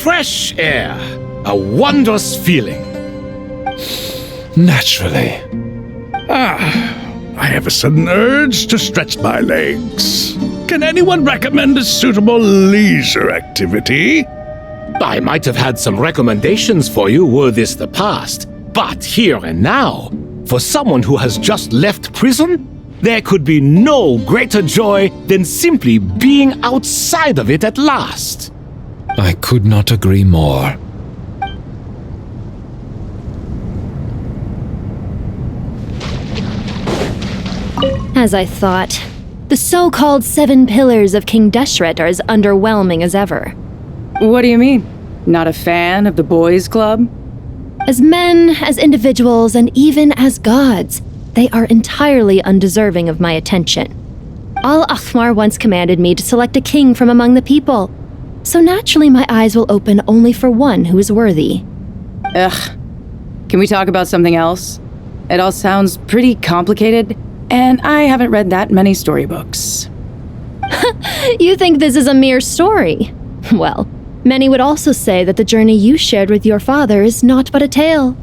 Fresh air. A wondrous feeling. Naturally. I have a sudden urge to stretch my legs. Can anyone recommend a suitable leisure activity? I might have had some recommendations for you were this the past, but here and now, for someone who has just left prison, there could be no greater joy than simply being outside of it at last. I could not agree more. As I thought, the so-called 7 pillars of King Deshret are as underwhelming as ever. What do you mean? Not a fan of the boys' club? As men, as individuals, and even as gods, they are entirely undeserving of my attention. Al-Ahmar once commanded me to select a king from among the people, so naturally my eyes will open only for one who is worthy. Ugh. Can we talk about something else? It all sounds pretty complicated, and I haven't read that many storybooks. You think this is a mere story? Well, many would also say that the journey you shared with your father is not but a tale.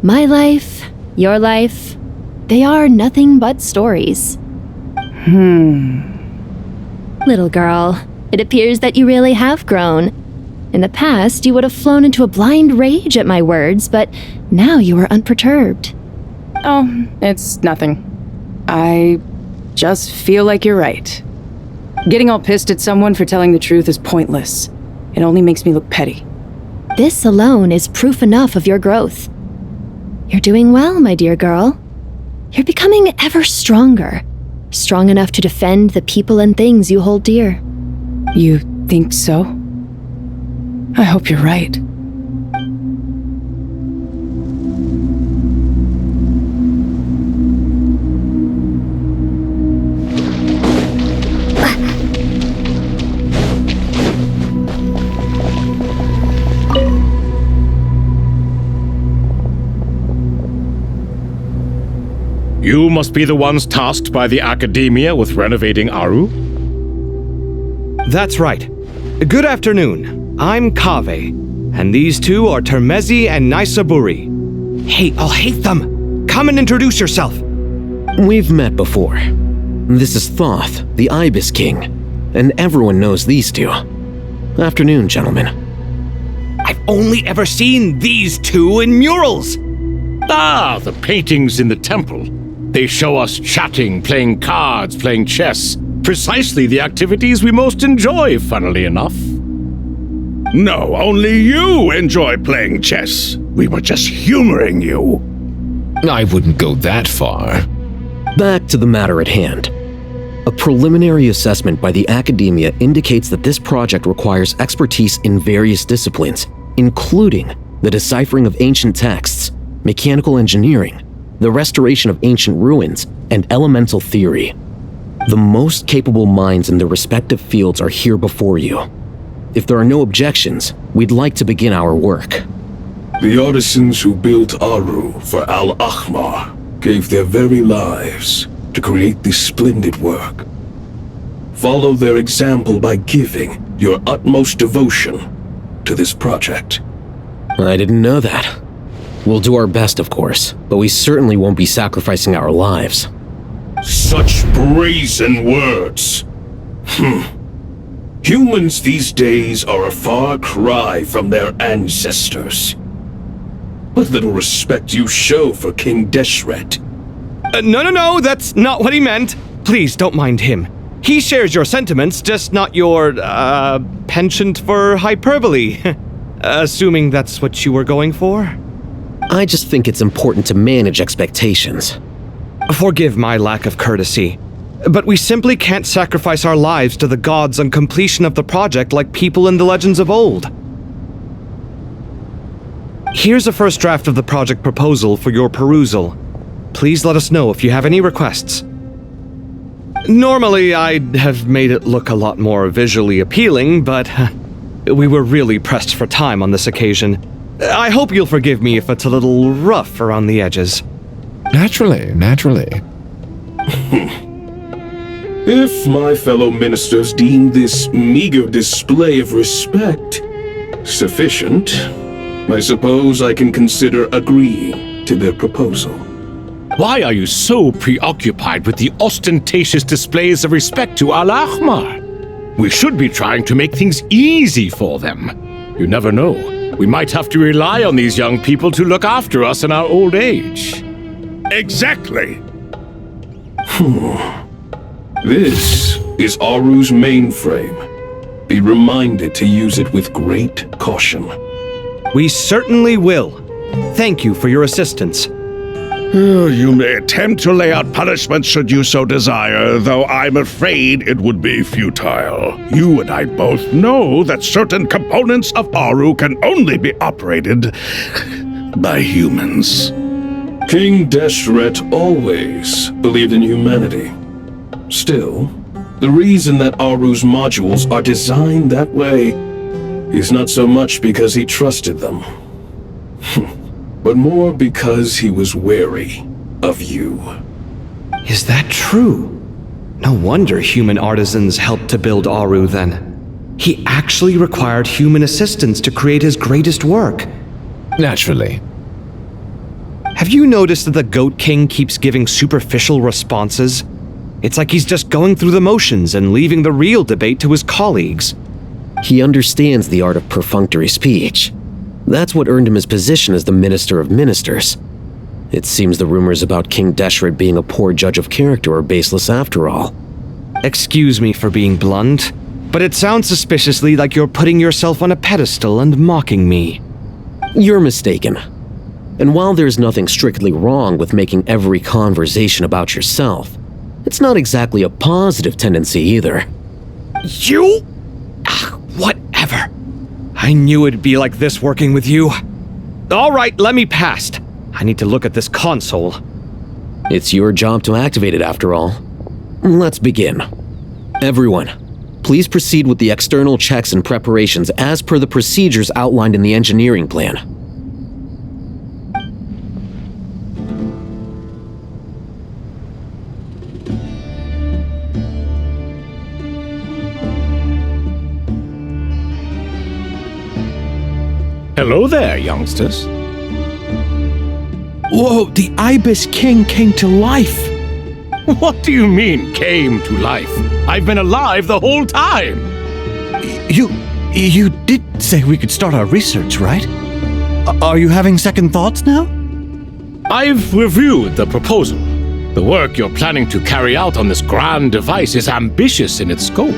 My life, your life, they are nothing but stories. Little girl, it appears that you really have grown. In the past, you would have flown into a blind rage at my words, but now you are unperturbed. Oh, it's nothing. I just feel like you're right. Getting all pissed at someone for telling the truth is pointless. It only makes me look petty. This alone is proof enough of your growth. You're doing well, my dear girl. You're becoming ever stronger. Strong enough to defend the people and things you hold dear. You think so? I hope you're right. You must be the ones tasked by the Academia with renovating Aru? That's right. Good afternoon. I'm Kaveh, and these two are Termezi and Naisaburi. Hey, I'll hate them! Come and introduce yourself! We've met before. This is Thoth, the Ibis King, and everyone knows these two. Afternoon, gentlemen. I've only ever seen these two in murals! Ah, the paintings in the temple. They show us chatting, playing cards, playing chess. Precisely the activities we most enjoy, funnily enough. No, only you enjoy playing chess. We were just humoring you. I wouldn't go that far. Back to the matter at hand. A preliminary assessment by the Academia indicates that this project requires expertise in various disciplines, including the deciphering of ancient texts, mechanical engineering, the restoration of ancient ruins, and elemental theory. The most capable minds in their respective fields are here before you. If there are no objections, we'd like to begin our work. The artisans who built Aru for Al-Ahmar gave their very lives to create this splendid work. Follow their example by giving your utmost devotion to this project. I didn't know that. We'll do our best, of course, but we certainly won't be sacrificing our lives. Such brazen words. Humans these days are a far cry from their ancestors. What little respect you show for King Deshret. No, that's not what he meant. Please don't mind him. He shares your sentiments, just not your, penchant for hyperbole. Assuming that's what you were going for? I just think it's important to manage expectations. Forgive my lack of courtesy, but we simply can't sacrifice our lives to the gods on completion of the project like people in the legends of old. Here's a first draft of the project proposal for your perusal. Please let us know if you have any requests. Normally, I'd have made it look a lot more visually appealing, but we were really pressed for time on this occasion. I hope you'll forgive me if it's a little rough around the edges. Naturally. If my fellow ministers deem this meager display of respect Sufficient? I suppose I can consider agreeing to their proposal. Why are you so preoccupied with the ostentatious displays of respect to Al-Ahmar? We should be trying to make things easy for them. You never know. We might have to rely on these young people to look after us in our old age. Exactly. This is Aru's mainframe. Be reminded to use it with great caution. We certainly will. Thank you for your assistance. You may attempt to lay out punishment should you so desire, though I'm afraid it would be futile. You and I both know that certain components of Aru can only be operated by humans. King Deshret always believed in humanity. Still, the reason that Aru's modules are designed that way is not so much because he trusted them, but more because he was wary of you. Is that true? No wonder human artisans helped to build Aru then. He actually required human assistance to create his greatest work. Naturally. Have you noticed that the Goat King keeps giving superficial responses? It's like he's just going through the motions and leaving the real debate to his colleagues. He understands the art of perfunctory speech. That's what earned him his position as the Minister of Ministers. It seems the rumors about King Deshret being a poor judge of character are baseless after all. Excuse me for being blunt, but it sounds suspiciously like you're putting yourself on a pedestal and mocking me. You're mistaken. And while there's nothing strictly wrong with making every conversation about yourself, it's not exactly a positive tendency either. You? Whatever. I knew it'd be like this working with you. All right, let me past. I need to look at this console. It's your job to activate it after all. Let's begin. Everyone, please proceed with the external checks and preparations as per the procedures outlined in the engineering plan. Hello there, youngsters. Whoa, the Ibis King came to life! What do you mean, came to life? I've been alive the whole time! You did say we could start our research, right? Are you having second thoughts now? I've reviewed the proposal. The work you're planning to carry out on this grand device is ambitious in its scope.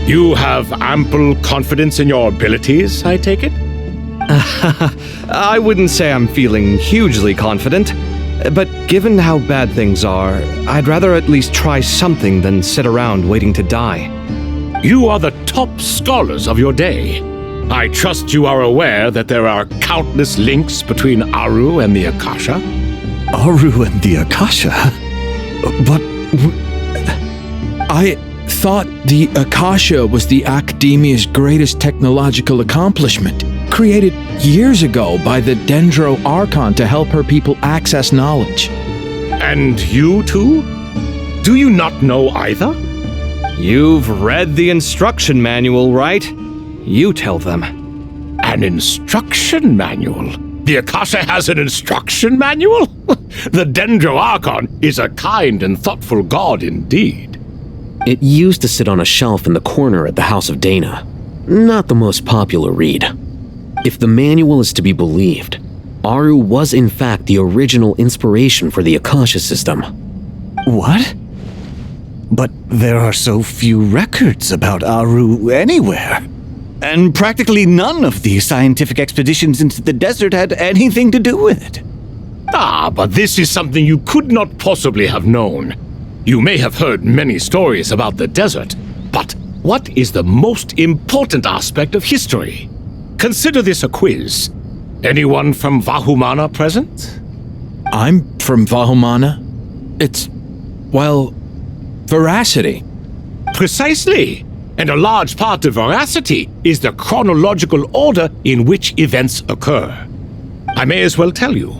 You have ample confidence in your abilities, I take it? I wouldn't say I'm feeling hugely confident, but given how bad things are, I'd rather at least try something than sit around waiting to die. You are the top scholars of your day. I trust you are aware that there are countless links between Aru and the Akasha. Aru and the Akasha? But I thought the Akasha was the Academia's greatest technological accomplishment, created years ago by the Dendro Archon to help her people access knowledge. And you too? Do you not know either? You've read the instruction manual, right? You tell them. An instruction manual? The Akasha has an instruction manual? The Dendro Archon is a kind and thoughtful god indeed. It used to sit on a shelf in the corner at the House of Dana. Not the most popular read. If the manual is to be believed, Aru was in fact the original inspiration for the Akasha system. What? But there are so few records about Aru anywhere. And practically none of the scientific expeditions into the desert had anything to do with it. Ah, but this is something you could not possibly have known. You may have heard many stories about the desert, but what is the most important aspect of history? Consider this a quiz. Anyone from Vahumana present? I'm from Vahumana. It's, well, veracity. Precisely. And a large part of veracity is the chronological order in which events occur. I may as well tell you.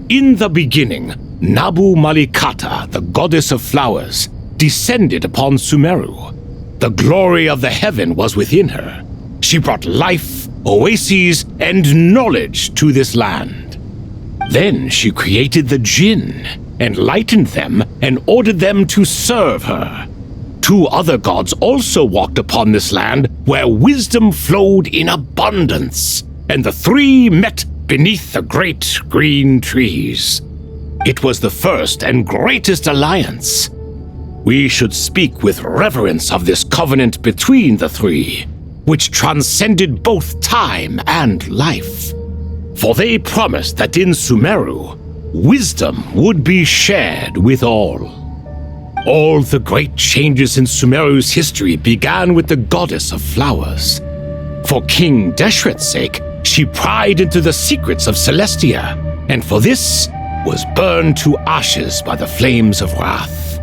In the beginning, Nabu Malikata, the goddess of flowers, descended upon Sumeru. The glory of the heaven was within her. She brought life, oases, and knowledge to this land. Then she created the Jinn, enlightened them, and ordered them to serve her. 2 other gods also walked upon this land where wisdom flowed in abundance, and the 3 met beneath the great green trees. It was the first and greatest alliance. We should speak with reverence of this covenant between the 3, which transcended both time and life. For they promised that in Sumeru, wisdom would be shared with all. All the great changes in Sumeru's history began with the goddess of flowers. For King Deshret's sake, she pried into the secrets of Celestia, and for this was burned to ashes by the flames of wrath.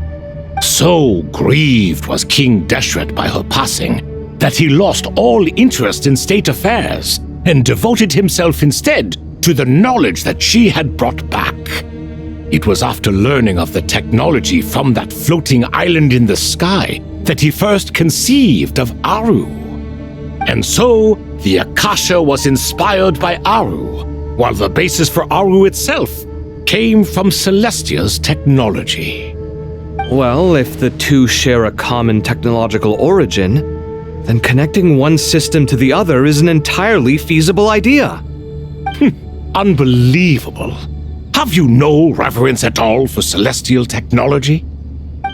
So grieved was King Deshret by her passing that he lost all interest in state affairs and devoted himself instead to the knowledge that she had brought back. It was after learning of the technology from that floating island in the sky that he first conceived of Aru. And so, the Akasha was inspired by Aru, while the basis for Aru itself came from Celestia's technology. Well, if the 2 share a common technological origin, then connecting one system to the other is an entirely feasible idea. Unbelievable. Have you no reverence at all for celestial technology?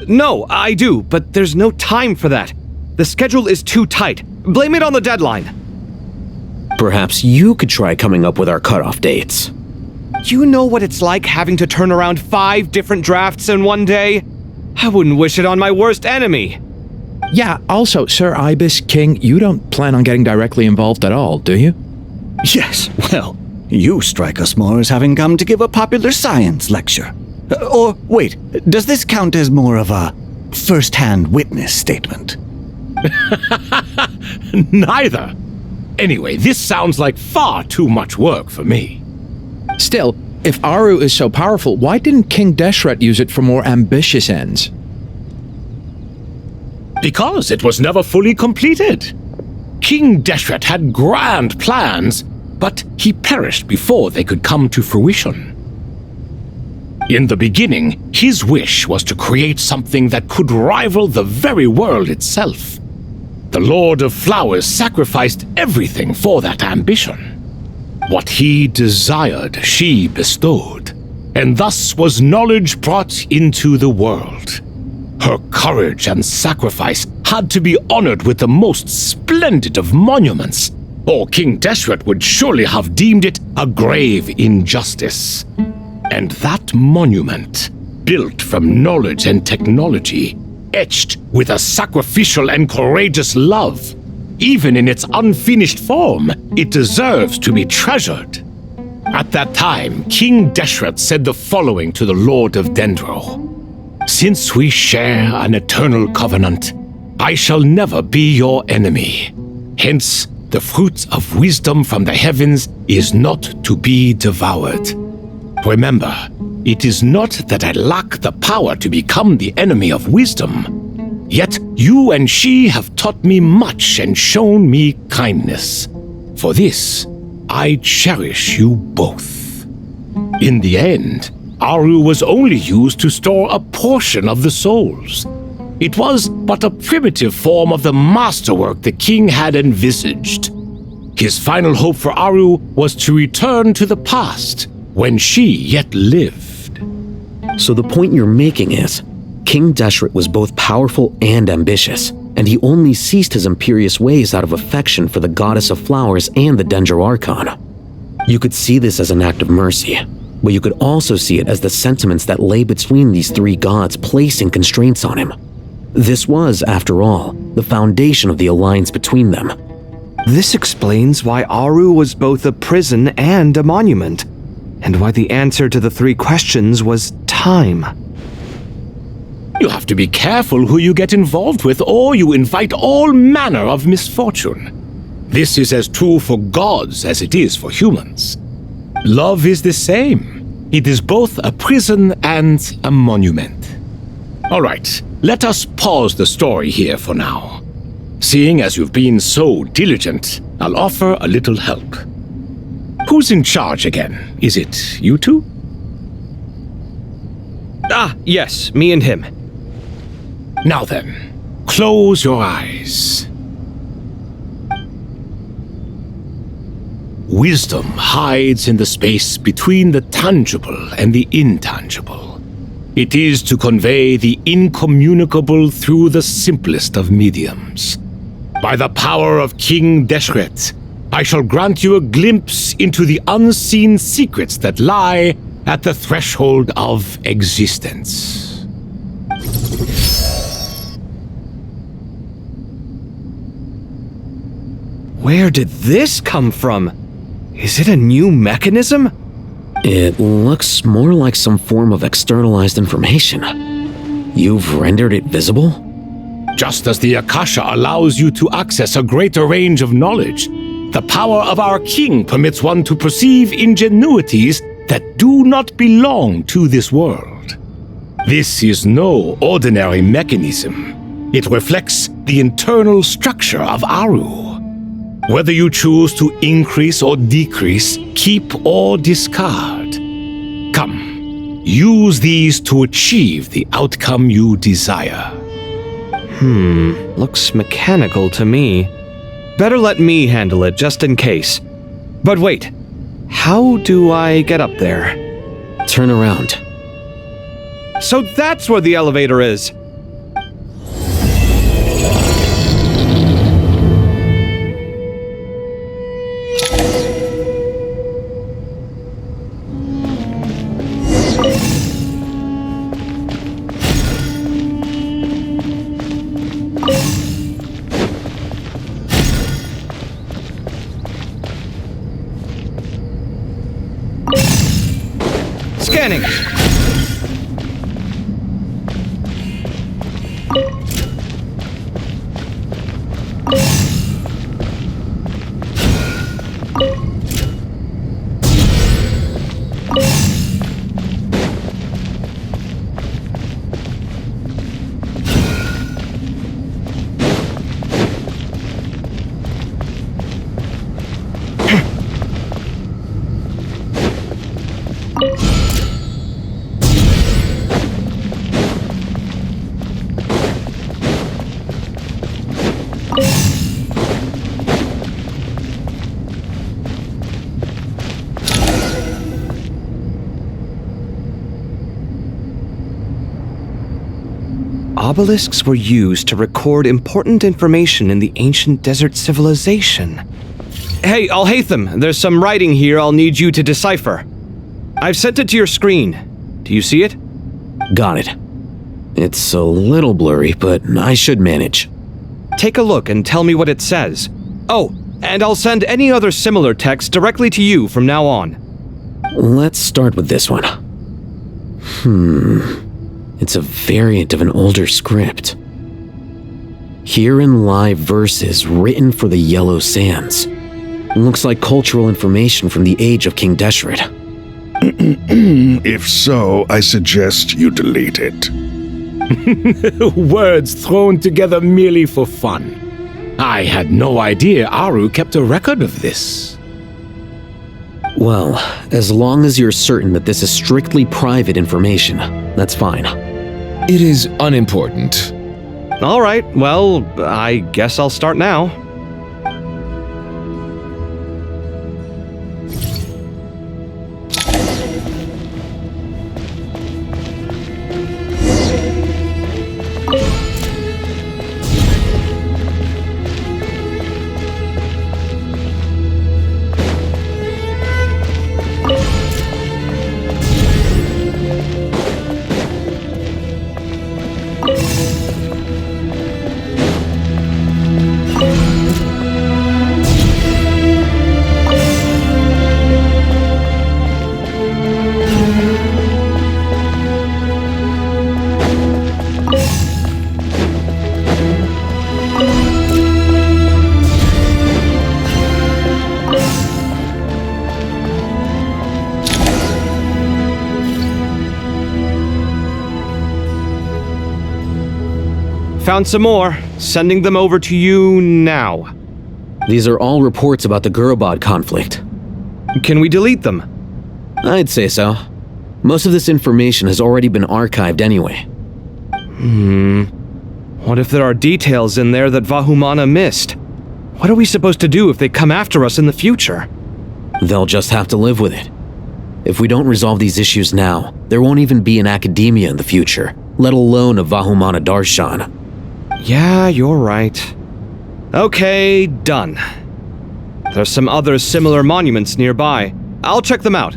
No, I do, but there's no time for that. The schedule is too tight. Blame it on the deadline. Perhaps you could try coming up with our cutoff dates. You know what it's like having to turn around 5 different drafts in one day? I wouldn't wish it on my worst enemy. Yeah, also, Sir Ibis King, you don't plan on getting directly involved at all, do you? Yes, well, you strike us more as having come to give a popular science lecture. Or, wait, does this count as more of a first-hand witness statement? Neither. Anyway, this sounds like far too much work for me. Still, if Aru is so powerful, why didn't King Deshret use it for more ambitious ends? Because it was never fully completed. King Deshret had grand plans, but he perished before they could come to fruition. In the beginning, his wish was to create something that could rival the very world itself. The Lord of Flowers sacrificed everything for that ambition. What he desired, she bestowed, and thus was knowledge brought into the world. Her courage and sacrifice had to be honored with the most splendid of monuments, or King Deshret would surely have deemed it a grave injustice. And that monument, built from knowledge and technology, etched with a sacrificial and courageous love, even in its unfinished form, it deserves to be treasured. At that time, King Deshret said the following to the Lord of Dendro. Since we share an eternal covenant, I shall never be your enemy. Hence, the fruit of wisdom from the heavens is not to be devoured. Remember, it is not that I lack the power to become the enemy of wisdom. Yet you and she have taught me much and shown me kindness. For this, I cherish you both. In the end, Aru was only used to store a portion of the souls. It was but a primitive form of the masterwork the king had envisaged. His final hope for Aru was to return to the past, when she yet lived. So the point you're making is, King Deshret was both powerful and ambitious, and he only ceased his imperious ways out of affection for the goddess of flowers and the Dendro Archon. You could see this as an act of mercy, but you could also see it as the sentiments that lay between these 3 gods placing constraints on him. This was, after all, the foundation of the alliance between them. This explains why Aru was both a prison and a monument, and why the answer to the 3 questions was time. You have to be careful who you get involved with, or you invite all manner of misfortune. This is as true for gods as it is for humans. Love is the same. It is both a prison and a monument. All right, let us pause the story here for now. Seeing as you've been so diligent, I'll offer a little help. Who's in charge again? Is it you two? Ah, yes, me and him. Now then, close your eyes. Wisdom hides in the space between the tangible and the intangible. It is to convey the incommunicable through the simplest of mediums. By the power of King Deshret, I shall grant you a glimpse into the unseen secrets that lie at the threshold of existence. Where did this come from? Is it a new mechanism? It looks more like some form of externalized information. You've rendered it visible? Just as the Akasha allows you to access a greater range of knowledge, the power of our king permits one to perceive ingenuities that do not belong to this world. This is no ordinary mechanism. It reflects the internal structure of Aru. Whether you choose to increase or decrease, keep or discard. Come, use these to achieve the outcome you desire. Looks mechanical to me. Better let me handle it just in case. But wait, how do I get up there? Turn around. So that's where the elevator is. Scanning. Obelisks were used to record important information in the ancient desert civilization. Hey, Al-Haytham, there's some writing here I'll need you to decipher. I've sent it to your screen. Do you see it? Got it. It's a little blurry, but I should manage. Take a look and tell me what it says. Oh, and I'll send any other similar text directly to you from now on. Let's start with this one. It's a variant of an older script. Herein lie verses written for the Yellow Sands. Looks like cultural information from the age of King Deshret. If so, I suggest you delete it. Words thrown together merely for fun. I had no idea Aru kept a record of this. Well, as long as you're certain that this is strictly private information, that's fine. It is unimportant. All right, well, I guess I'll start now. found some more. Sending them over to you now. These are all reports about the Gurubad conflict. Can we delete them? I'd say so. Most of this information has already been archived anyway. What if there are details in there that Vahumana missed? What are we supposed to do if they come after us in the future? They'll just have to live with it. If we don't resolve these issues now, there won't even be an academia in the future, let alone a Vahumana Darshan. Yeah, you're right. Okay, done. There's some other similar monuments nearby. I'll check them out.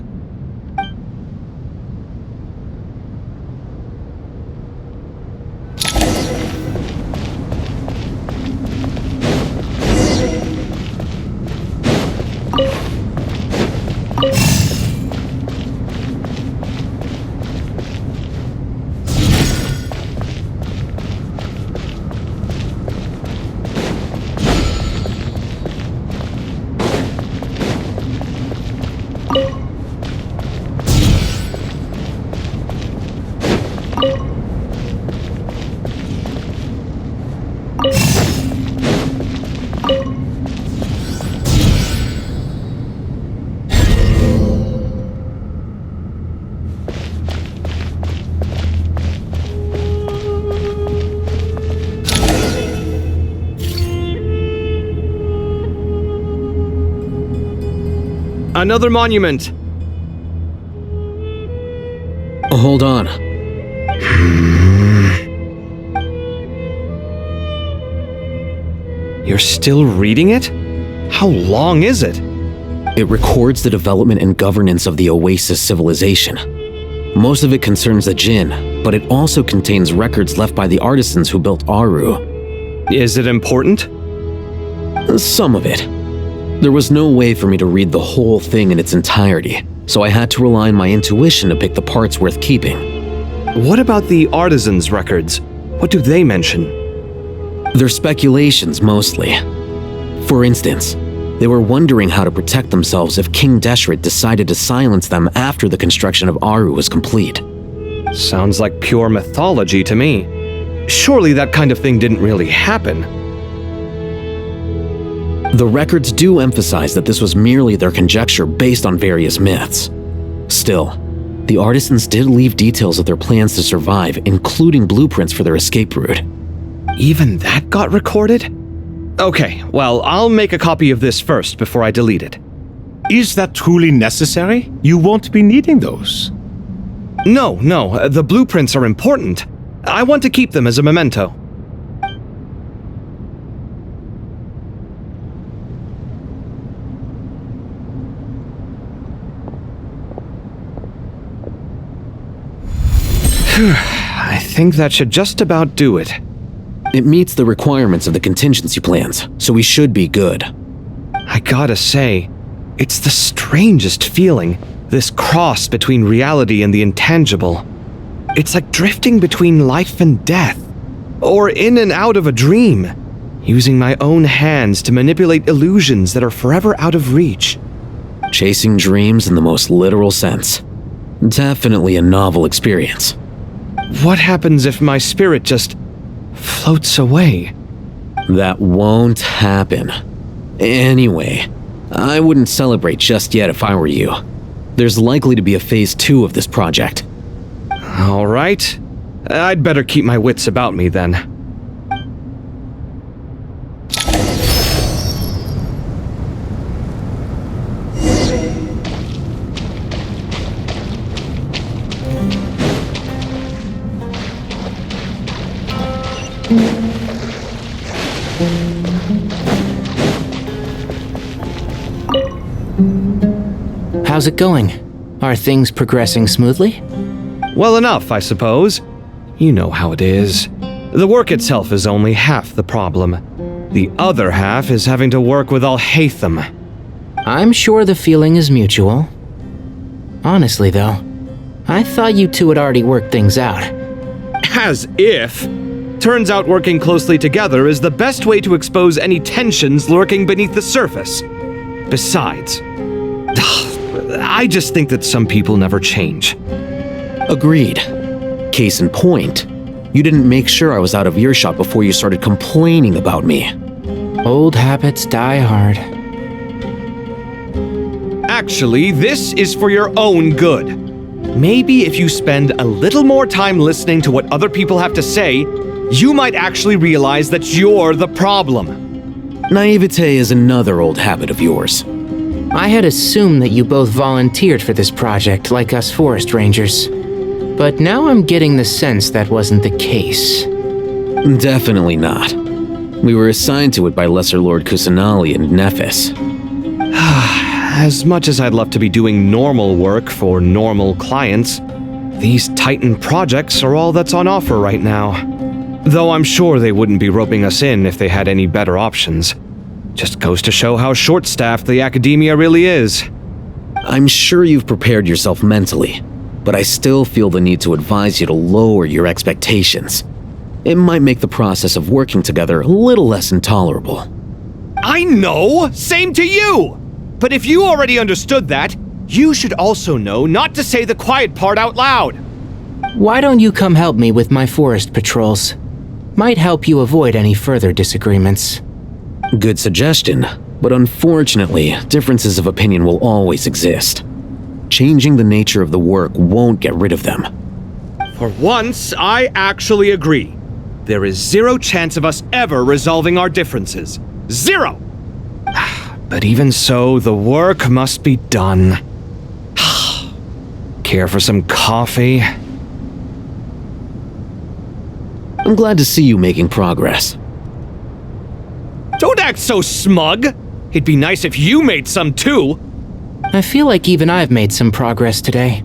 Another monument! Hold on. You're still reading it? How long is it? It records the development and governance of the Oasis civilization. Most of it concerns the Jinn, but it also contains records left by the artisans who built Aru. Is it important? Some of it. There was no way for me to read the whole thing in its entirety, so I had to rely on my intuition to pick the parts worth keeping. What about the artisans' records? What do they mention? They're speculations, mostly. For instance, they were wondering how to protect themselves if King Deshret decided to silence them after the construction of Aru was complete. Sounds like pure mythology to me. Surely that kind of thing didn't really happen. The records do emphasize that this was merely their conjecture based on various myths. Still, the artisans did leave details of their plans to survive, including blueprints for their escape route. Even that got recorded? Okay, well, I'll make a copy of this first before I delete it. Is that truly necessary? You won't be needing those. No, the blueprints are important. I want to keep them as a memento. I think that should just about do it. It meets the requirements of the contingency plans, so we should be good. I gotta say, it's the strangest feeling, this cross between reality and the intangible. It's like drifting between life and death, or in and out of a dream, using my own hands to manipulate illusions that are forever out of reach. Chasing dreams in the most literal sense. Definitely a novel experience. What happens if my spirit just floats away? That won't happen. Anyway, I wouldn't celebrate just yet if I were you. There's likely to be a phase 2 of this project. All right. I'd better keep my wits about me then. How's it going? Are things progressing smoothly? Well enough, I suppose. You know how it is. The work itself is only half the problem. The other half is having to work with Al-Haytham. I'm sure the feeling is mutual. Honestly, though, I thought you two had already worked things out. As if. Turns out working closely together is the best way to expose any tensions lurking beneath the surface. Besides, I just think that some people never change. Agreed. Case in point, You didn't make sure I was out of earshot before you started complaining about me. Old habits die hard. Actually, this is for your own good. Maybe if you spend a little more time listening to what other people have to say, you might actually realize that you're the problem. Naivete is another old habit of yours. I had assumed that you both volunteered for this project like us forest rangers. But now I'm getting the sense that wasn't the case. Definitely not. We were assigned to it by Lesser Lord Kusanali and Nephis. As much as I'd love to be doing normal work for normal clients, these Titan projects are all that's on offer right now. Though I'm sure they wouldn't be roping us in if they had any better options. Just goes to show how short-staffed the academia really is. I'm sure you've prepared yourself mentally, but I still feel the need to advise you to lower your expectations. It might make the process of working together a little less intolerable. I know! Same to you! But if you already understood that, you should also know not to say the quiet part out loud. Why don't you come help me with my forest patrols? Might help you avoid any further disagreements. Good suggestion, but unfortunately, differences of opinion will always exist. Changing the nature of the work won't get rid of them. For once, I actually agree. There is zero chance of us ever resolving our differences. Zero! But even so, the work must be done. Care for some coffee? I'm glad to see you making progress. Don't act so smug! It'd be nice if you made some too! I feel like even I've made some progress today.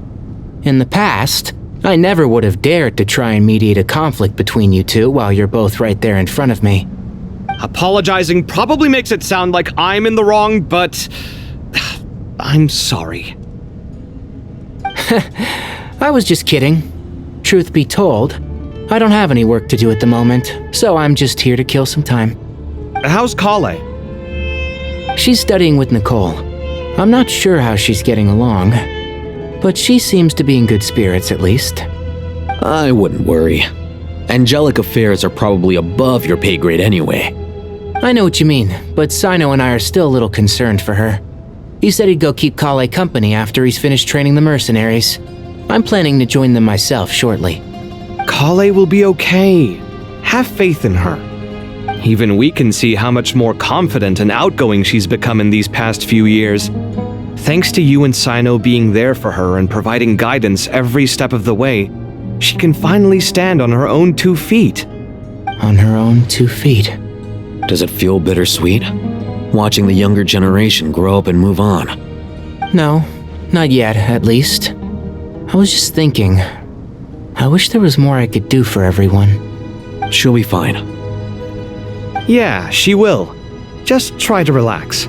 In the past, I never would have dared to try and mediate a conflict between you two while you're both right there in front of me. Apologizing probably makes it sound like I'm in the wrong, but I'm sorry. I was just kidding. Truth be told, I don't have any work to do at the moment, so I'm just here to kill some time. How's Kale? She's studying with Nicole. I'm not sure how she's getting along, but she seems to be in good spirits at least. I wouldn't worry. Angelic affairs are probably above your pay grade anyway. I know what you mean, but Sino and I are still a little concerned for her. He said he'd go keep Kale company after he's finished training the mercenaries. I'm planning to join them myself shortly. Kale will be okay. Have faith in her. Even we can see how much more confident and outgoing she's become in these past few years. Thanks to you and Sino being there for her and providing guidance every step of the way, she can finally stand on her own 2 feet. On her own 2 feet. Does it feel bittersweet? Watching the younger generation grow up and move on? No, not yet, at least. I was just thinking, I wish there was more I could do for everyone. She'll be fine. Yeah, she will. Just try to relax.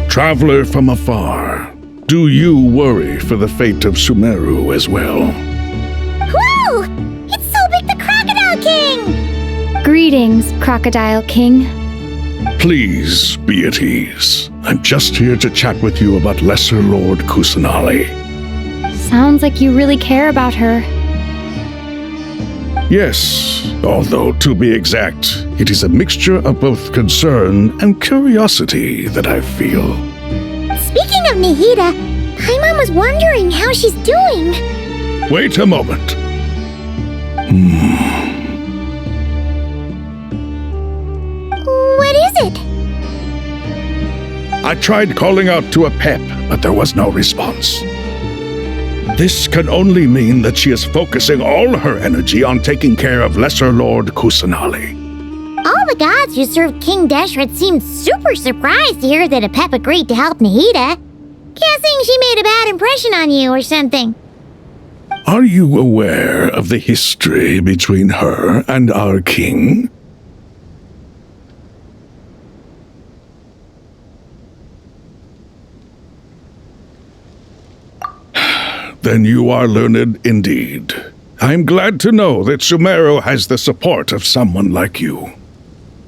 Traveler from afar, do you worry for the fate of Sumeru as well? Whoa! It's Sobek the Crocodile King! Greetings, Crocodile King. Please be at ease. I'm just here to chat with you about Lesser Lord Kusanali. Sounds like you really care about her. Yes, although to be exact, it is a mixture of both concern and curiosity that I feel. Speaking of Nihida, Paimon was wondering how she's doing. Wait a moment. What is it? I tried calling out to a pep, but there was no response. This can only mean that she is focusing all her energy on taking care of Lesser Lord Kusanali. All the gods who served King Deshret seemed super surprised to hear that Apep agreed to help Nahida. Guessing she made a bad impression on you or something. Are you aware of the history between her and our king? Then you are learned indeed. I'm glad to know that Sumeru has the support of someone like you.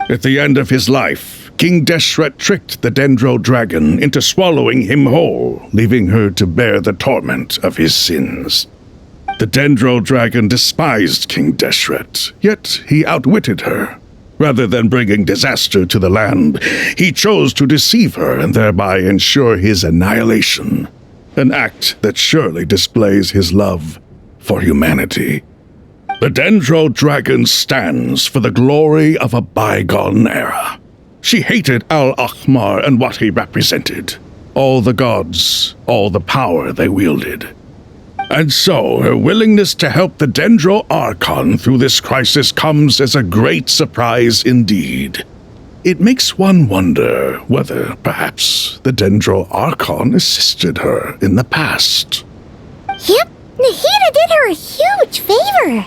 At the end of his life, King Deshret tricked the Dendro Dragon into swallowing him whole, leaving her to bear the torment of his sins. The Dendro Dragon despised King Deshret, yet he outwitted her. Rather than bringing disaster to the land, he chose to deceive her and thereby ensure his annihilation. An act that surely displays his love for humanity. The Dendro Dragon stands for the glory of a bygone era. She hated Al-Ahmar and what he represented. All the gods, all the power they wielded. And so, her willingness to help the Dendro Archon through this crisis comes as a great surprise indeed. It makes one wonder whether, perhaps, the Dendro Archon assisted her in the past. Yep, Nahida did her a huge favor.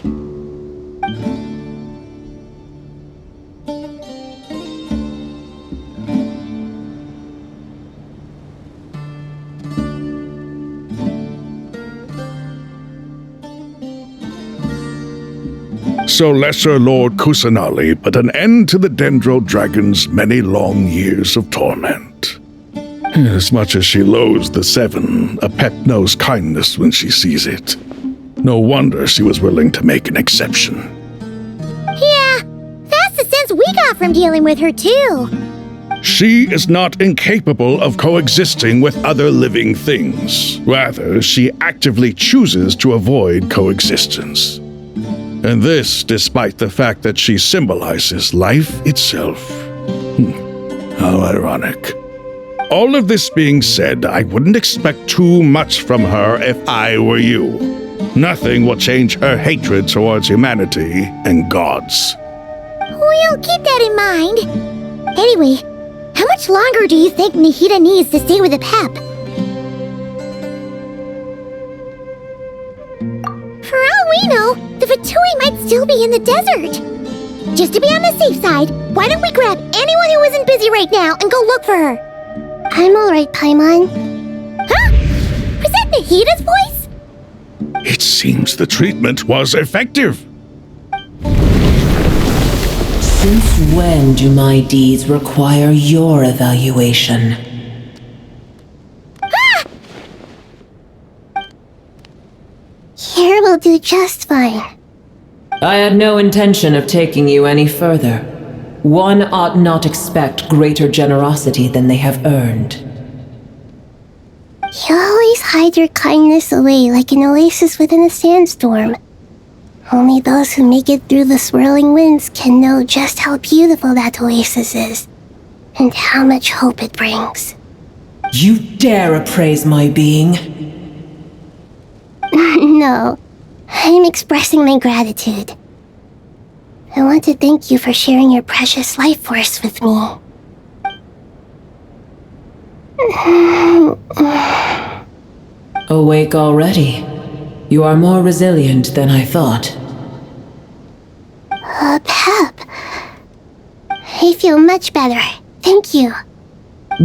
So Lesser Lord Kusanali put an end to the Dendro Dragon's many long years of torment. As much as she loathes the Seven, Apep knows kindness when she sees it. No wonder she was willing to make an exception. Yeah, that's the sense we got from dealing with her too. She is not incapable of coexisting with other living things. Rather, she actively chooses to avoid coexistence. And this despite the fact that she symbolizes life itself. How ironic. All of this being said, I wouldn't expect too much from her if I were you. Nothing will change her hatred towards humanity and gods. We'll keep that in mind. Anyway, how much longer do you think Nahida needs to stay with Apep? For all we know, the Fatui might still be in the desert. Just to be on the safe side, why don't we grab anyone who isn't busy right now and go look for her? I'm alright, Paimon. Huh? Was that Nahida's voice? It seems the treatment was effective. Since when do my deeds require your evaluation? Here will do just fine. I had no intention of taking you any further. One ought not expect greater generosity than they have earned. You always hide your kindness away like an oasis within a sandstorm. Only those who make it through the swirling winds can know just how beautiful that oasis is, and how much hope it brings. You dare appraise my being? No, I'm expressing my gratitude. I want to thank you for sharing your precious life force with me. Awake already? You are more resilient than I thought. Pep. I feel much better. Thank you.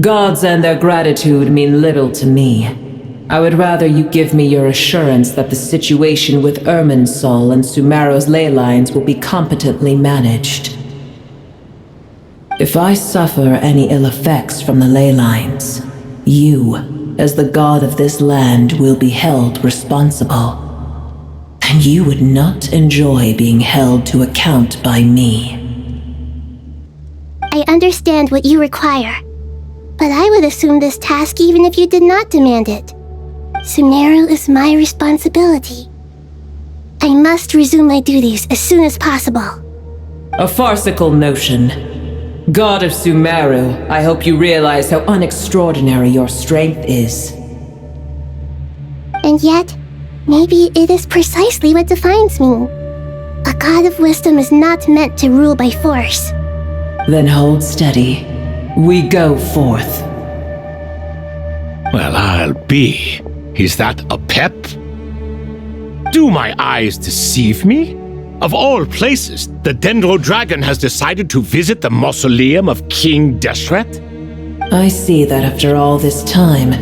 Gods and their gratitude mean little to me. I would rather you give me your assurance that the situation with Irminsul and Sumeru's ley lines will be competently managed. If I suffer any ill effects from the ley lines, you, as the god of this land, will be held responsible. And you would not enjoy being held to account by me. I understand what you require, but I would assume this task even if you did not demand it. Sumeru is my responsibility. I must resume my duties as soon as possible. A farcical notion. God of Sumeru, I hope you realize how unextraordinary your strength is. And yet, Maybe it is precisely what defines me. A god of wisdom is not meant to rule by force. Then hold steady. We go forth. Well, I'll be. Is that a pep? Do my eyes deceive me? Of all places, the Dendro Dragon has decided to visit the mausoleum of King Deshret? I see that after all this time,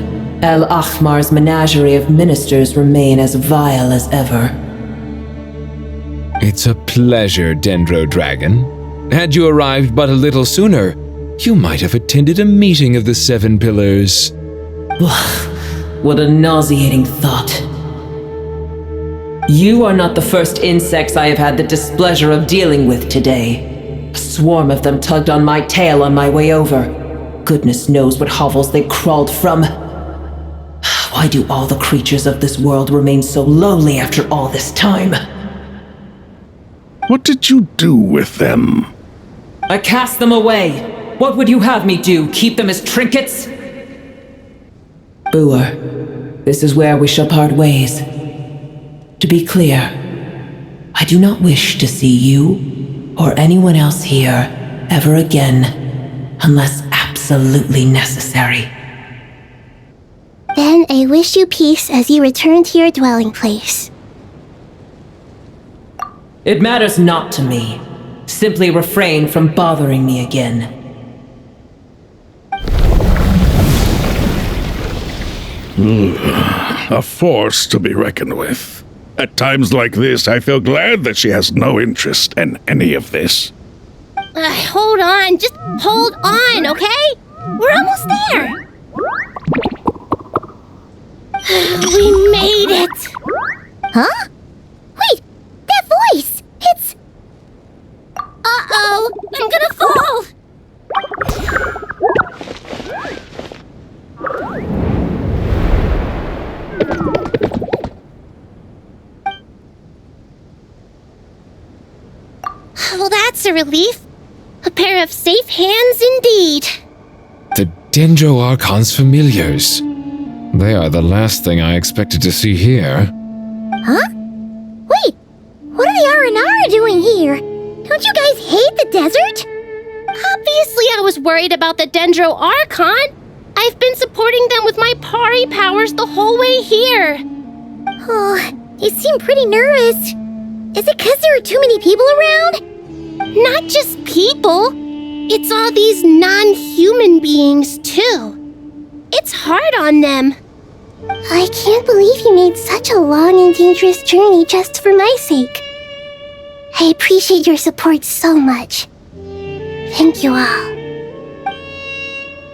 El Ahmar's menagerie of ministers remain as vile as ever. It's a pleasure, Dendro Dragon. Had you arrived but a little sooner, you might have attended a meeting of the Seven Pillars. What a nauseating thought. You are not the first insects I have had the displeasure of dealing with today. A swarm of them tugged on my tail on my way over. Goodness knows what hovels they crawled from. Why do all the creatures of this world remain so lowly after all this time? What did you do with them? I cast them away. What would you have me do? Keep them as trinkets? Boer, this is where we shall part ways. To be clear, I do not wish to see you or anyone else here ever again, unless absolutely necessary. Then I wish you peace as you return to your dwelling place. It matters not to me. Simply refrain from bothering me again. A force to be reckoned with. At times like this, I feel glad that she has no interest in any of this. Hold on, just hold on, okay? We're almost there. We made it! Huh? Wait, that voice! It's... Uh-oh, I'm gonna fall! Well, that's a relief. A pair of safe hands indeed. The Dendro Archon's familiars. They are the last thing I expected to see here. Huh? Wait, what are the R&R doing here? Don't you guys hate the desert? Obviously I was worried about the Dendro Archon. I've been supporting them with my Pari powers the whole way here. Oh, you seem pretty nervous. Is it because there are too many people around? Not just people. It's all these non-human beings, too. It's hard on them. I can't believe you made such a long and dangerous journey just for my sake. I appreciate your support so much. Thank you all.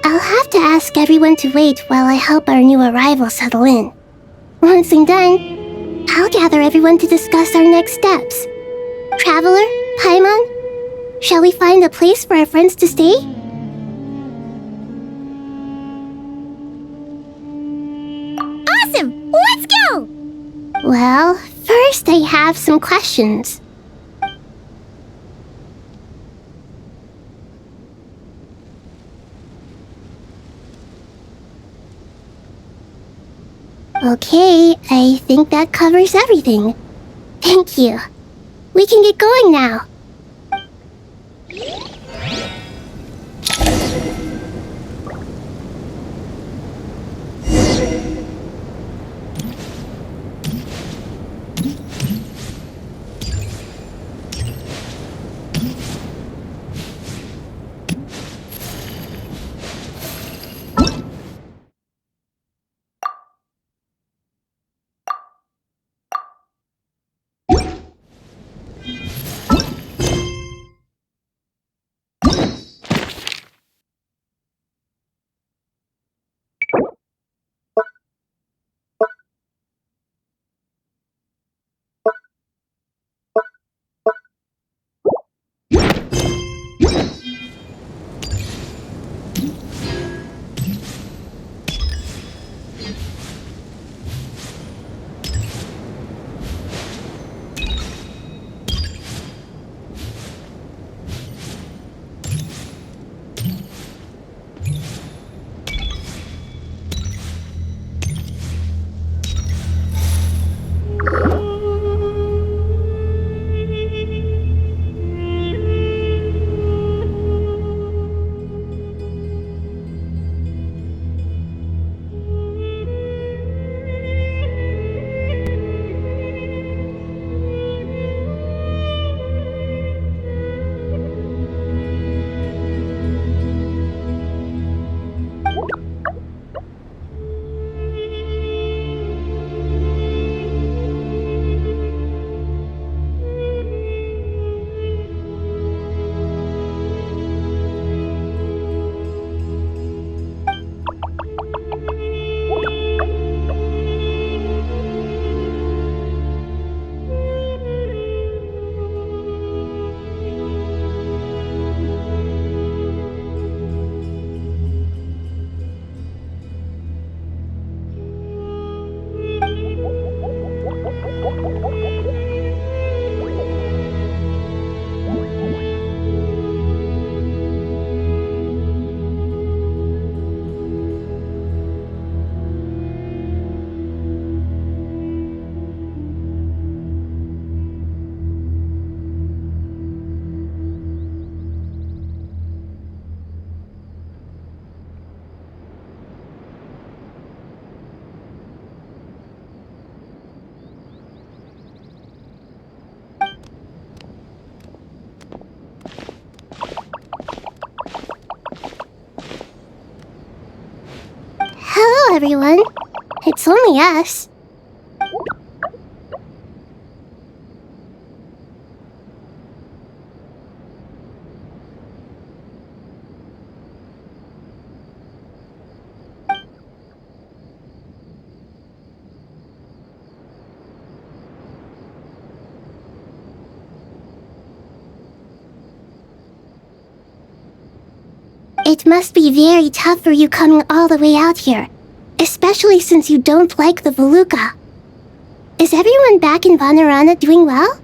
I'll have to ask everyone to wait while I help our new arrival settle in. Once I'm done, I'll gather everyone to discuss our next steps. Traveler, Paimon, shall we find a place for our friends to stay? Awesome! Let's go! Well, first I have some questions. Okay, I think that covers everything. Thank you. We can get going now. everyone. It's only us. It must be very tough for you coming all the way out here, especially since you don't like the Voluka. Is everyone back in Vanarana doing well?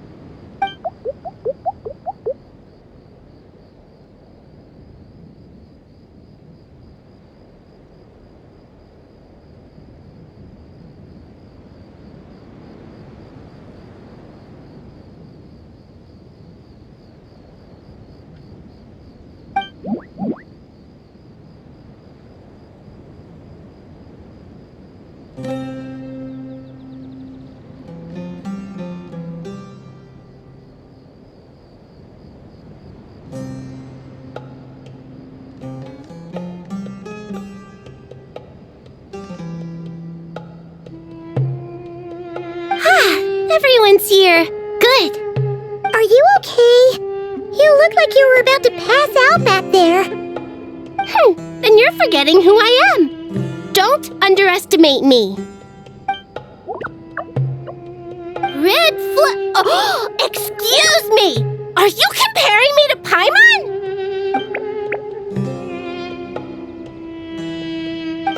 Everyone's here. Good. Are you okay? You look like you were about to pass out back there. Then you're forgetting who I am. Don't underestimate me. Oh, excuse me! Are you comparing me to Paimon?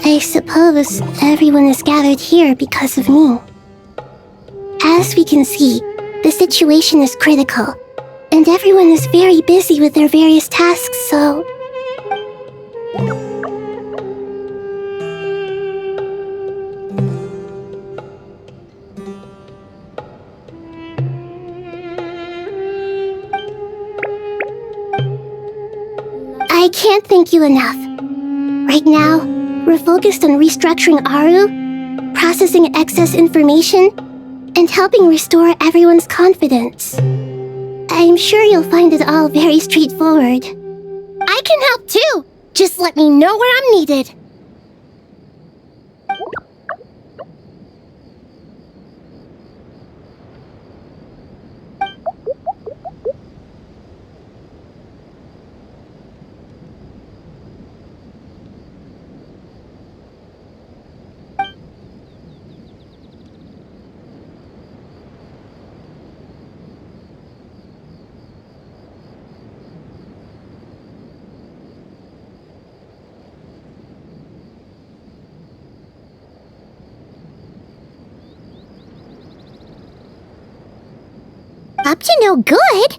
I suppose everyone is gathered here because of me. As we can see, the situation is critical, and everyone is very busy with their various tasks, so... I can't thank you enough. Right now, we're focused on restructuring Aru, processing excess information, and helping restore everyone's confidence. I'm sure you'll find it all very straightforward. I can help too! Just let me know where I'm needed. Up to no good?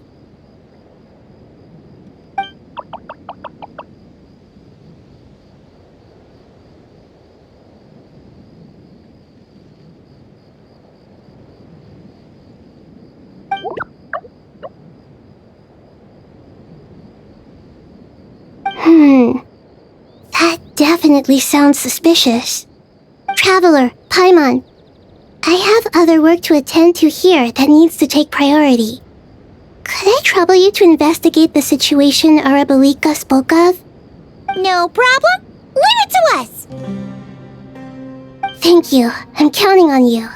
That definitely sounds suspicious. Traveler, Paimon, I have other work to attend to here that needs to take priority. Could I trouble you to investigate the situation Arabalika spoke of? No problem. Leave it to us. Thank you. I'm counting on you.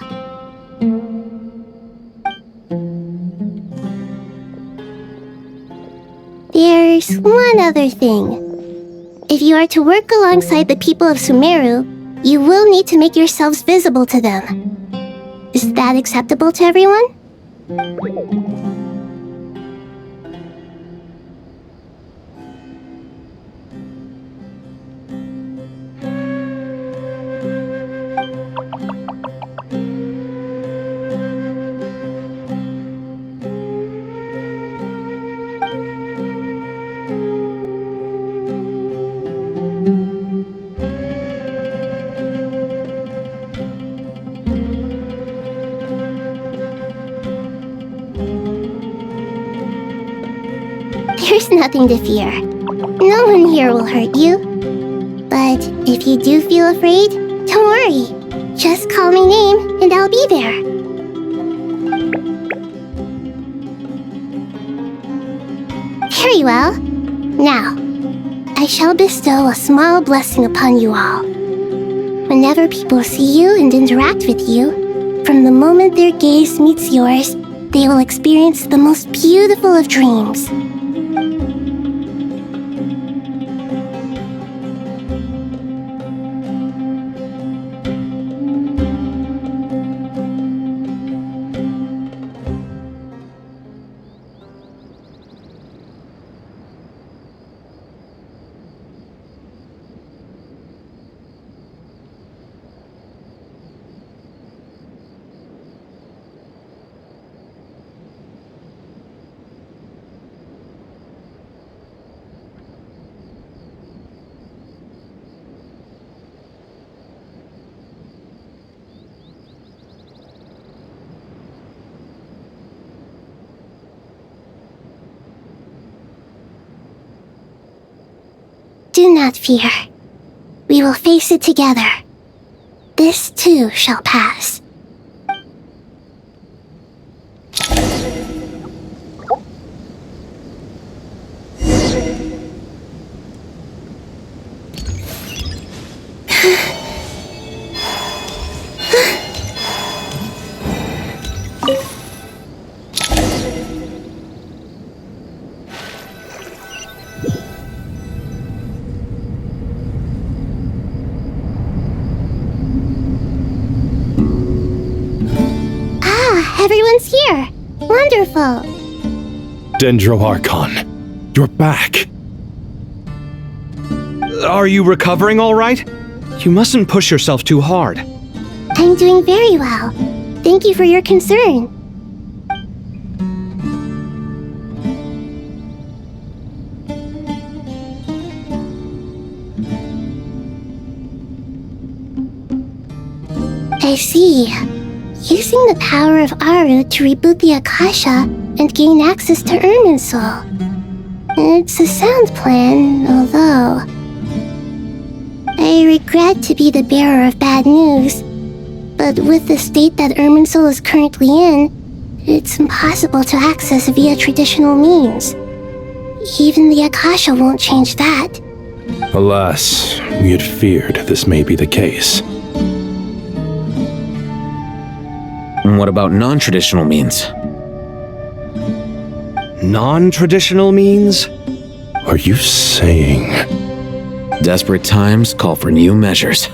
There's one other thing. If you are to work alongside the people of Sumeru, you will need to make yourselves visible to them. Is that acceptable to everyone? There's nothing to fear. No one here will hurt you. But if you do feel afraid, don't worry. Just call my name and I'll be there. Very well. Now, I shall bestow a small blessing upon you all. Whenever people see you and interact with you, from the moment their gaze meets yours, they will experience the most beautiful of dreams. Do not fear. We will face it together. This too shall pass. Everyone's here. Wonderful. Dendroarchon, you're back. Are you recovering all right? You mustn't push yourself too hard. I'm doing very well. Thank you for your concern. I see. Using the power of Aru to reboot the Akasha and gain access to Irminsul. It's a sound plan, although... I regret to be the bearer of bad news, but with the state that Irminsul is currently in, it's impossible to access via traditional means. Even the Akasha won't change that. Alas, we had feared this may be the case. What about non-traditional means? Non-traditional means? Are you saying... Desperate times call for new measures.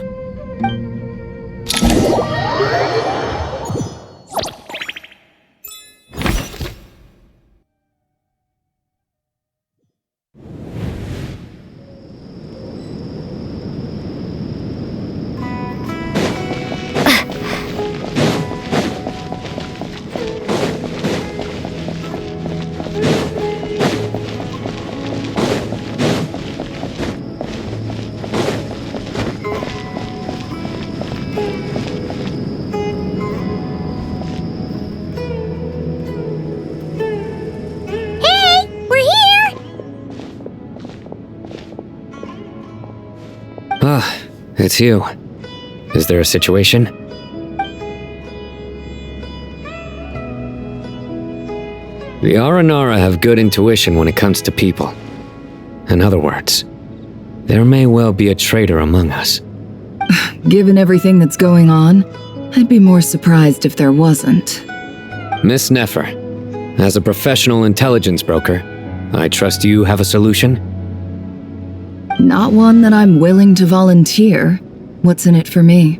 It's you. Is there a situation? The Aranara have good intuition when it comes to people. In other words, there may well be a traitor among us. Given everything that's going on, I'd be more surprised if there wasn't. Miss Nefer, as a professional intelligence broker, I trust you have a solution? Not one that I'm willing to volunteer. What's in it for me?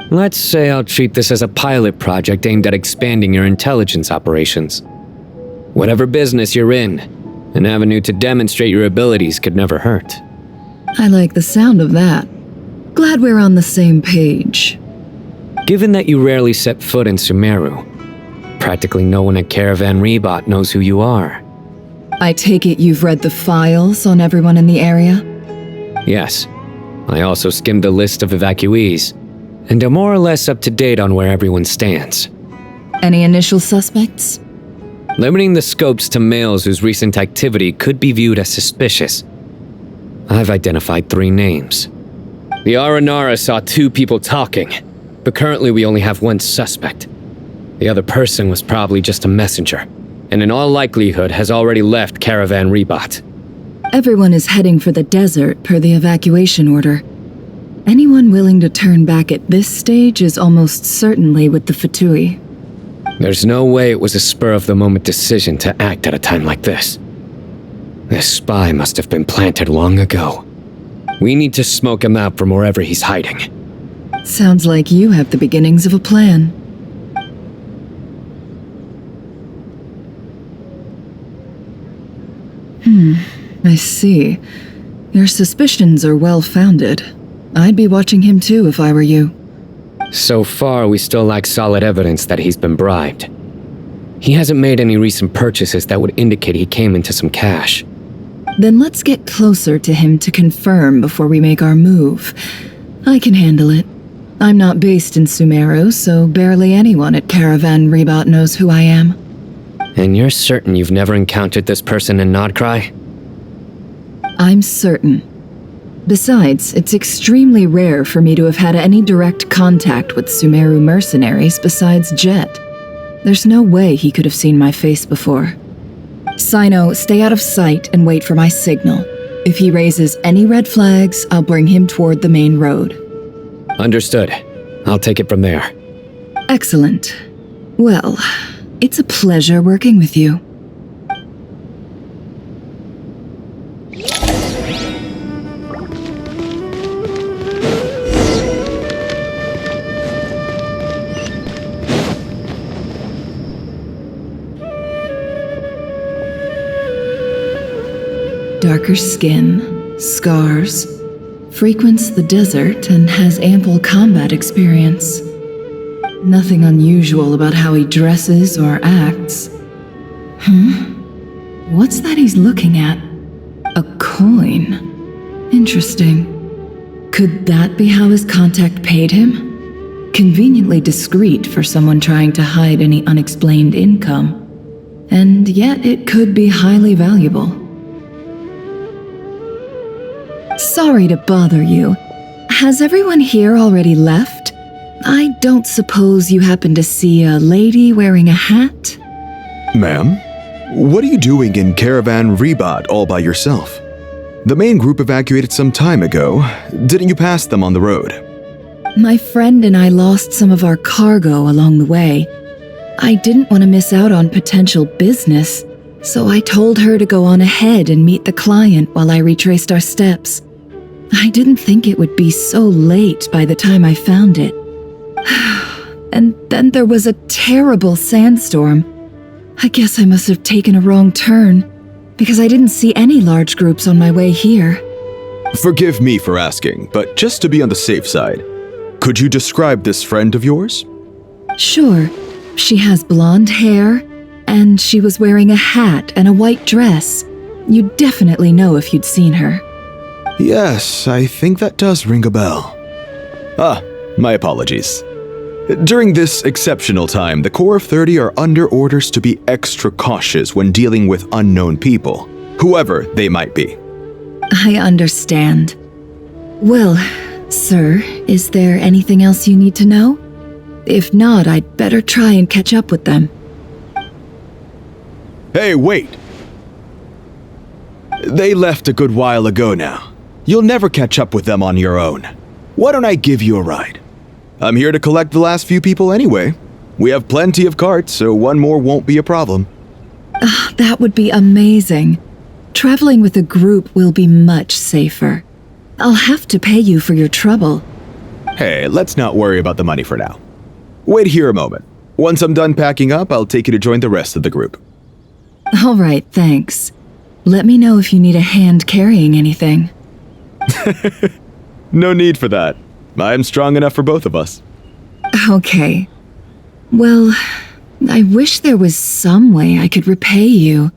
Let's say I'll treat this as a pilot project aimed at expanding your intelligence operations. Whatever business you're in, an avenue to demonstrate your abilities could never hurt. I like the sound of that. Glad we're on the same page. Given that you rarely set foot in Sumeru, practically no one at Caravan Rebot knows who you are. I take it you've read the files on everyone in the area? Yes. I also skimmed the list of evacuees, and am more or less up to date on where everyone stands. Any initial suspects? Limiting the scopes to males whose recent activity could be viewed as suspicious. I've identified 3 names. The Aranara saw 2 people talking, but currently we only have 1 suspect. The other person was probably just a messenger, and in all likelihood has already left Caravan Rebot. Everyone is heading for the desert per the evacuation order. Anyone willing to turn back at this stage is almost certainly with the Fatui. There's no way it was a spur-of-the-moment decision to act at a time like this. This spy must have been planted long ago. We need to smoke him out from wherever he's hiding. Sounds like you have the beginnings of a plan. I see. Your suspicions are well-founded. I'd be watching him too if I were you. So far, we still lack solid evidence that he's been bribed. He hasn't made any recent purchases that would indicate he came into some cash. Then let's get closer to him to confirm before we make our move. I can handle it. I'm not based in Sumeru, so barely anyone at Caravan Rebot knows who I am. And you're certain you've never encountered this person in Nodcry? I'm certain. Besides, it's extremely rare for me to have had any direct contact with Sumeru mercenaries besides Jet. There's no way he could have seen my face before. Sino, stay out of sight and wait for my signal. If he raises any red flags, I'll bring him toward the main road. Understood. I'll take it from there. Excellent. Well, it's a pleasure working with you. Darker skin, scars, frequents the desert and has ample combat experience. Nothing unusual about how he dresses or acts. What's that he's looking at? A coin. Interesting. Could that be how his contact paid him? Conveniently discreet for someone trying to hide any unexplained income. And yet it could be highly valuable. Sorry to bother you. Has everyone here already left? I don't suppose you happen to see a lady wearing a hat? Ma'am, what are you doing in Caravan Rebot all by yourself? The main group evacuated some time ago. Didn't you pass them on the road? My friend and I lost some of our cargo along the way. I didn't want to miss out on potential business, so I told her to go on ahead and meet the client while I retraced our steps. I didn't think it would be so late by the time I found it. And then there was a terrible sandstorm. I guess I must have taken a wrong turn, because I didn't see any large groups on my way here. Forgive me for asking, but just to be on the safe side, could you describe this friend of yours? Sure. She has blonde hair, and she was wearing a hat and a white dress. You'd definitely know if you'd seen her. Yes, I think that does ring a bell. My apologies. During this exceptional time, the Corps of 30 are under orders to be extra cautious when dealing with unknown people, whoever they might be. I understand. Well, sir, is there anything else you need to know? If not, I'd better try and catch up with them. Hey, wait! They left a good while ago now. You'll never catch up with them on your own. Why don't I give you a ride? I'm here to collect the last few people anyway. We have plenty of carts, so one more won't be a problem. That would be amazing. Traveling with a group will be much safer. I'll have to pay you for your trouble. Hey, let's not worry about the money for now. Wait here a moment. Once I'm done packing up, I'll take you to join the rest of the group. All right, thanks. Let me know if you need a hand carrying anything. No need for that. I'm strong enough for both of us. Okay. Well, I wish there was some way I could repay you.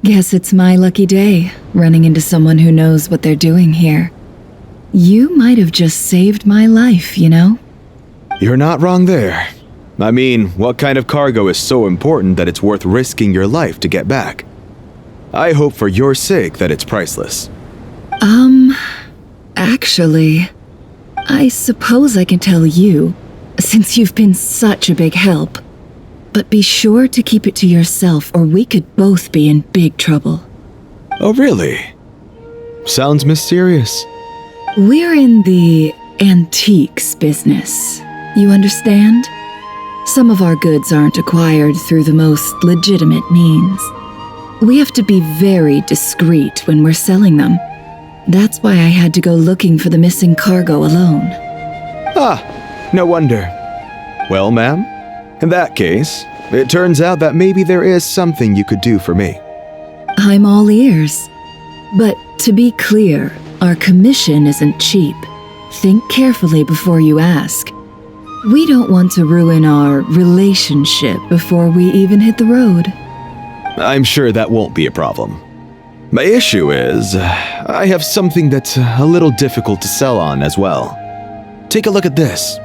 Guess it's my lucky day, running into someone who knows what they're doing here. You might have just saved my life, you know? You're not wrong there. I mean, what kind of cargo is so important that it's worth risking your life to get back? I hope for your sake that it's priceless. Actually, I suppose I can tell you, since you've been such a big help. But be sure to keep it to yourself or we could both be in big trouble. Oh, really? Sounds mysterious. We're in the antiques business. You understand? Some of our goods aren't acquired through the most legitimate means. We have to be very discreet when we're selling them. That's why I had to go looking for the missing cargo alone. Ah, no wonder. Well, ma'am, in that case, it turns out that maybe there is something you could do for me. I'm all ears. But to be clear, our commission isn't cheap. Think carefully before you ask. We don't want to ruin our relationship before we even hit the road. I'm sure that won't be a problem. My issue is, I have something that's a little difficult to sell on as well. Take a look at this.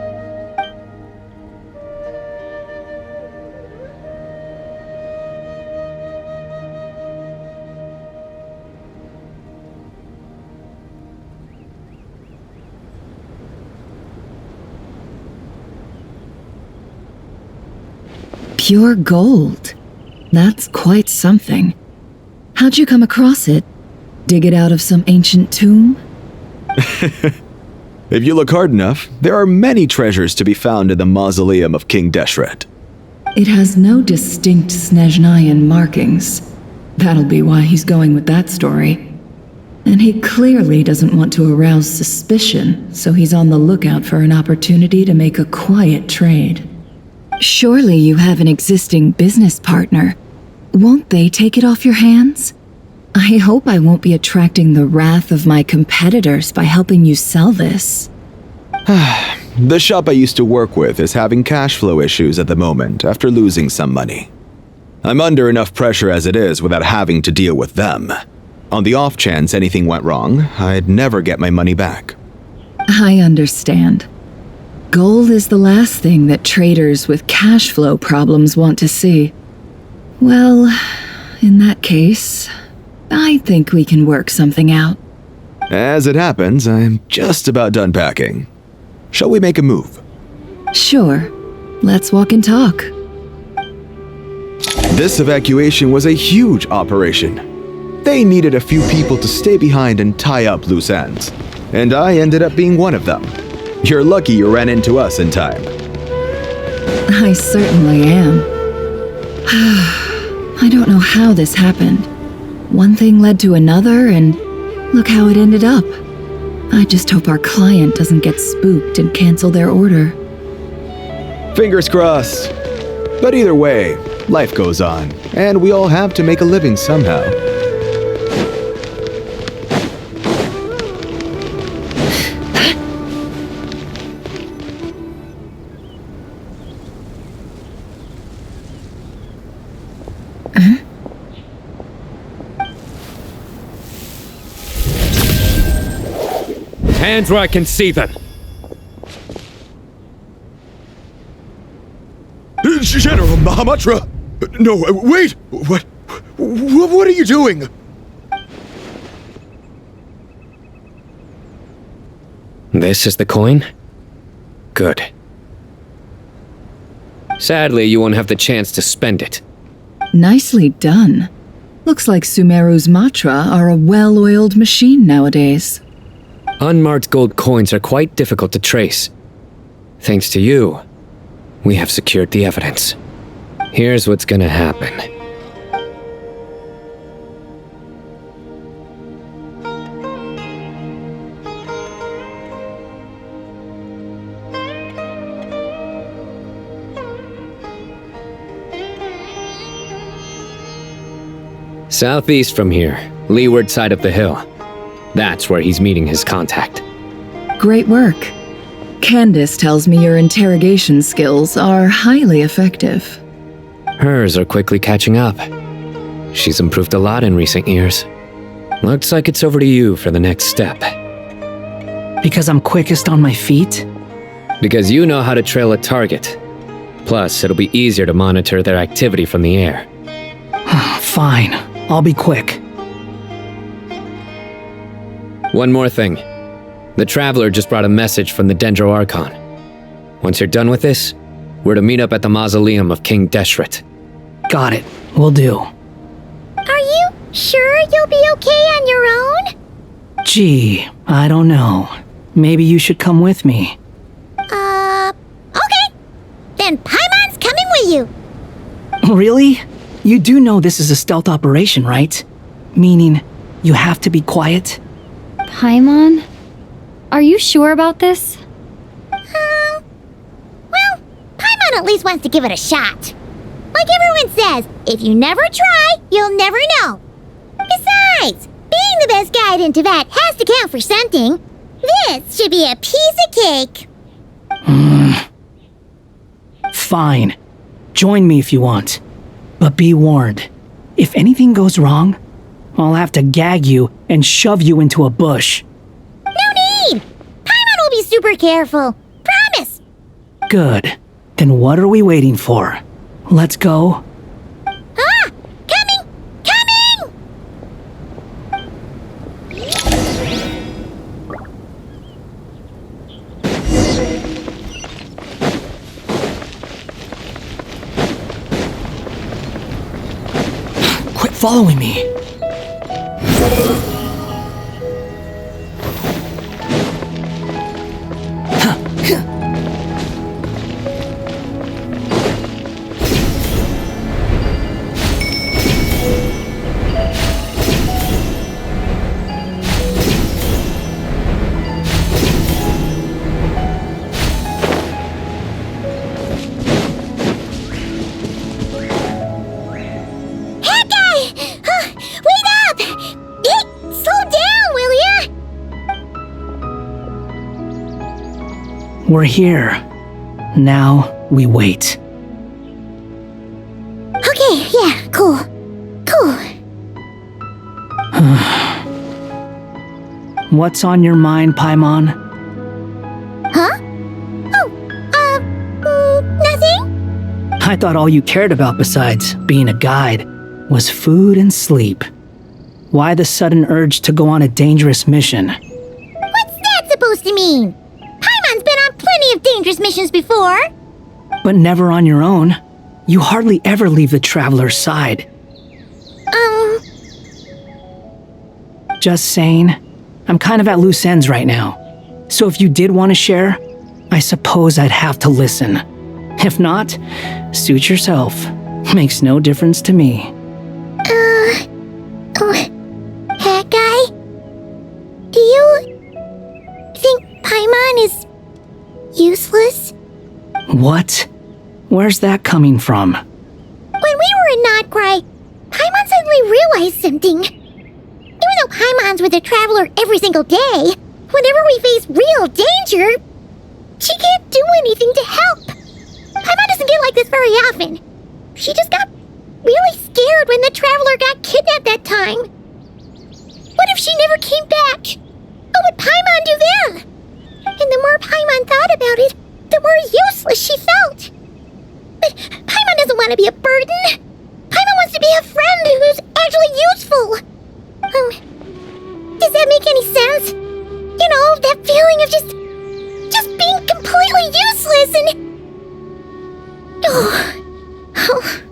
Pure gold. That's quite something. How'd you come across it? Dig it out of some ancient tomb? If you look hard enough, there are many treasures to be found in the mausoleum of King Deshret. It has no distinct Snezhnayan markings. That'll be why he's going with that story. And he clearly doesn't want to arouse suspicion, so he's on the lookout for an opportunity to make a quiet trade. Surely you have an existing business partner. Won't they take it off your hands? I hope I won't be attracting the wrath of my competitors by helping you sell this. The shop I used to work with is having cash flow issues at the moment after losing some money. I'm under enough pressure as it is without having to deal with them. On the off chance anything went wrong, I'd never get my money back. I understand. Gold is the last thing that traders with cash flow problems want to see. Well, in that case, I think we can work something out. As it happens, I'm just about done packing. Shall we make a move? Sure. Let's walk and talk. This evacuation was a huge operation. They needed a few people to stay behind and tie up loose ends. And I ended up being one of them. You're lucky you ran into us in time. I certainly am. I don't know how this happened. One thing led to another, and look how it ended up. I just hope our client doesn't get spooked and cancel their order. Fingers crossed. But either way, life goes on, and we all have to make a living somehow. Hands where I can see them. General Mahamatra! No, wait! What are you doing? This is the coin? Good. Sadly, you won't have the chance to spend it. Nicely done. Looks like Sumeru's Matra are a well-oiled machine nowadays. Unmarked gold coins are quite difficult to trace. Thanks to you, we have secured the evidence. Here's what's gonna happen. Southeast from here, leeward side of the hill. That's where he's meeting his contact. Great work. Candace tells me your interrogation skills are highly effective. Hers are quickly catching up. She's improved a lot in recent years. Looks like it's over to you for the next step. Because I'm quickest on my feet? Because you know how to trail a target. Plus, it'll be easier to monitor their activity from the air. Fine. I'll be quick. One more thing. The Traveler just brought a message from the Dendro Archon. Once you're done with this, we're to meet up at the mausoleum of King Deshret. Got it. Will do. Are you sure you'll be okay on your own? Gee, I don't know. Maybe you should come with me. Okay. Then Paimon's coming with you. Really? You do know this is a stealth operation, right? Meaning, you have to be quiet? Paimon? Are you sure about this? Well, Paimon at least wants to give it a shot. Like everyone says, if you never try, you'll never know. Besides, being the best guide into that has to count for something. This should be a piece of cake. Fine. Join me if you want. But be warned. If anything goes wrong, I'll have to gag you and shove you into a bush. No need! Paimon will be super careful. Promise! Good. Then what are we waiting for? Let's go. Ah! Coming! Coming! Quit following me. We're here. Now we wait. Okay, yeah, cool. Cool. What's on your mind, Paimon? Huh? Nothing? I thought all you cared about besides being a guide was food and sleep. Why the sudden urge to go on a dangerous mission? What's that supposed to mean? Paimon's been on plenty of dangerous missions before. But never on your own. You hardly ever leave the traveler's side. Just saying. I'm kind of at loose ends right now. So if you did want to share, I suppose I'd have to listen. If not, suit yourself. Makes no difference to me. Hat guy? Do you think Paimon is useless? What? Where's that coming from? When we were in Notcry, Paimon suddenly realized something. Even though Paimon's with the Traveler every single day, whenever we face real danger, she can't do anything to help. Paimon doesn't get like this very often. She just got really scared when the Traveler got kidnapped that time. What if she never came back? What would Paimon do then? And the more Paimon thought about it, the more useless she felt. But Paimon doesn't want to be a burden. Paimon wants to be a friend who's actually useful. Does that make any sense? You know, that feeling of just being completely useless and... Oh,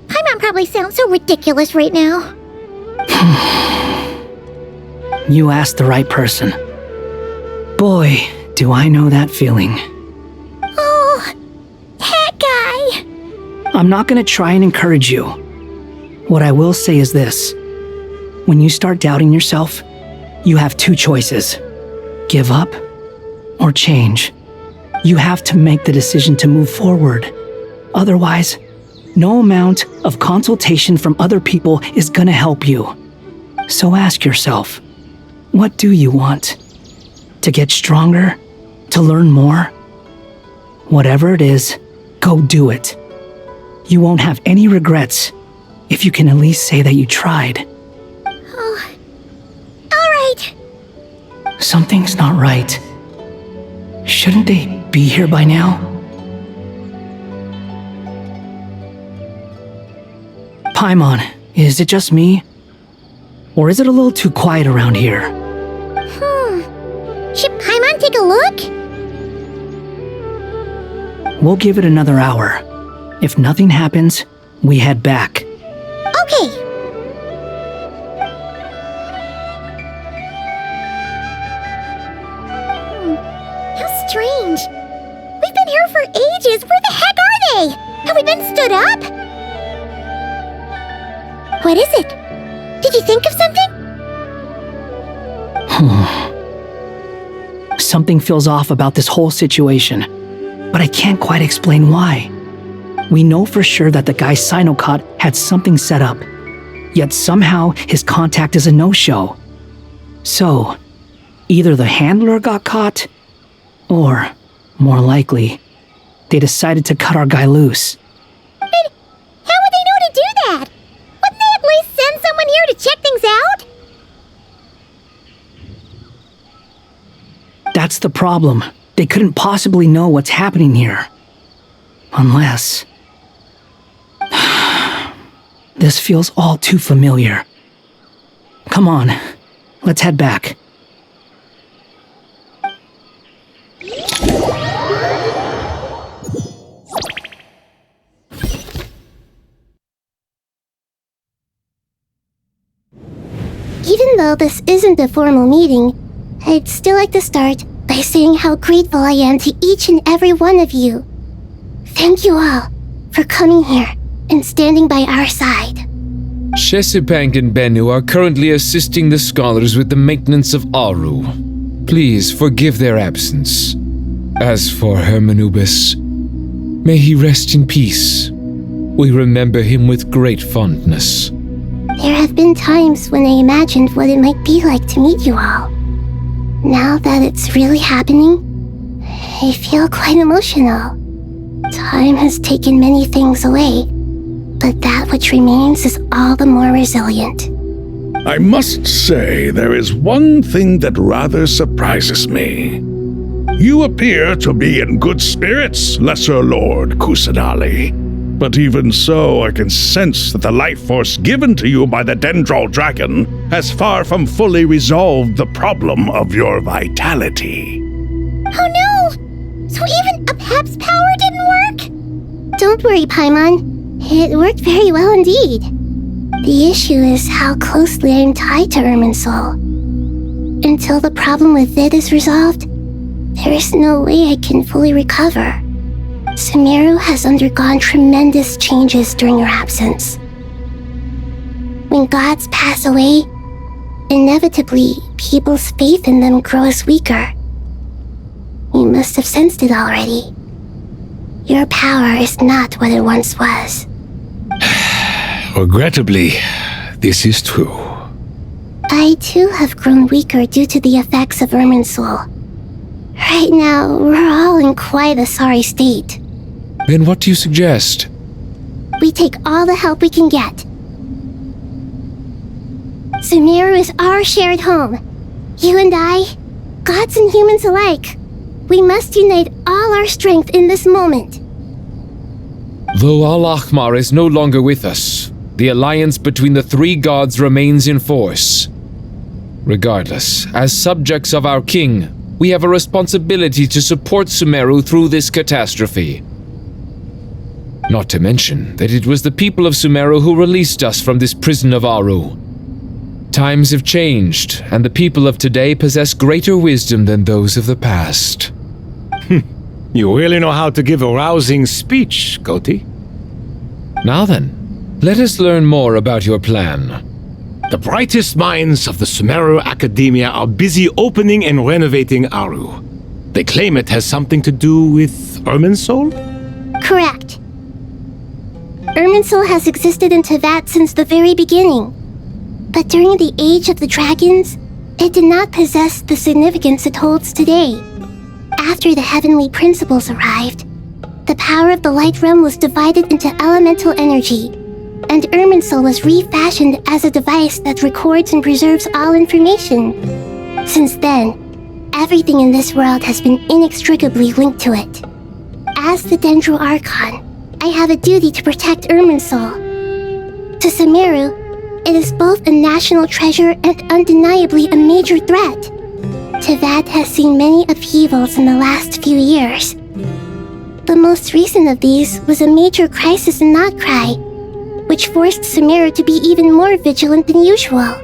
Paimon probably sounds so ridiculous right now. You asked the right person. Boy, do I know that feeling. Oh, hat guy. I'm not gonna try and encourage you. What I will say is this. When you start doubting yourself, you have two choices. Give up or change. You have to make the decision to move forward. Otherwise, no amount of consultation from other people is gonna help you. So ask yourself, what do you want? To get stronger? To learn more? Whatever it is, go do it. You won't have any regrets if you can at least say that you tried. Oh, all right. Something's not right. Shouldn't they be here by now? Paimon, is it just me? Or is it a little too quiet around here? Should Paimon take a look? We'll give it another hour. If nothing happens, we head back. Okay. for ages. Where the heck are they? Have we been stood up? What is it? Did you think of something? Something feels off about this whole situation, but I can't quite explain why. We know for sure that the guy Sino caught had something set up, yet somehow his contact is a no-show. So, either the handler got caught, or, more likely, they decided to cut our guy loose. But how would they know to do that? Wouldn't they at least send someone here to check things out? That's the problem. They couldn't possibly know what's happening here. Unless... This feels all too familiar. Come on, let's head back. Even though this isn't a formal meeting, I'd still like to start by saying how grateful I am to each and every one of you. Thank you all for coming here and standing by our side. Shesipank and Bennu are currently assisting the scholars with the maintenance of Aru. Please forgive their absence. As for Hermanubis, may he rest in peace. We remember him with great fondness. There have been times when I imagined what it might be like to meet you all. Now that it's really happening, I feel quite emotional. Time has taken many things away, but that which remains is all the more resilient. I must say there is one thing that rather surprises me. You appear to be in good spirits, Lesser Lord Kusanali. But even so, I can sense that the life force given to you by the Dendral Dragon has far from fully resolved the problem of your vitality. Oh no! So even Apep's power didn't work? Don't worry, Paimon. It worked very well indeed. The issue is how closely I am tied to Irminsul. Until the problem with it is resolved, there is no way I can fully recover. Sumeru has undergone tremendous changes during your absence. When gods pass away, inevitably, people's faith in them grows weaker. You must have sensed it already. Your power is not what it once was. Regrettably, this is true. I too have grown weaker due to the effects of Irminsul. Right now, we're all in quite a sorry state. Then what do you suggest? We take all the help we can get. Sumeru is our shared home. You and I, gods and humans alike. We must unite all our strength in this moment. Though Al-Ahmar is no longer with us, the alliance between the three gods remains in force. Regardless, as subjects of our king, we have a responsibility to support Sumeru through this catastrophe. Not to mention that it was the people of Sumeru who released us from this prison of Aru. Times have changed, and the people of today possess greater wisdom than those of the past. You really know how to give a rousing speech, Koti. Now then, let us learn more about your plan. The brightest minds of the Sumeru Academia are busy opening and renovating Aru. They claim it has something to do with Irminsul? Correct. Irminsul has existed in Tevat since the very beginning. But during the Age of the Dragons, it did not possess the significance it holds today. After the heavenly principles arrived, the power of the Light Realm was divided into elemental energy, and Irminsul was refashioned as a device that records and preserves all information. Since then, everything in this world has been inextricably linked to it. As the Dendro Archon, I have a duty to protect Irminsul. To Sumeru, it is both a national treasure and undeniably a major threat. Tevat has seen many upheavals in the last few years. The most recent of these was a major crisis in Notcry, which forced Sumeru to be even more vigilant than usual.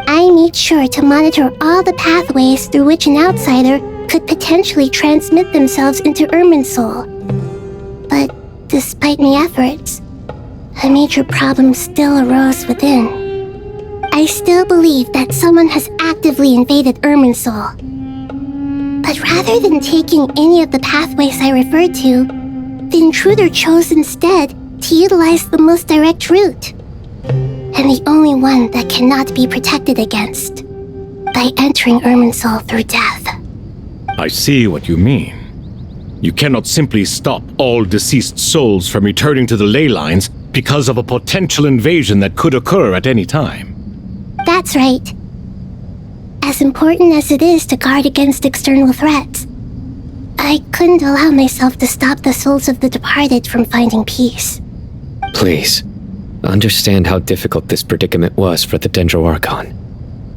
I made sure to monitor all the pathways through which an outsider could potentially transmit themselves into Irminsul. But despite my efforts, a major problem still arose within. I still believe that someone has actively invaded Irminsul. But rather than taking any of the pathways I referred to, the intruder chose instead to utilize the most direct route, and the only one that cannot be protected against, by entering Irminsul through death. I see what you mean. You cannot simply stop all deceased souls from returning to the ley lines because of a potential invasion that could occur at any time. That's right. As important as it is to guard against external threats, I couldn't allow myself to stop the souls of the departed from finding peace. Please, understand how difficult this predicament was for the Dendroarchon.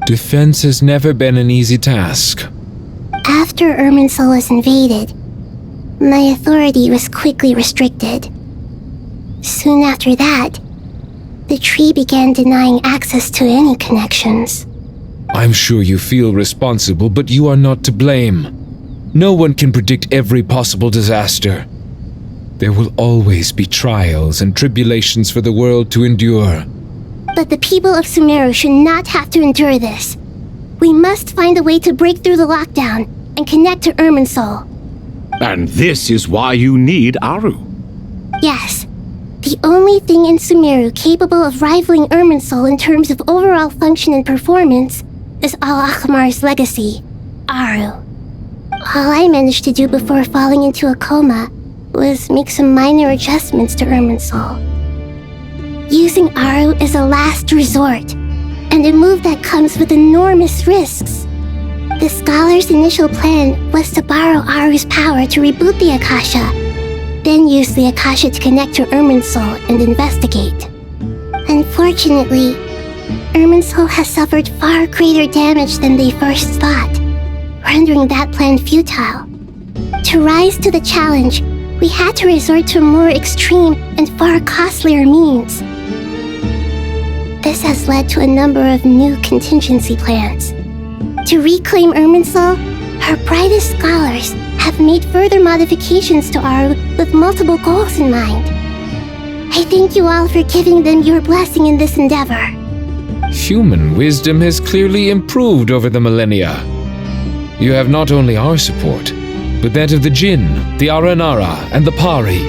Defense has never been an easy task. After Irminsul was invaded, my authority was quickly restricted. Soon after that, the tree began denying access to any connections. I'm sure you feel responsible, but you are not to blame. No one can predict every possible disaster. There will always be trials and tribulations for the world to endure. But the people of Sumeru should not have to endure this. We must find a way to break through the lockdown and connect to Irminsul. And this is why you need Aru. Yes. The only thing in Sumeru capable of rivaling Irminsul in terms of overall function and performance is Al-Akhmar's legacy, Aru. All I managed to do before falling into a coma was make some minor adjustments to Irminsul. Using Aru is a last resort, and a move that comes with enormous risks. The scholar's initial plan was to borrow Aru's power to reboot the Akasha, then use the Akasha to connect to Irminsul and investigate. Unfortunately, Irminsul has suffered far greater damage than they first thought, rendering that plan futile. To rise to the challenge, we had to resort to more extreme and far costlier means. This has led to a number of new contingency plans. To reclaim Irminsul, our brightest scholars have made further modifications to Aru with multiple goals in mind. I thank you all for giving them your blessing in this endeavor. Human wisdom has clearly improved over the millennia. You have not only our support, but that of the Jinn, the Aranara, and the Pari.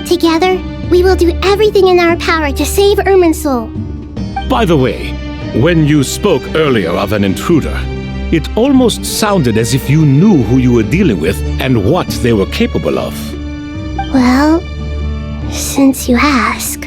Together, we will do everything in our power to save Irminsul. By the way, when you spoke earlier of an intruder, it almost sounded as if you knew who you were dealing with and what they were capable of. Well, since you ask.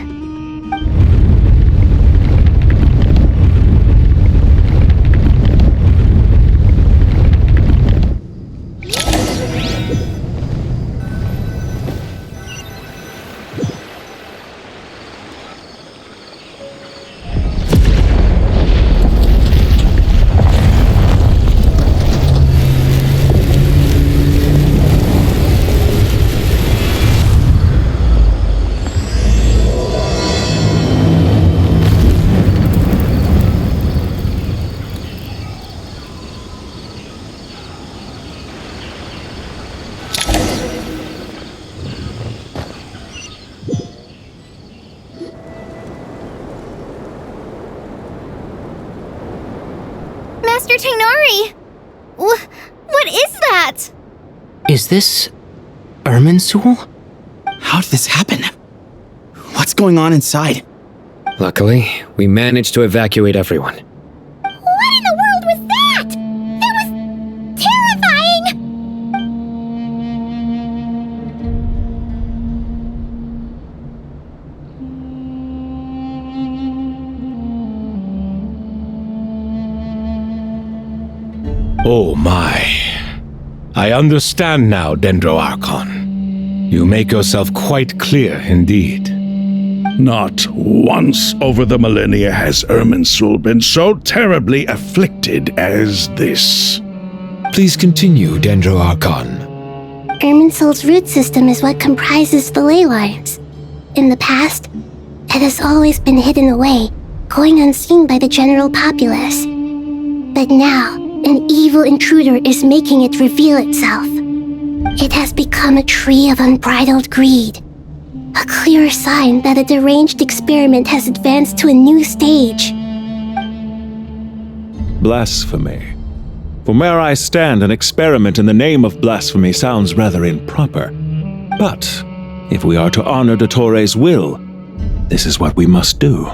Master Tainari! What is that? Is this Irminsul? How did this happen? What's going on inside? Luckily, we managed to evacuate everyone. What in the world was that? That was terrifying! Oh my. I understand now, Dendroarchon. You make yourself quite clear indeed. Not once over the millennia has Irminsul been so terribly afflicted as this. Please continue, Dendroarchon. Irminsul's root system is what comprises the ley lines. In the past, it has always been hidden away, going unseen by the general populace. But now, An evil intruder is making it reveal itself. It has become a tree of unbridled greed. A clear sign that a deranged experiment has advanced to a new stage. Blasphemy. From where I stand, an experiment in the name of blasphemy sounds rather improper. But if we are to honor Dottore's will, this is what we must do.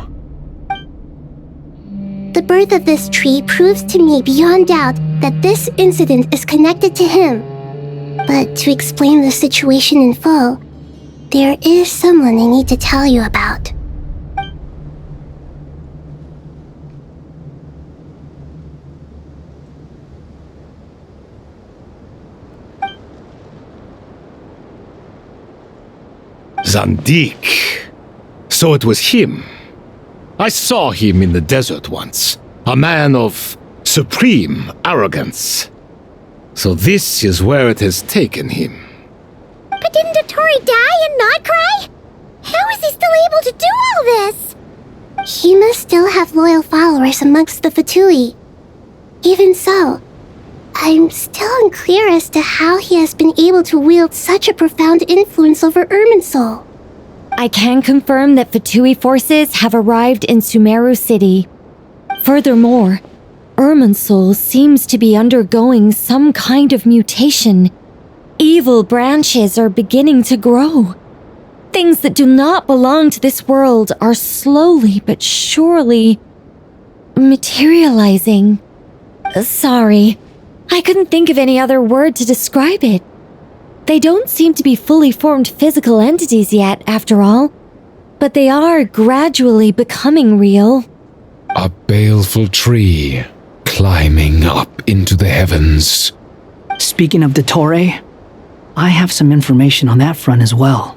The birth of this tree proves to me beyond doubt that this incident is connected to him. But to explain the situation in full, there is someone I need to tell you about. Zandik. So it was him. I saw him in the desert once. A man of supreme arrogance. So this is where it has taken him. But didn't Dottore die and not cry? How is he still able to do all this? He must still have loyal followers amongst the Fatui. Even so, I'm still unclear as to how he has been able to wield such a profound influence over Irminsul. I can confirm that Fatui forces have arrived in Sumeru City. Furthermore, Irminsul seems to be undergoing some kind of mutation. Evil branches are beginning to grow. Things that do not belong to this world are slowly but surely materializing. Sorry, I couldn't think of any other word to describe it. They don't seem to be fully formed physical entities yet, after all, but they are gradually becoming real. A baleful tree climbing up into the heavens. Speaking of Dottore, I have some information on that front as well.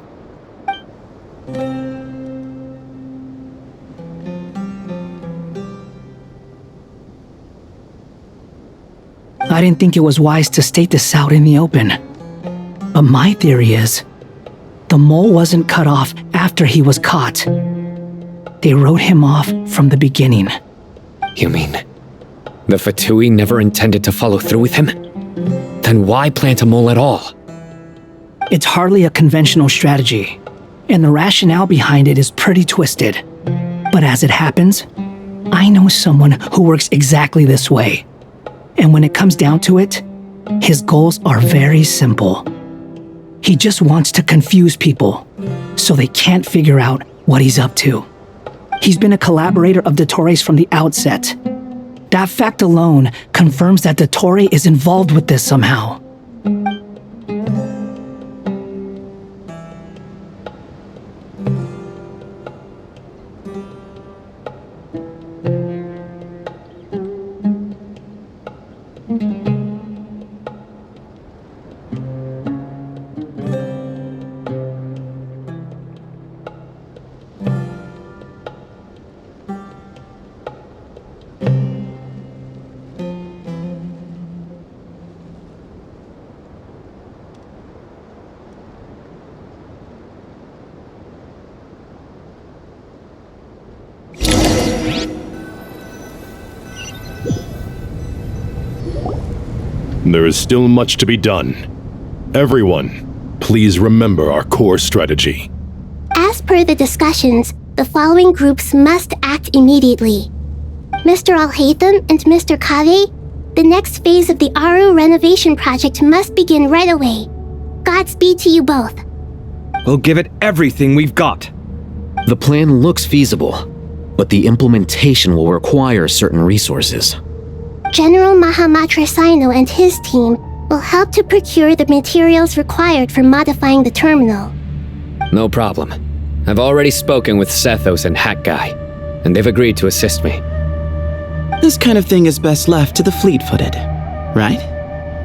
I didn't think it was wise to state this out in the open. But my theory is, the mole wasn't cut off after he was caught. They wrote him off from the beginning. You mean, the Fatui never intended to follow through with him? Then why plant a mole at all? It's hardly a conventional strategy, and the rationale behind it is pretty twisted. But as it happens, I know someone who works exactly this way. And when it comes down to it, his goals are very simple. He just wants to confuse people, so they can't figure out what he's up to. He's been a collaborator of Dottore's from the outset. That fact alone confirms that Dottore is involved with this somehow. There is still much to be done. Everyone, please remember our core strategy. As per the discussions, the following groups must act immediately. Mr. Al-Haytham and Mr. Kave, the next phase of the Aru renovation project must begin right away. Godspeed to you both. We'll give it everything we've got. The plan looks feasible, but the implementation will require certain resources. General Mahamatra Sino and his team will help to procure the materials required for modifying the terminal. No problem. I've already spoken with Sethos and Hat Guy, and they've agreed to assist me. This kind of thing is best left to the fleet-footed, right?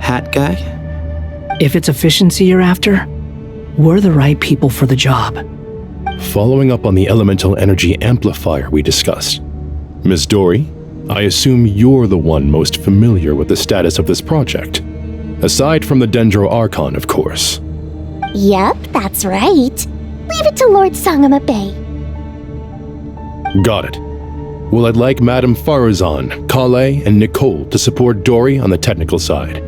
Hat Guy? If it's efficiency you're after, we're the right people for the job. Following up on the elemental energy amplifier we discussed, Ms. Dory, I assume you're the one most familiar with the status of this project. Aside from the Dendro Archon, of course. Yep, that's right. Leave it to Lord Sangamabe. Got it. Well, I'd like Madame Farazan, Kale, and Nicole to support Dory on the technical side.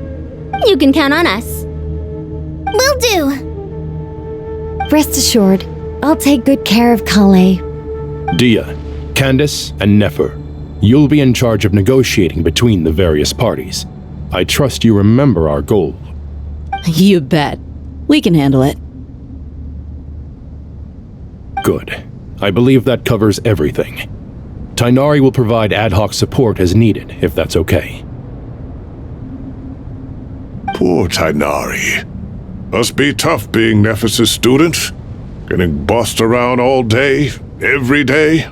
You can count on us. Will do. Rest assured, I'll take good care of Kale. Dia, Candace, and Nefer, you'll be in charge of negotiating between the various parties. I trust you remember our goal. You bet. We can handle it. Good. I believe that covers everything. Tainari will provide ad hoc support as needed, if that's okay. Poor Tainari. Must be tough being Nephis' student. Getting bossed around all day, every day.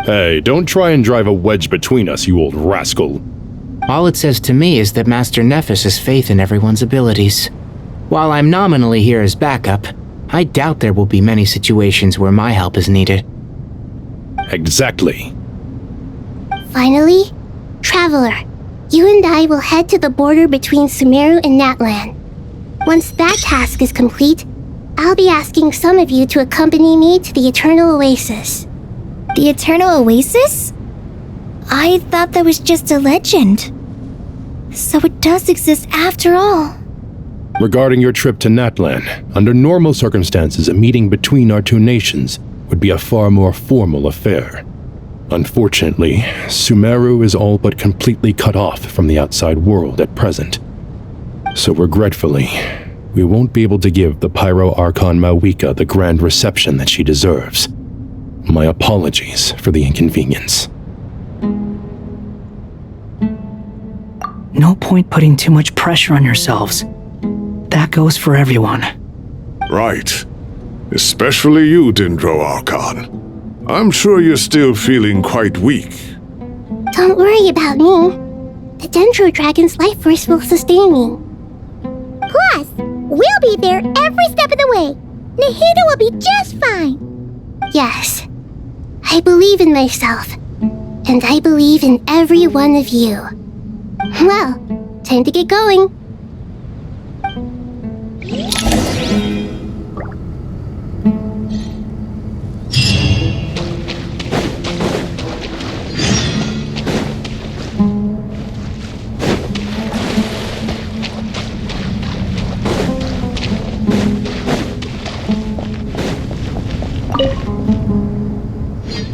Hey, don't try and drive a wedge between us, you old rascal. All it says to me is that Master Nephis has faith in everyone's abilities. While I'm nominally here as backup, I doubt there will be many situations where my help is needed. Exactly. Finally, Traveler, you and I will head to the border between Sumeru and Natlan. Once that task is complete, I'll be asking some of you to accompany me to the Eternal Oasis. The Eternal Oasis? I thought that was just a legend. So it does exist after all. Regarding your trip to Natlan, under normal circumstances, a meeting between our two nations would be a far more formal affair. Unfortunately, Sumeru is all but completely cut off from the outside world at present. So regretfully, we won't be able to give the Pyro Archon Mawika the grand reception that she deserves. My apologies for the inconvenience. No point putting too much pressure on yourselves. That goes for everyone. Right. Especially you, Dendro Archon. I'm sure you're still feeling quite weak. Don't worry about me. The Dendro Dragon's life force will sustain me. Plus, we'll be there every step of the way. Nahida will be just fine. Yes, I believe in myself. And I believe in every one of you. Well, time to get going.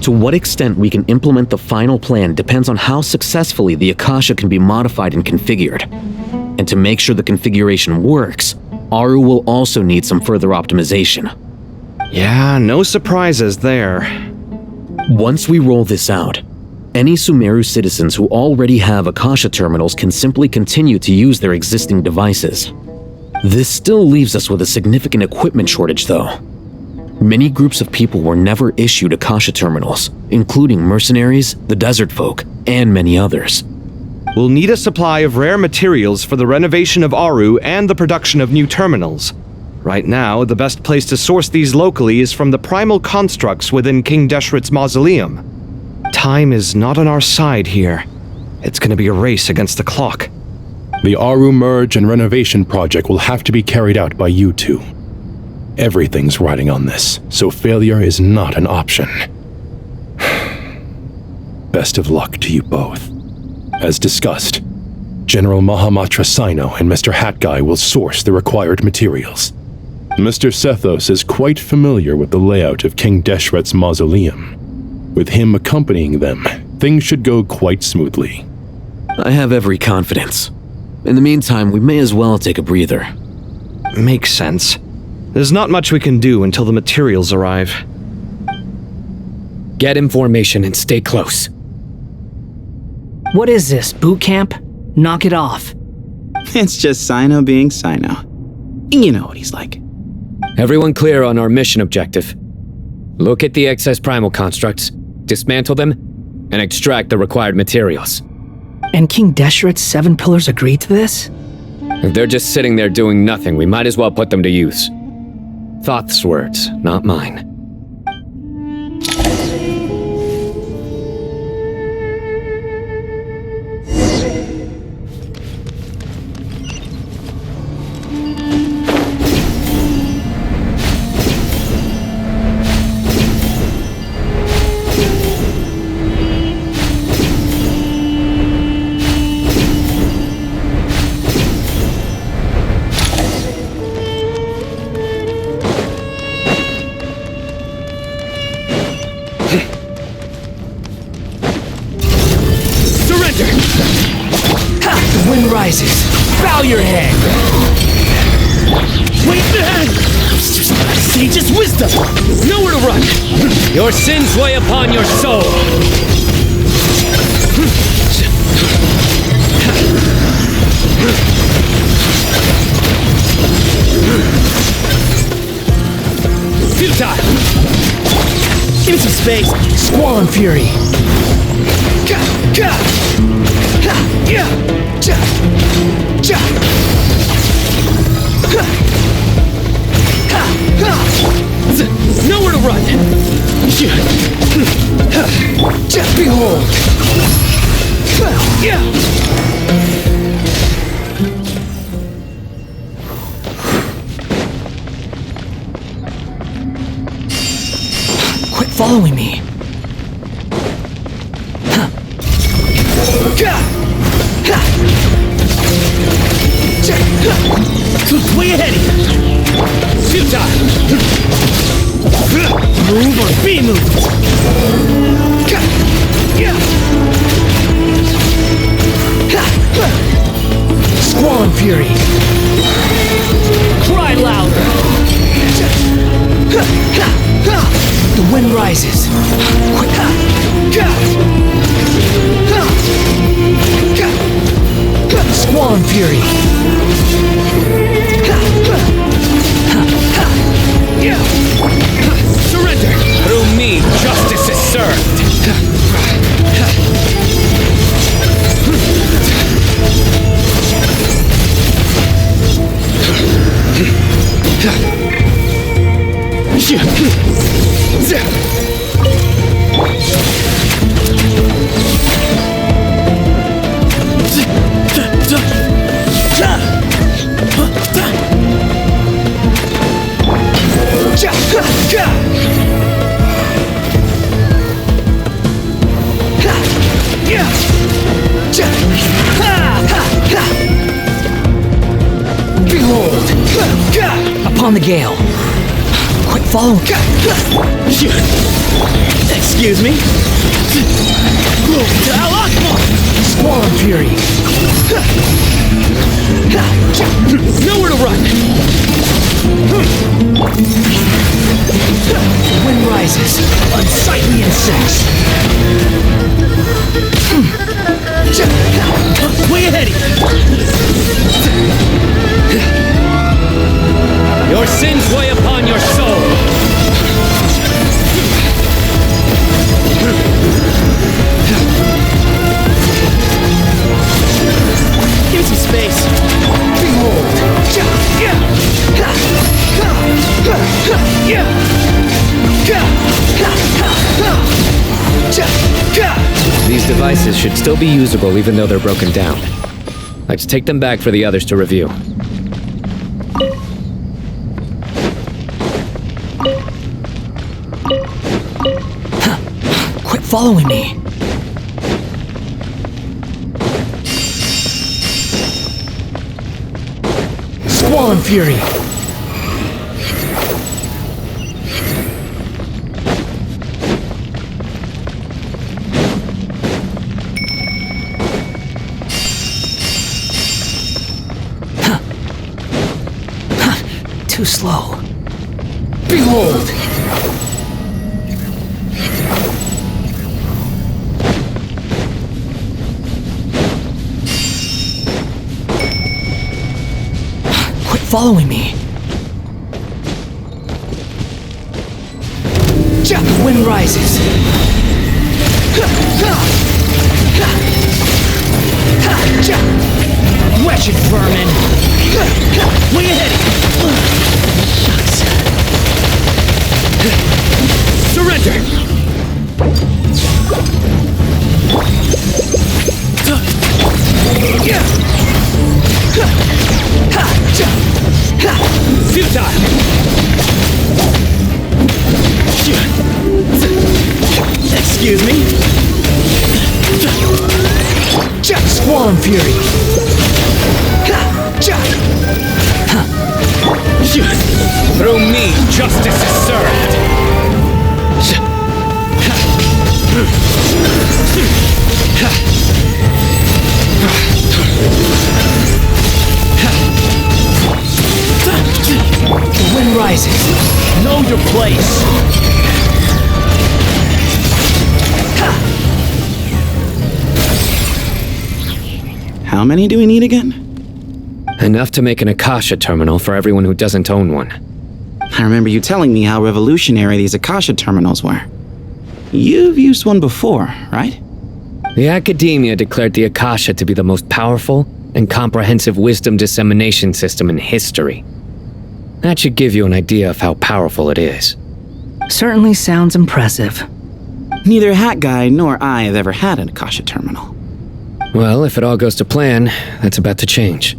To what extent we can implement the final plan depends on how successfully the Akasha can be modified and configured. And to make sure the configuration works, Aru will also need some further optimization. Yeah, no surprises there. Once we roll this out, any Sumeru citizens who already have Akasha terminals can simply continue to use their existing devices. This still leaves us with a significant equipment shortage, though. Many groups of people were never issued Akasha terminals, including mercenaries, the desert folk, and many others. We'll need a supply of rare materials for the renovation of Aru and the production of new terminals. Right now, the best place to source these locally is from the primal constructs within King Deshret's mausoleum. Time is not on our side here. It's gonna be a race against the clock. The Aru merge and renovation project will have to be carried out by you two. Everything's riding on this, so failure is not an option. Best of luck to you both. As discussed, General Mahamatra Sino and Mr. Hat Guy will source the required materials. Mr. Sethos is quite familiar with the layout of King Deshret's mausoleum. With him accompanying them, things should go quite smoothly. I have every confidence. In the meantime, we may as well take a breather. Makes sense. There's not much we can do until the materials arrive. Get in formation and stay close. What is this, boot camp? Knock it off. It's just Sino being Sino. You know what he's like. Everyone clear on our mission objective. Look at the excess primal constructs, dismantle them, and extract the required materials. And King Deshret's 7 pillars agreed to this? If they're just sitting there doing nothing, we might as well put them to use. Thoth's words, not mine. Surrender! Ha! The wind rises. Bow your head! Wait there! Sage's wisdom! Nowhere to run! Your sins weigh upon your soul! Futile! Give me some space! Squall and fury! Nowhere to run! Behold! Quit following me! Way ahead of you! Futile! Move or be moved! Squall and fury! Cry louder! The wind rises! Squall and fury! Surrender! Through me, justice is served! Behold! Upon the gale! Quit following! Excuse me? Squall and fury! Nowhere to run! The wind rises! Unsightly insects! Way ahead of you! Your sins weigh upon your soul! Give me some space! Behold! These devices should still be usable even though they're broken down. Let's take them back for the others to review. Quit following me! Squall and fury! Too slow. Behold! Quit following me. The wind rises. Wretched vermin! Way ahead! Shucks. Surrender! Futile! Excuse me? Squall and fury! Through me, justice is served! How many do we need again? Enough to make an Akasha terminal for everyone who doesn't own one. I remember you telling me how revolutionary these Akasha terminals were. You've used one before, right? The Academia declared the Akasha to be the most powerful and comprehensive wisdom dissemination system in history. That should give you an idea of how powerful it is. Certainly sounds impressive. Neither Hat Guy nor I have ever had an Akasha terminal. Well, if it all goes to plan, that's about to change.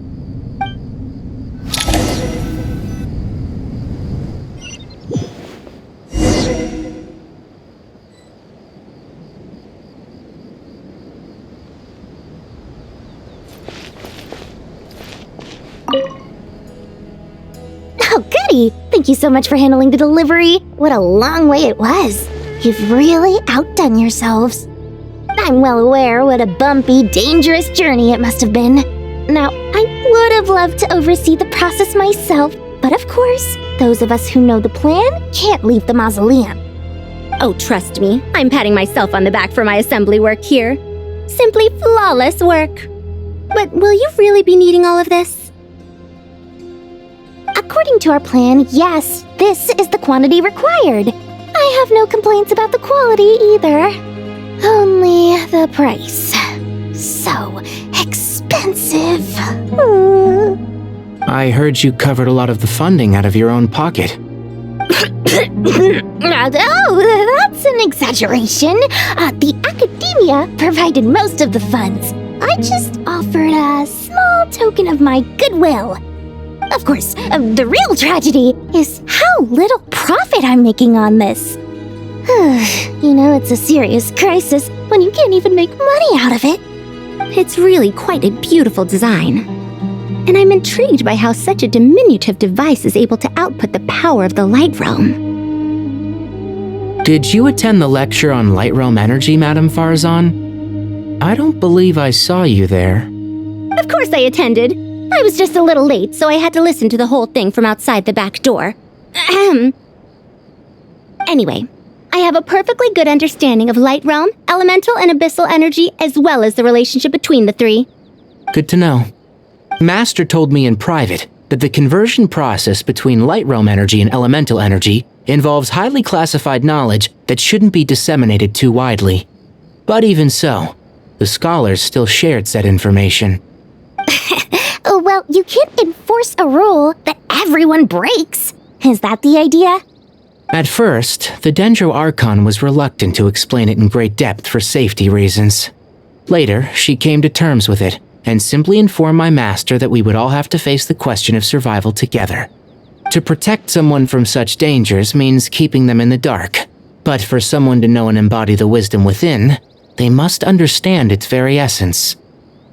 Oh, goody! Thank you so much for handling the delivery. What a long way it was. You've really outdone yourselves. I'm well aware what a bumpy, dangerous journey it must have been. Now, I would have loved to oversee the process myself, but of course, those of us who know the plan can't leave the mausoleum. Oh, trust me, I'm patting myself on the back for my assembly work here. Simply flawless work. But will you really be needing all of this? According to our plan, yes, this is the quantity required. I have no complaints about the quality either. Only the price. So expensive. I heard you covered a lot of the funding out of your own pocket. Oh, that's an exaggeration. The Academia provided most of the funds. I just offered a small token of my goodwill. Of course, the real tragedy is how little profit I'm making on this. You know, it's a serious crisis when you can't even make money out of it. It's really quite a beautiful design. And I'm intrigued by how such a diminutive device is able to output the power of the Light Realm. Did you attend the lecture on Light Realm energy, Madame Farzan? I don't believe I saw you there. Of course I attended. I was just a little late, so I had to listen to the whole thing from outside the back door. Anyway, I have a perfectly good understanding of Light Realm, elemental and abyssal energy, as well as the relationship between the three. Good to know. Master told me in private that the conversion process between Light Realm energy and elemental energy involves highly classified knowledge that shouldn't be disseminated too widely. But even so, the scholars still shared said information. Well, you can't enforce a rule that everyone breaks. Is that the idea? At first, the Dendro Archon was reluctant to explain it in great depth for safety reasons. Later, she came to terms with it and simply informed my master that we would all have to face the question of survival together. To protect someone from such dangers means keeping them in the dark, but for someone to know and embody the wisdom within, they must understand its very essence.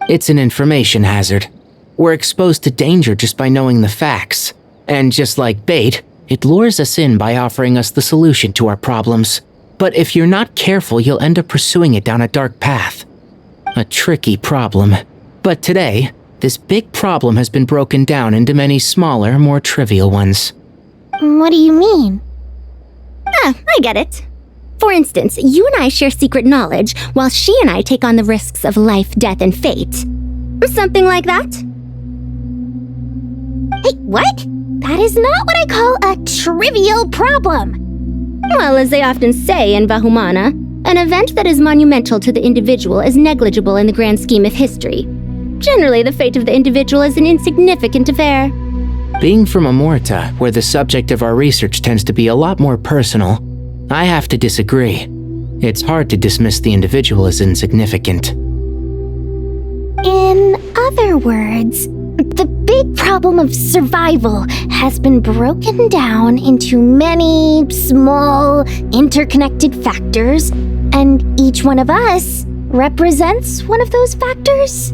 It's an information hazard. We're exposed to danger just by knowing the facts, and just like bait, it lures us in by offering us the solution to our problems. But if you're not careful, you'll end up pursuing it down a dark path. A tricky problem. But today, this big problem has been broken down into many smaller, more trivial ones. What do you mean? I get it. For instance, you and I share secret knowledge, while she and I take on the risks of life, death, and fate. Something like that? Hey, what? That is not what I call a trivial problem. Well, as they often say in Vahumana, an event that is monumental to the individual is negligible in the grand scheme of history. Generally, the fate of the individual is an insignificant affair. Being from Amorta, where the subject of our research tends to be a lot more personal, I have to disagree. It's hard to dismiss the individual as insignificant. In other words, the big problem of survival has been broken down into many small, interconnected factors, and each one of us represents one of those factors.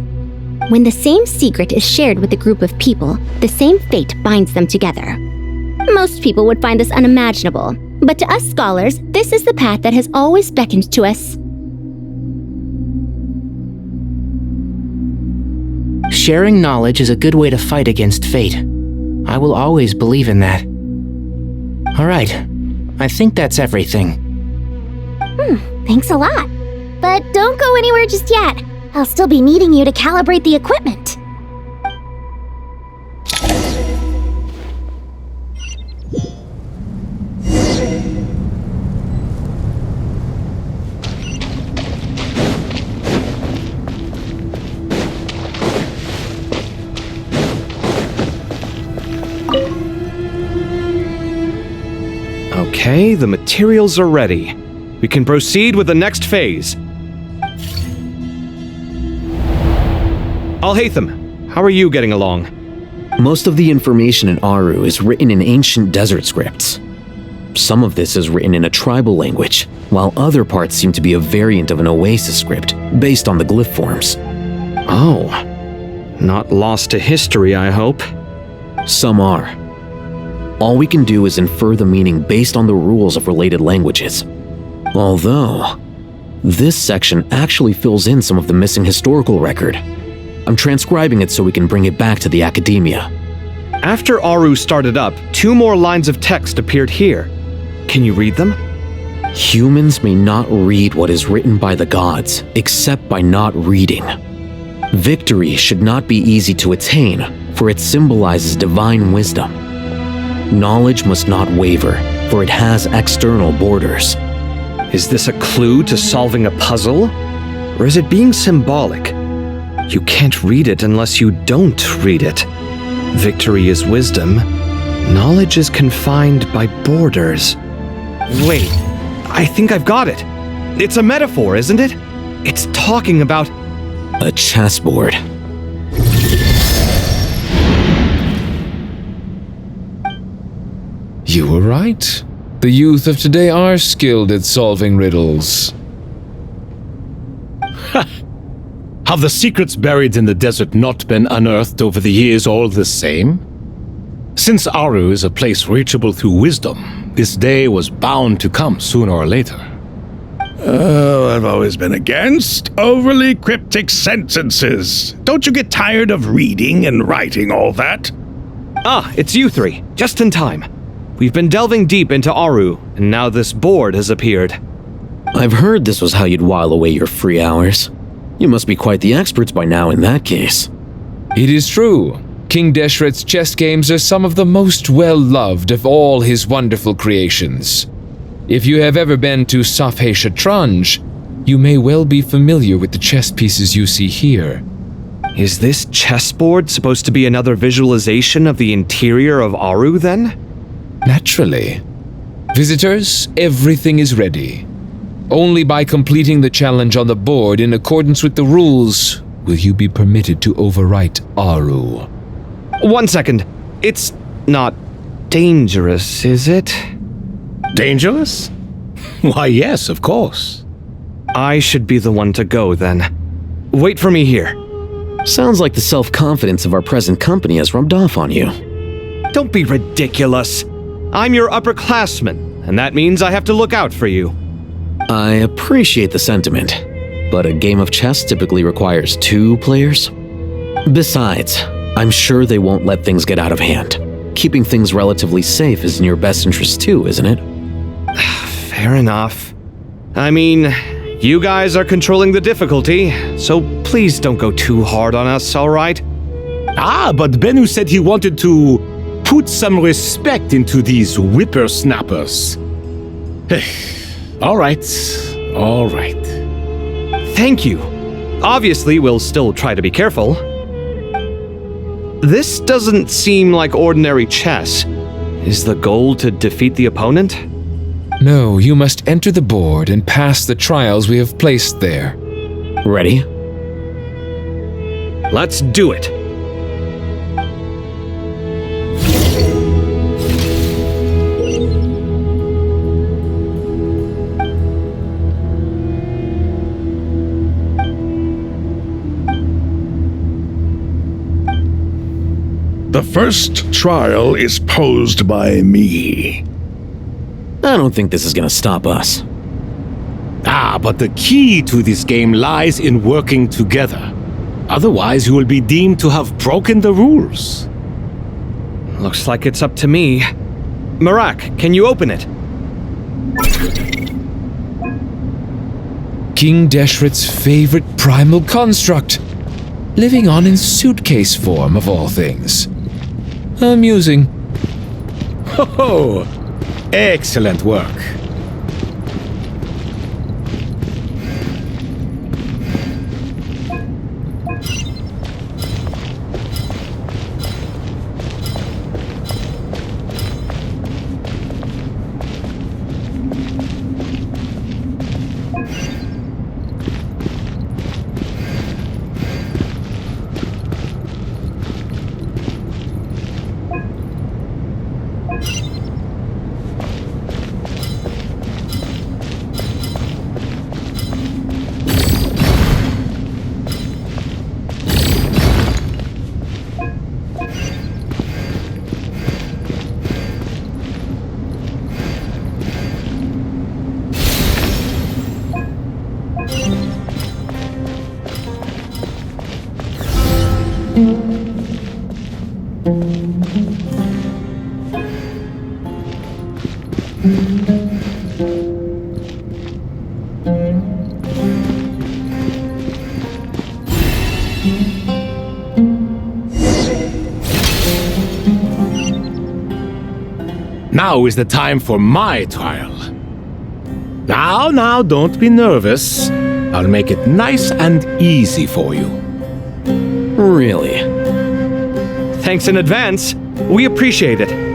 When the same secret is shared with a group of people, the same fate binds them together. Most people would find this unimaginable, but to us scholars, this is the path that has always beckoned to us. Sharing knowledge is a good way to fight against fate. I will always believe in that. All right, I think that's everything. Thanks a lot. But don't go anywhere just yet. I'll still be needing you to calibrate the equipment. Okay, the materials are ready. We can proceed with the next phase. Al-Haytham, how are you getting along? Most of the information in Aru is written in ancient desert scripts. Some of this is written in a tribal language, while other parts seem to be a variant of an Oasis script, based on the glyph forms. Oh. Not lost to history, I hope. Some are. All we can do is infer the meaning based on the rules of related languages. Although, this section actually fills in some of the missing historical record. I'm transcribing it so we can bring it back to the academia. After Aru started up, 2 more lines of text appeared here. Can you read them? Humans may not read what is written by the gods, except by not reading. Victory should not be easy to attain, for it symbolizes divine wisdom. Knowledge must not waver, for it has external borders. Is this a clue to solving a puzzle? Or is it being symbolic? You can't read it unless you don't read it. Victory is wisdom. Knowledge is confined by borders. Wait, I think I've got it. It's a metaphor, isn't it? It's talking about a chessboard. You were right. The youth of today are skilled at solving riddles. Have the secrets buried in the desert not been unearthed over the years all the same? Since Aru is a place reachable through wisdom, this day was bound to come sooner or later. Oh, I've always been against overly cryptic sentences. Don't you get tired of reading and writing all that? Ah, it's you 3. Just in time. We've been delving deep into Aru, and now this board has appeared. I've heard this was how you'd while away your free hours. You must be quite the experts by now in that case. It is true. King Deshret's chess games are some of the most well-loved of all his wonderful creations. If you have ever been to Safhe Shatranj, you may well be familiar with the chess pieces you see here. Is this chessboard supposed to be another visualization of the interior of Aru, then? Naturally. Visitors, everything is ready. Only by completing the challenge on the board in accordance with the rules will you be permitted to overwrite Aru. 1 second. It's not dangerous, is it? Dangerous? Why, yes, of course. I should be the one to go, then. Wait for me here. Sounds like the self-confidence of our present company has rubbed off on you. Don't be ridiculous. I'm your upperclassman, and that means I have to look out for you. I appreciate the sentiment, but a game of chess typically requires 2 players. Besides, I'm sure they won't let things get out of hand. Keeping things relatively safe is in your best interest too, isn't it? Fair enough. I mean, you guys are controlling the difficulty, so please don't go too hard on us, alright? Ah, but Bennu said he wanted to put some respect into these whippersnappers. All right. Thank you. Obviously, we'll still try to be careful. This doesn't seem like ordinary chess. Is the goal to defeat the opponent? No, you must enter the board and pass the trials we have placed there. Ready? Let's do it. The first trial is posed by me. I don't think this is gonna stop us. Ah, but the key to this game lies in working together. Otherwise, you will be deemed to have broken the rules. Looks like it's up to me. Marak, can you open it? King Deshret's favorite primal construct, living on in suitcase form of all things. Amusing. Ho! Excellent work. Now is the time for my trial. Now, don't be nervous. I'll make it nice and easy for you. Really? Thanks in advance. We appreciate it.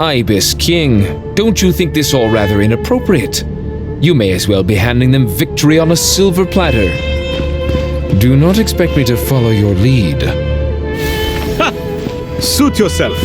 Ibis King, don't you think this all rather inappropriate? You may as well be handing them victory on a silver platter. Do not expect me to follow your lead. Ha! Suit yourself.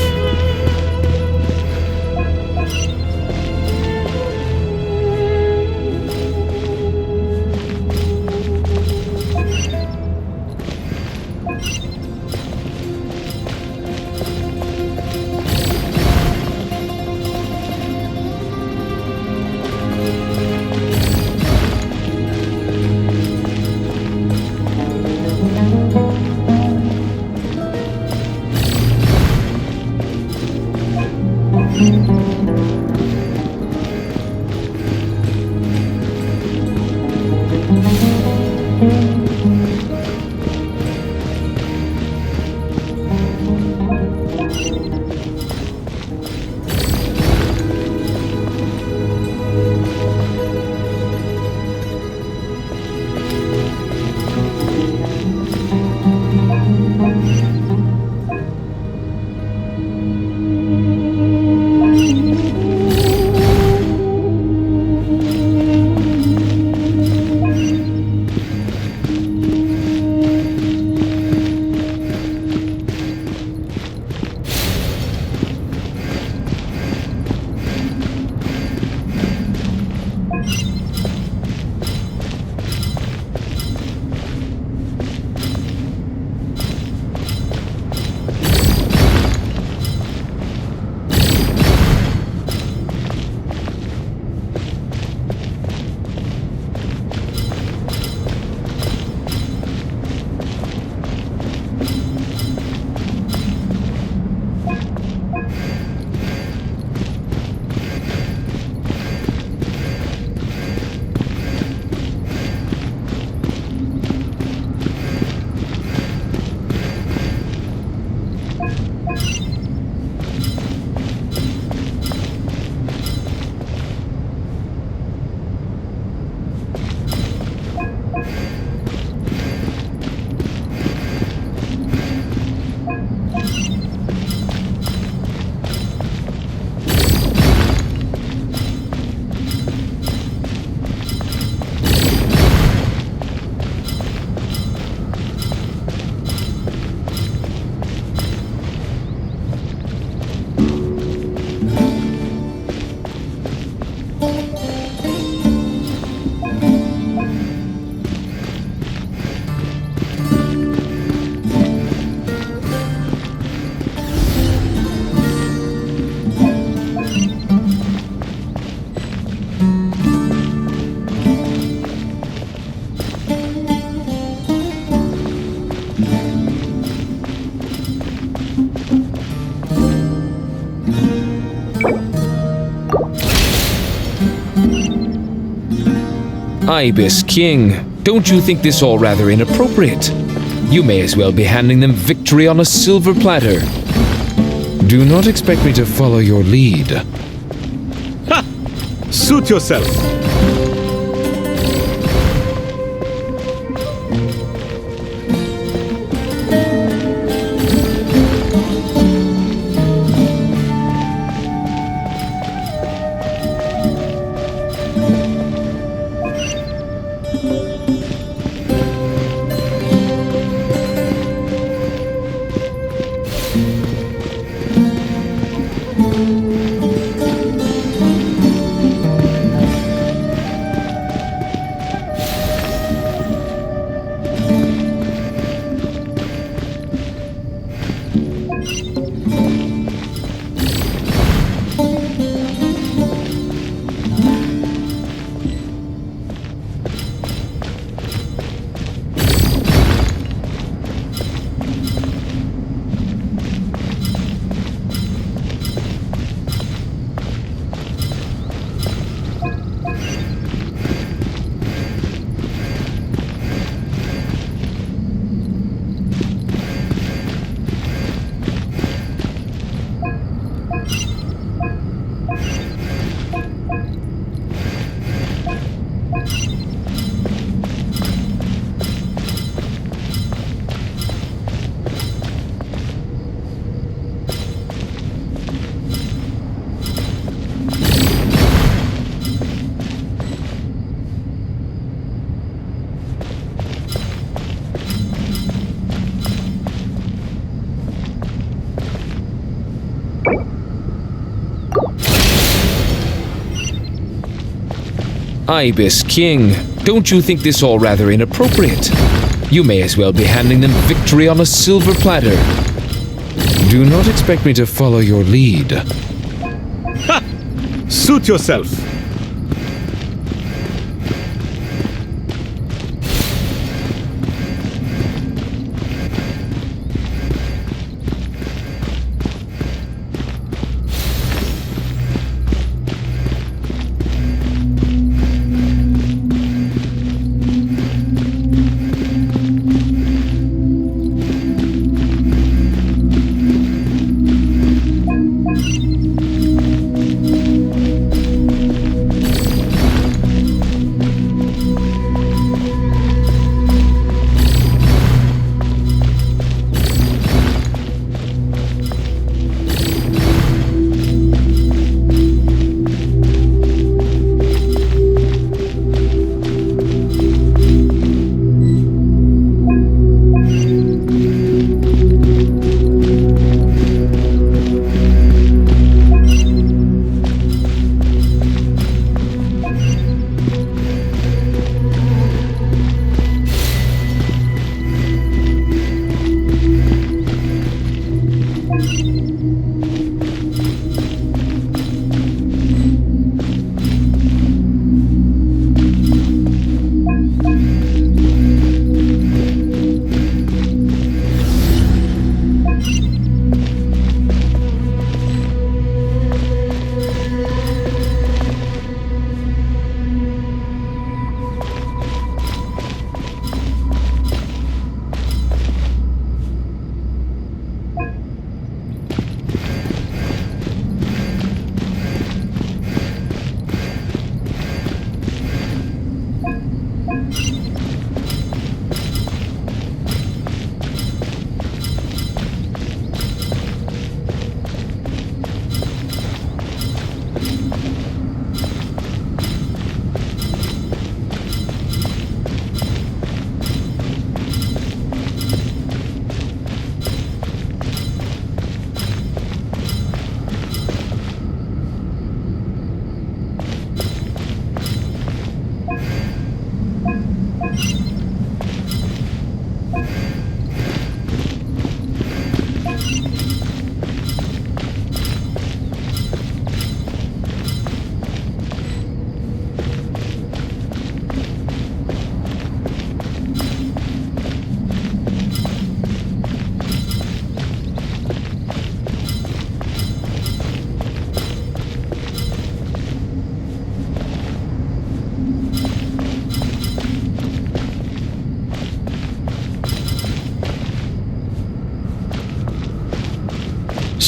Ibis King, don't you think this all rather inappropriate? You may as well be handing them victory on a silver platter. Do not expect me to follow your lead. Ha! Suit yourself. Ibis King, don't you think this all rather inappropriate? You may as well be handing them victory on a silver platter. Do not expect me to follow your lead. Ha! Suit yourself.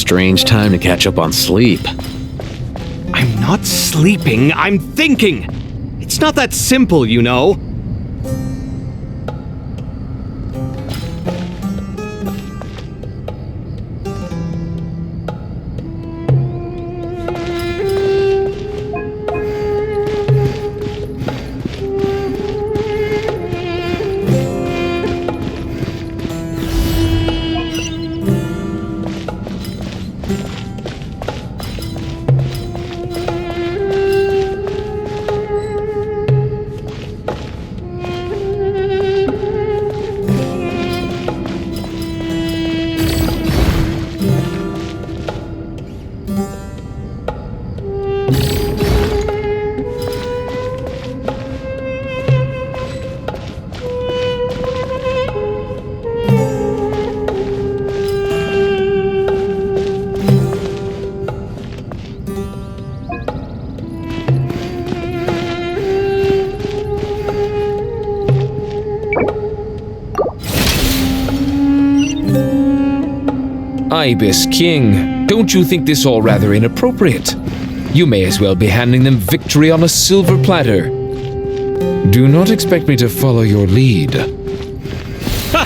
Strange time to catch up on sleep. I'm not sleeping, I'm thinking! It's not that simple, you know. Ibis King, don't you think this all rather inappropriate? You may as well be handing them victory on a silver platter. Do not expect me to follow your lead. Ha!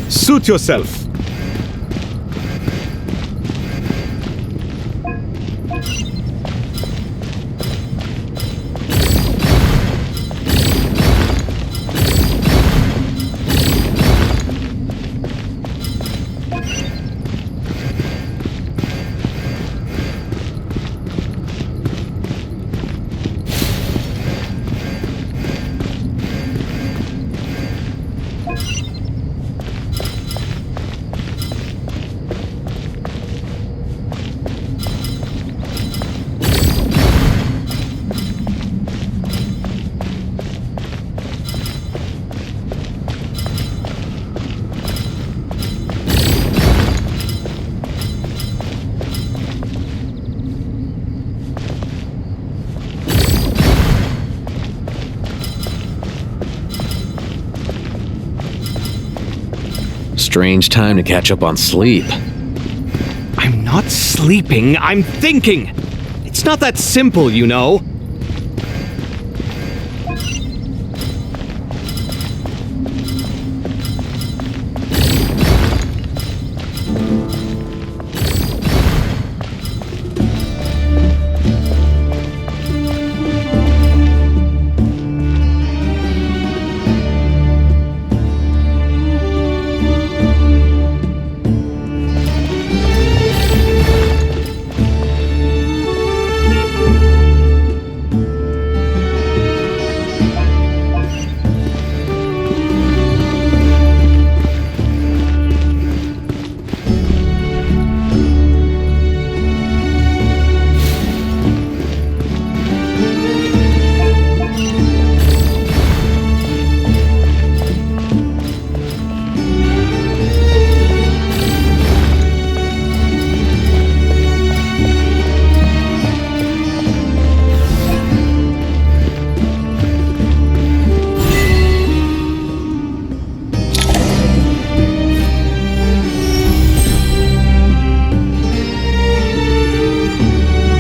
Suit yourself. Strange time to catch up on sleep. I'm not sleeping, I'm thinking! It's not that simple, you know.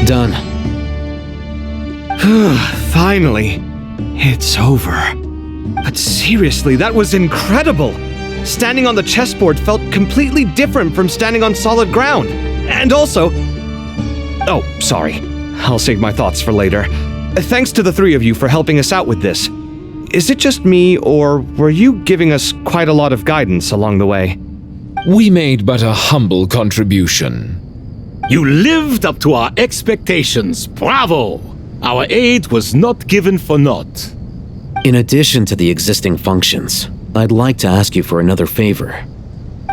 Done. Finally, it's over. But seriously, that was incredible! Standing on the chessboard felt completely different from standing on solid ground. And also... Oh, sorry. I'll save my thoughts for later. Thanks to the three of you for helping us out with this. Is it just me, or were you giving us quite a lot of guidance along the way? We made but a humble contribution. You lived up to our expectations. Bravo! Our aid was not given for naught. In addition to the existing functions, I'd like to ask you for another favor.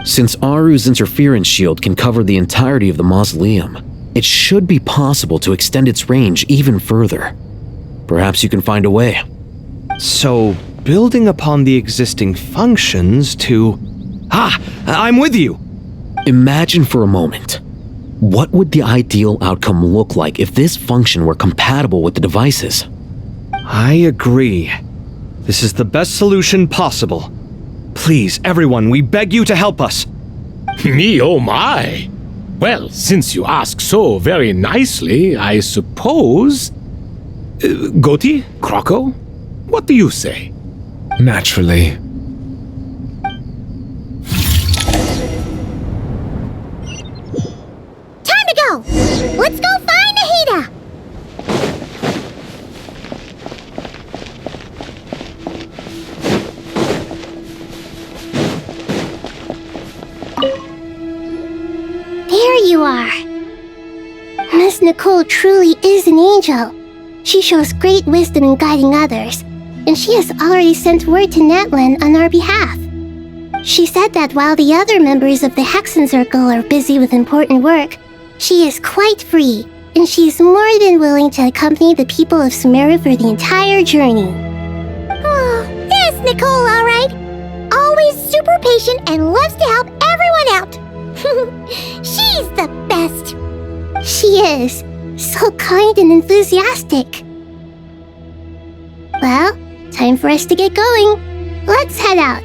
Since Aru's interference shield can cover the entirety of the mausoleum, it should be possible to extend its range even further. Perhaps you can find a way. So, building upon the existing functions to... I'm with you! Imagine for a moment. What would the ideal outcome look like if this function were compatible with the devices? I agree. This is the best solution possible. Please, everyone, we beg you to help us. Me, oh my! Well, since you ask so very nicely, I suppose... Goti? Croco? What do you say? Naturally. Time to go! Let's go find Nahida! There you are. Miss Nicole truly is an angel. She shows great wisdom in guiding others, and she has already sent word to Natlan on our behalf. She said that while the other members of the Hexen Circle are busy with important work, she is quite free, and she is more than willing to accompany the people of Sumeru for the entire journey. Oh, there's Nicole, all right. Always super patient and loves to help everyone out. She's the best. She is. So kind and enthusiastic. Well, time for us to get going. Let's head out.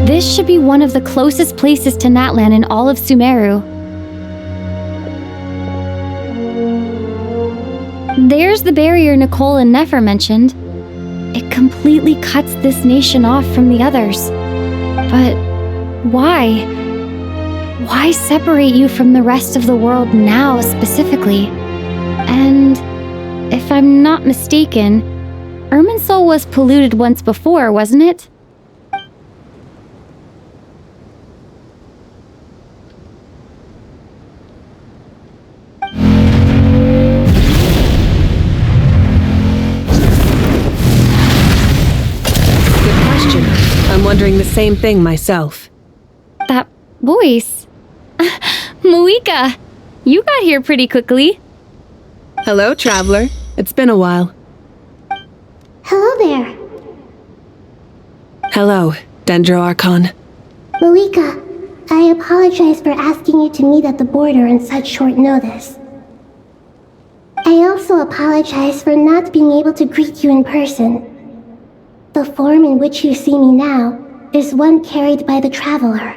This should be one of the closest places to Natlan in all of Sumeru. There's the barrier Nicole and Nefer mentioned. It completely cuts this nation off from the others. But why? Why separate you from the rest of the world now specifically? And if I'm not mistaken, Irminsul was polluted once before, wasn't it? I'm wondering the same thing myself. That voice. Malika, you got here pretty quickly. Hello, traveler. It's been a while. Hello there. Hello, Dendro Archon. Malika, I apologize for asking you to meet at the border on such short notice. I also apologize for not being able to greet you in person. The form in which you see me now is one carried by the Traveler.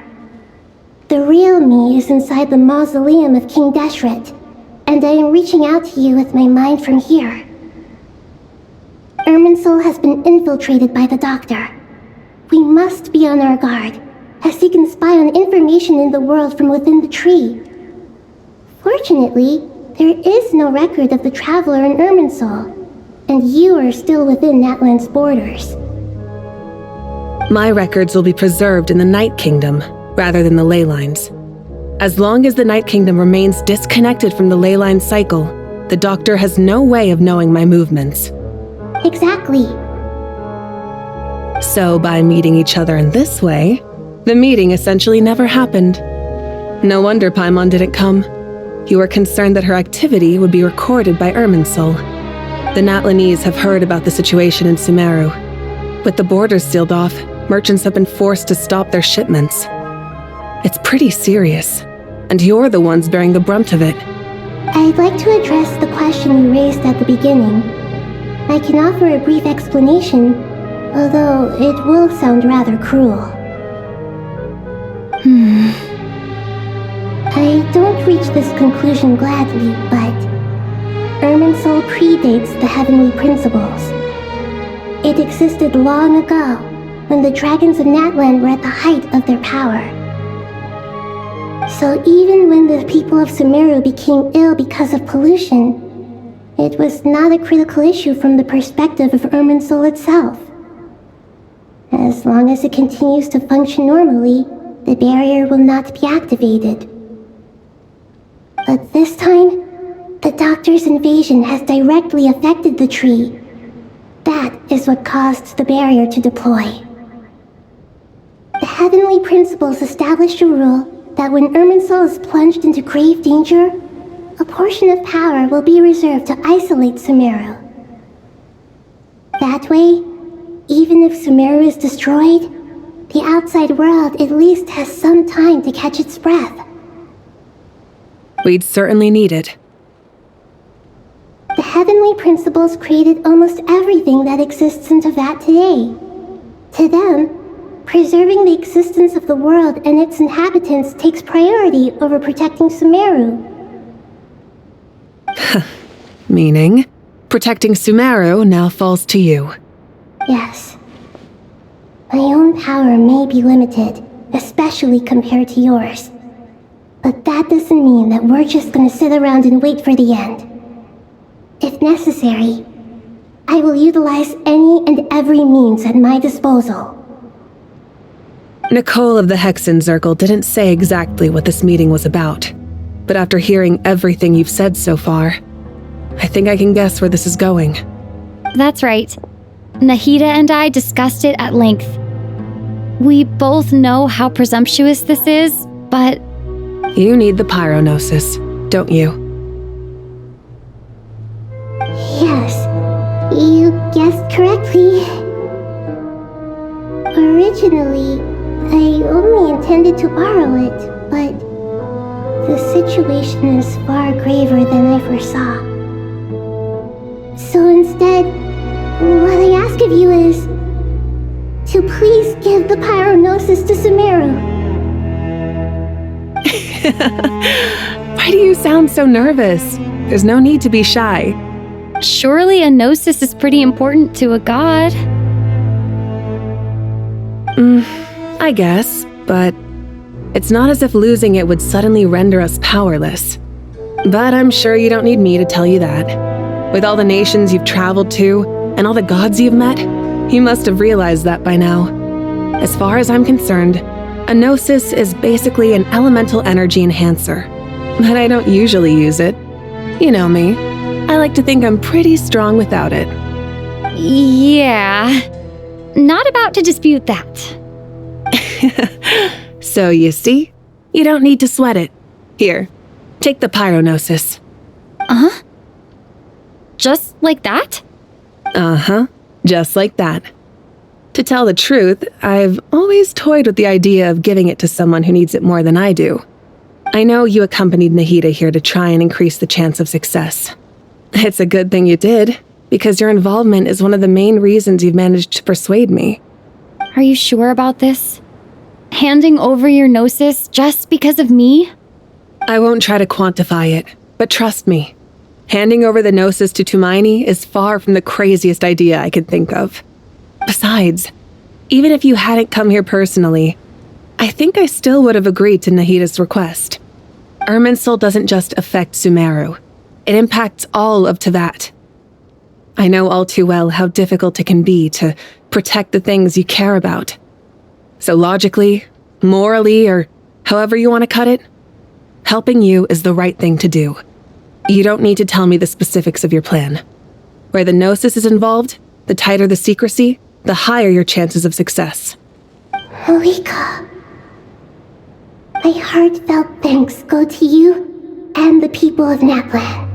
The real me is inside the mausoleum of King Deshret, and I am reaching out to you with my mind from here. Irminsul has been infiltrated by the Doctor. We must be on our guard, as he can spy on information in the world from within the tree. Fortunately, there is no record of the Traveler in Irminsul, and you are still within Natlan's borders. My records will be preserved in the Night Kingdom, rather than the ley lines. As long as the Night Kingdom remains disconnected from the ley line cycle, the Doctor has no way of knowing my movements. Exactly. So by meeting each other in this way, the meeting essentially never happened. No wonder Paimon didn't come. You were concerned that her activity would be recorded by Irminsul. The Natlanese have heard about the situation in Sumeru. With the borders sealed off, merchants have been forced to stop their shipments. It's pretty serious, and you're the ones bearing the brunt of it. I'd like to address the question you raised at the beginning. I can offer a brief explanation, although it will sound rather cruel. I don't reach this conclusion gladly, but Irminsul predates the heavenly principles. It existed long ago, when the dragons of Natland were at the height of their power. So even when the people of Sumeru became ill because of pollution, it was not a critical issue from the perspective of Irminsul itself. As long as it continues to function normally, the barrier will not be activated. But this time, the Doctor's invasion has directly affected the tree. That is what caused the barrier to deploy. The Heavenly Principles established a rule that when Irminsul is plunged into grave danger, a portion of power will be reserved to isolate Sumeru. That way, even if Sumeru is destroyed, the outside world at least has some time to catch its breath. We'd certainly need it. The Heavenly Principles created almost everything that exists in Teyvat today. To them, preserving the existence of the world and its inhabitants takes priority over protecting Sumeru. Meaning, protecting Sumeru now falls to you. Yes. My own power may be limited, especially compared to yours. But that doesn't mean that we're just gonna sit around and wait for the end. If necessary, I will utilize any and every means at my disposal. Nicole of the Hexen Circle didn't say exactly what this meeting was about, but after hearing everything you've said so far, I think I can guess where this is going. That's right. Nahida and I discussed it at length. We both know how presumptuous this is, but... You need the Pyronosis, don't you? Yes, you guessed correctly. Originally, I only intended to borrow it, but the situation is far graver than I foresaw. So instead, what I ask of you is to please give the Pyronosis to Sumeru. Why do you sound so nervous? There's no need to be shy. Surely a gnosis is pretty important to a god. I guess, but it's not as if losing it would suddenly render us powerless. But I'm sure you don't need me to tell you that. With all the nations you've traveled to, and all the gods you've met, you must have realized that by now. As far as I'm concerned, a gnosis is basically an elemental energy enhancer. But I don't usually use it. You know me. I like to think I'm pretty strong without it. Yeah. Not about to dispute that. So you see, you don't need to sweat it. Here, take the Pyronosis. Uh-huh. Just like that? Uh-huh, just like that. To tell the truth, I've always toyed with the idea of giving it to someone who needs it more than I do. I know you accompanied Nahida here to try and increase the chance of success. It's a good thing you did, because your involvement is one of the main reasons you've managed to persuade me. Are you sure about this? Handing over your gnosis just because of me? I won't try to quantify it, but trust me. Handing over the gnosis to Tumaini is far from the craziest idea I could think of. Besides, even if you hadn't come here personally, I think I still would have agreed to Nahida's request. Irminsul doesn't just affect Sumeru. It impacts all of Teyvat. I know all too well how difficult it can be to protect the things you care about. So logically, morally, or however you want to cut it, helping you is the right thing to do. You don't need to tell me the specifics of your plan. Where the gnosis is involved, the tighter the secrecy, the higher your chances of success. Malika, my heartfelt thanks go to you and the people of Natland.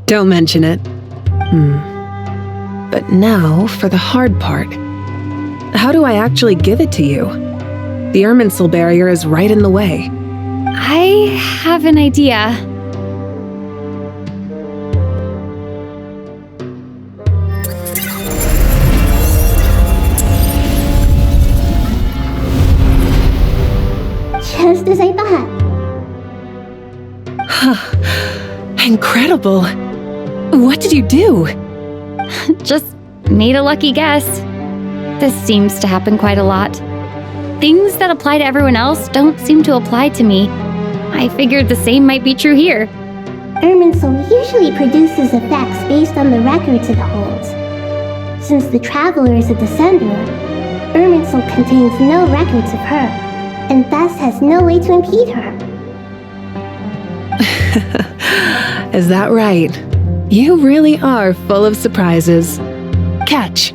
Don't mention it. But now for the hard part. How do I actually give it to you? The Irminsul barrier is right in the way. I have an idea. Just as I thought. Incredible. What did you do? Just made a lucky guess. This seems to happen quite a lot. Things that apply to everyone else don't seem to apply to me. I figured the same might be true here. Irminsul usually produces effects based on the records it holds. Since the Traveler is a descender, Irminsul contains no records of her, and thus has no way to impede her. Is that right? You really are full of surprises. Catch.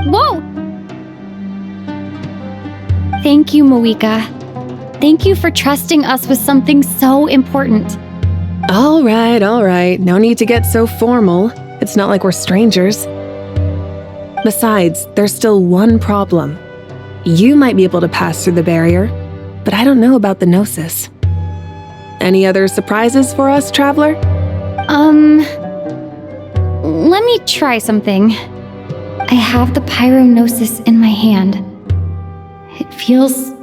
Whoa! Thank you, Moika. Thank you for trusting us with something so important. All right. No need to get so formal. It's not like we're strangers. Besides, there's still one problem. You might be able to pass through the barrier, but I don't know about the Gnosis. Any other surprises for us, Traveler? Let me try something. I have the Pyrognosis in my hand. It feels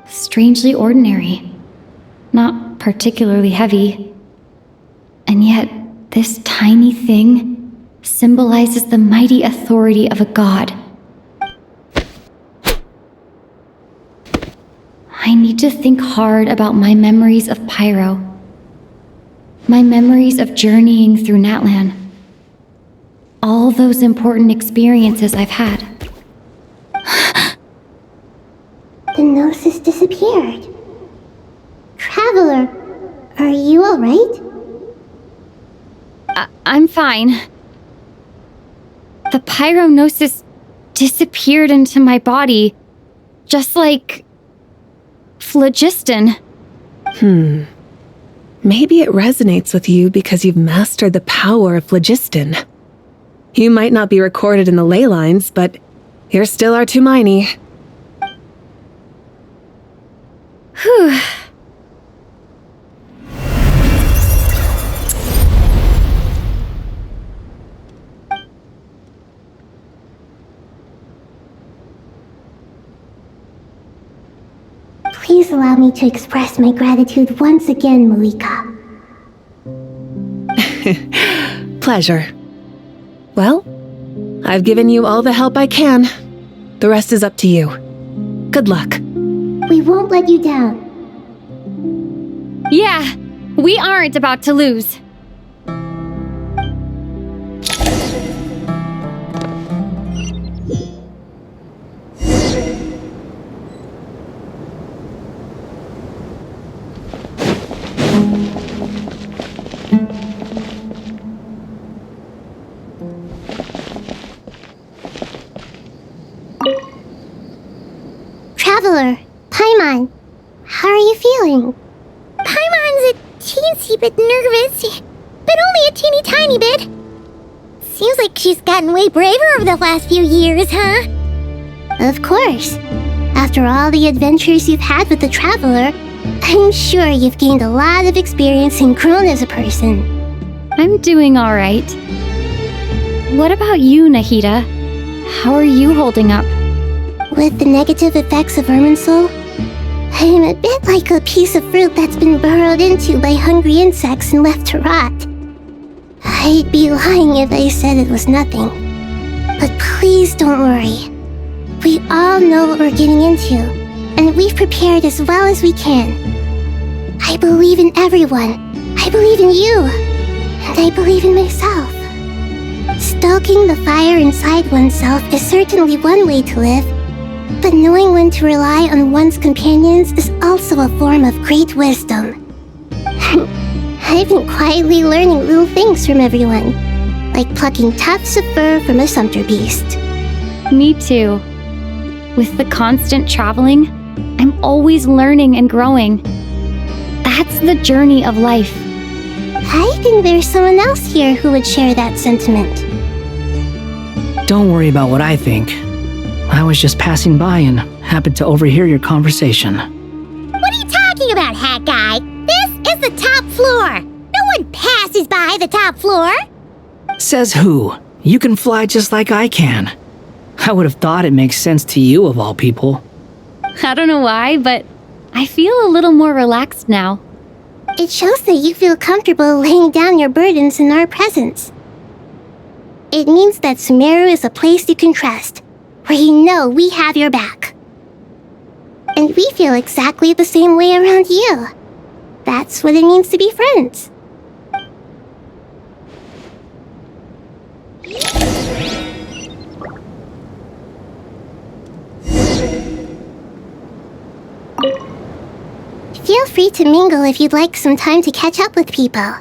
strangely ordinary, not particularly heavy. And yet, this tiny thing symbolizes the mighty authority of a god. I need to think hard about my memories of Pyro. My memories of journeying through Natlan. All those important experiences I've had. The Gnosis disappeared. Traveler, are you alright? I'm fine. The Pyrognosis disappeared into my body, just like phlogiston. Maybe it resonates with you because you've mastered the power of phlogiston. You might not be recorded in the ley lines, but you're still our Tumaini. Whew. Please allow me to express my gratitude once again, Malika. Pleasure. Well, I've given you all the help I can. The rest is up to you. Good luck. We won't let you down. Yeah, we aren't about to lose. Traveler, Paimon, how are you feeling? Paimon's a teensy bit nervous, but only a teeny tiny bit. Seems like she's gotten way braver over the last few years, huh? Of course. After all the adventures you've had with the Traveler, I'm sure you've gained a lot of experience and grown as a person. I'm doing all right. What about you, Nahida? How are you holding up? With the negative effects of Irminsul, I'm a bit like a piece of fruit that's been burrowed into by hungry insects and left to rot. I'd be lying if I said it was nothing. But please don't worry. We all know what we're getting into, and we've prepared as well as we can. I believe in everyone. I believe in you. And I believe in myself. Stoking the fire inside oneself is certainly one way to live, but knowing when to rely on one's companions is also a form of great wisdom. I've been quietly learning little things from everyone, like plucking tufts of fur from a sumpter beast. Me too. With the constant traveling, I'm always learning and growing. That's the journey of life. I think there's someone else here who would share that sentiment. Don't worry about what I think. I was just passing by and happened to overhear your conversation. What are you talking about, hat guy? This is the top floor. No one passes by the top floor. Says who? You can fly just like I can. I would have thought it makes sense to you of all people. I don't know why, but I feel a little more relaxed now. It shows that you feel comfortable laying down your burdens in our presence. It means that Sumeru is a place you can trust, where you know we have your back. And we feel exactly the same way around you. That's what it means to be friends. Feel free to mingle if you'd like some time to catch up with people.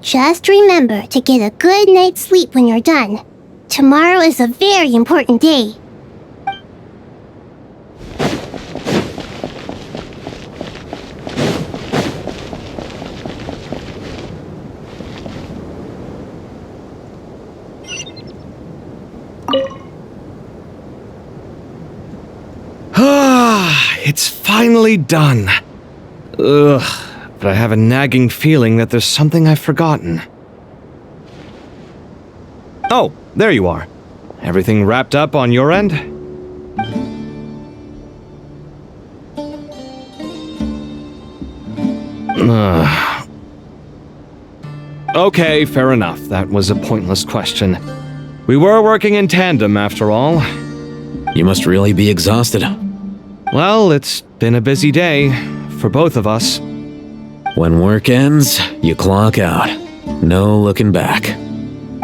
Just remember to get a good night's sleep when you're done. Tomorrow is a very important day. It's finally done. Ugh, but I have a nagging feeling that there's something I've forgotten. Oh, there you are. Everything wrapped up on your end? Okay, fair enough. That was a pointless question. We were working in tandem, after all. You must really be exhausted. Well, it's been a busy day for both of us. When work ends, you clock out. No looking back.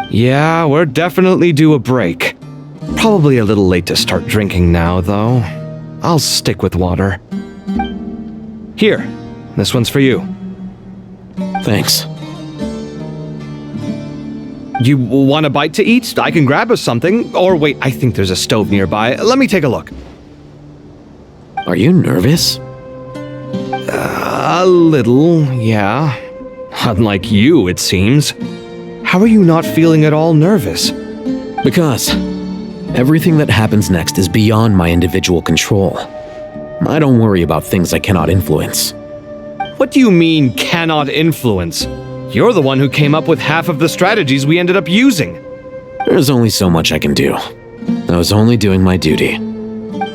Yeah, we're definitely due a break. Probably a little late to start drinking now, though. I'll stick with water. Here, this one's for you. Thanks. You want a bite to eat? I can grab us something. Or wait, I think there's a stove nearby. Let me take a look. Are you nervous? A little, yeah. Unlike you, it seems. How are you not feeling at all nervous? Because everything that happens next is beyond my individual control. I don't worry about things I cannot influence. What do you mean, cannot influence? You're the one who came up with half of the strategies we ended up using. There's only so much I can do. I was only doing my duty.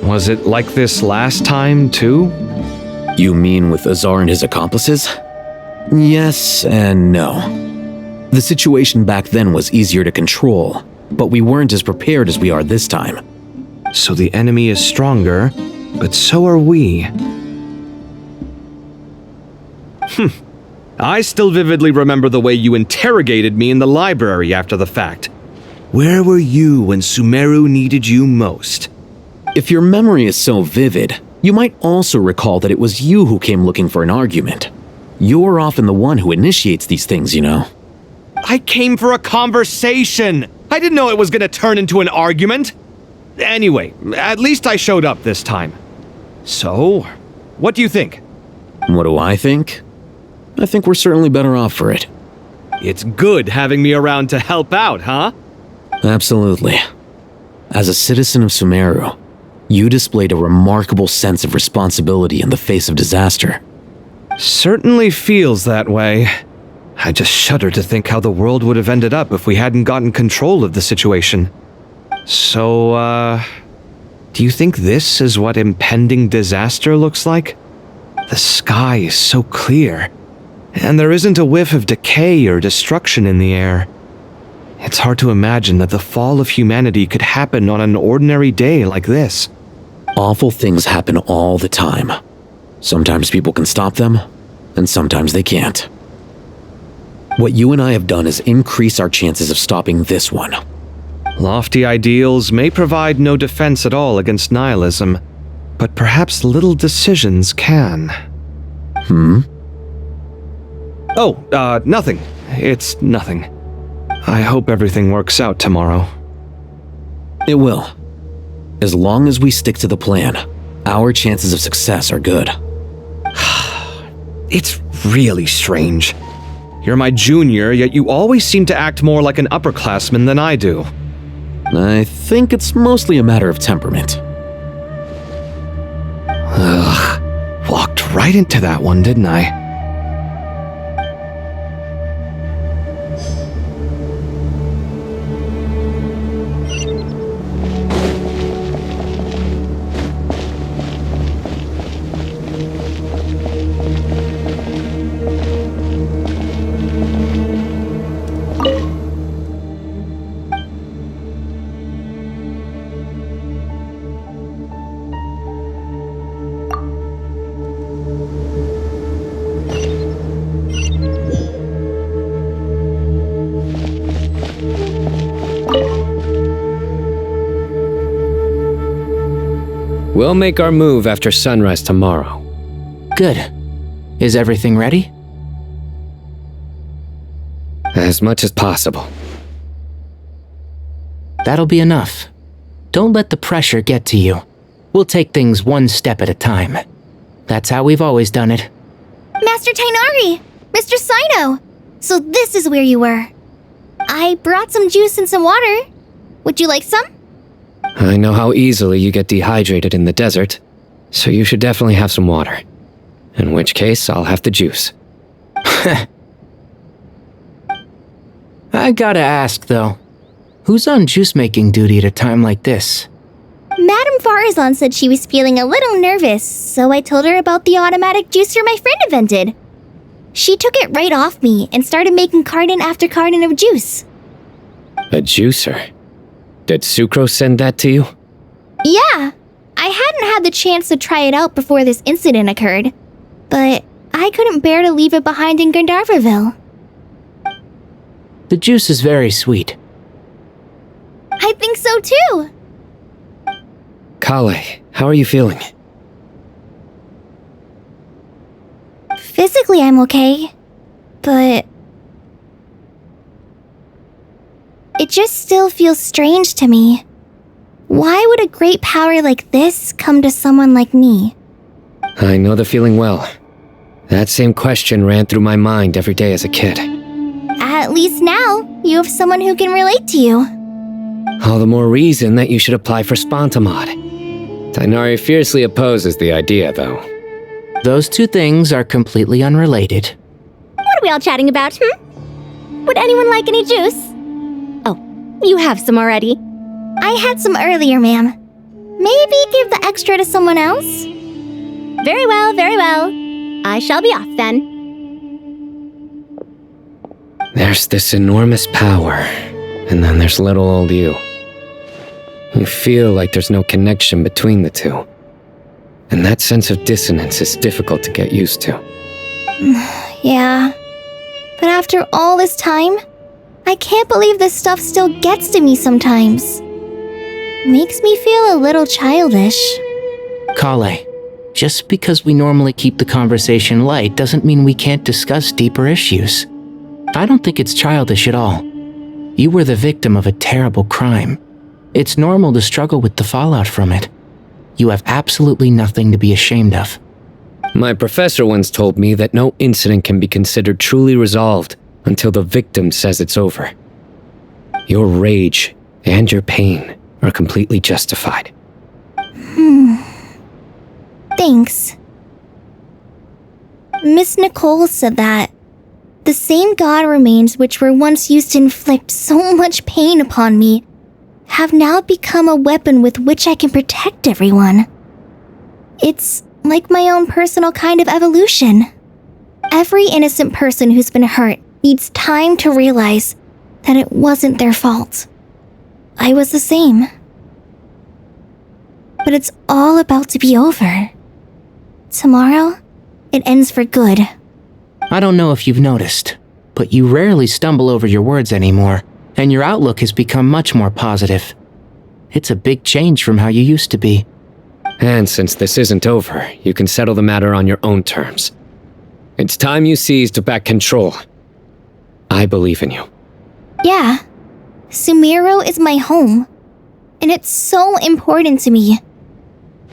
Was it like this last time, too? You mean with Azar and his accomplices? Yes and no. The situation back then was easier to control, but we weren't as prepared as we are this time. So the enemy is stronger, but so are we. I still vividly remember the way you interrogated me in the library after the fact. Where were you when Sumeru needed you most? If your memory is so vivid, you might also recall that it was you who came looking for an argument. You're often the one who initiates these things, you know. I came for a conversation! I didn't know it was gonna turn into an argument! Anyway, at least I showed up this time. So, what do you think? What do I think? I think we're certainly better off for it. It's good having me around to help out, huh? Absolutely. As a citizen of Sumeru, you displayed a remarkable sense of responsibility in the face of disaster. Certainly feels that way. I just shudder to think how the world would have ended up if we hadn't gotten control of the situation. So, do you think this is what impending disaster looks like? The sky is so clear, and there isn't a whiff of decay or destruction in the air. It's hard to imagine that the fall of humanity could happen on an ordinary day like this. Awful things happen all the time. Sometimes people can stop them, and sometimes they can't. What you and I have done is increase our chances of stopping this one. Lofty ideals may provide no defense at all against nihilism, but perhaps little decisions can. Oh, nothing. It's nothing. I hope everything works out tomorrow. It will. As long as we stick to the plan, our chances of success are good. It's really strange. You're my junior, yet you always seem to act more like an upperclassman than I do. I think it's mostly a matter of temperament. Ugh. Walked right into that one, didn't I? We'll make our move after sunrise tomorrow. Good. Is everything ready? As much as possible. That'll be enough. Don't let the pressure get to you. We'll take things one step at a time. That's how we've always done it. Master Tainari! Mr. Sino! So this is where you were. I brought some juice and some water. Would you like some? I know how easily you get dehydrated in the desert, so you should definitely have some water. In which case, I'll have the juice. I gotta ask, though. Who's on juice-making duty at a time like this? Madame Farazan said she was feeling a little nervous, so I told her about the automatic juicer my friend invented. She took it right off me and started making carton after carton of juice. A juicer? Did Sucrose send that to you? Yeah, I hadn't had the chance to try it out before this incident occurred, but I couldn't bear to leave it behind in Gandharvaville. The juice is very sweet. I think so too. Kale, how are you feeling? Physically, I'm okay, but it just still feels strange to me. Why would a great power like this come to someone like me? I know the feeling well. That same question ran through my mind every day as a kid. At least now, you have someone who can relate to you. All the more reason that you should apply for Spontamod. Tainari fiercely opposes the idea, though. Those two things are completely unrelated. What are we all chatting about, Would anyone like any juice? Oh, you have some already. I had some earlier, ma'am. Maybe give the extra to someone else? Very well, very well. I shall be off then. There's this enormous power, and then there's little old you. You feel like there's no connection between the two. And that sense of dissonance is difficult to get used to. Yeah. But after all this time, I can't believe this stuff still gets to me sometimes. Makes me feel a little childish. Kale, just because we normally keep the conversation light doesn't mean we can't discuss deeper issues. I don't think it's childish at all. You were the victim of a terrible crime. It's normal to struggle with the fallout from it. You have absolutely nothing to be ashamed of. My professor once told me that no incident can be considered truly resolved until the victim says it's over. Your rage and your pain are completely justified. Thanks. Miss Nicole said that the same god remains which were once used to inflict so much pain upon me have now become a weapon with which I can protect everyone. It's like my own personal kind of evolution. Every innocent person who's been hurt needs time to realize that it wasn't their fault. I was the same. But it's all about to be over. Tomorrow, it ends for good. I don't know if you've noticed, but you rarely stumble over your words anymore, and your outlook has become much more positive. It's a big change from how you used to be. And since this isn't over, you can settle the matter on your own terms. It's time you seized back control. I believe in you. Yeah. Sumero is my home. And it's so important to me.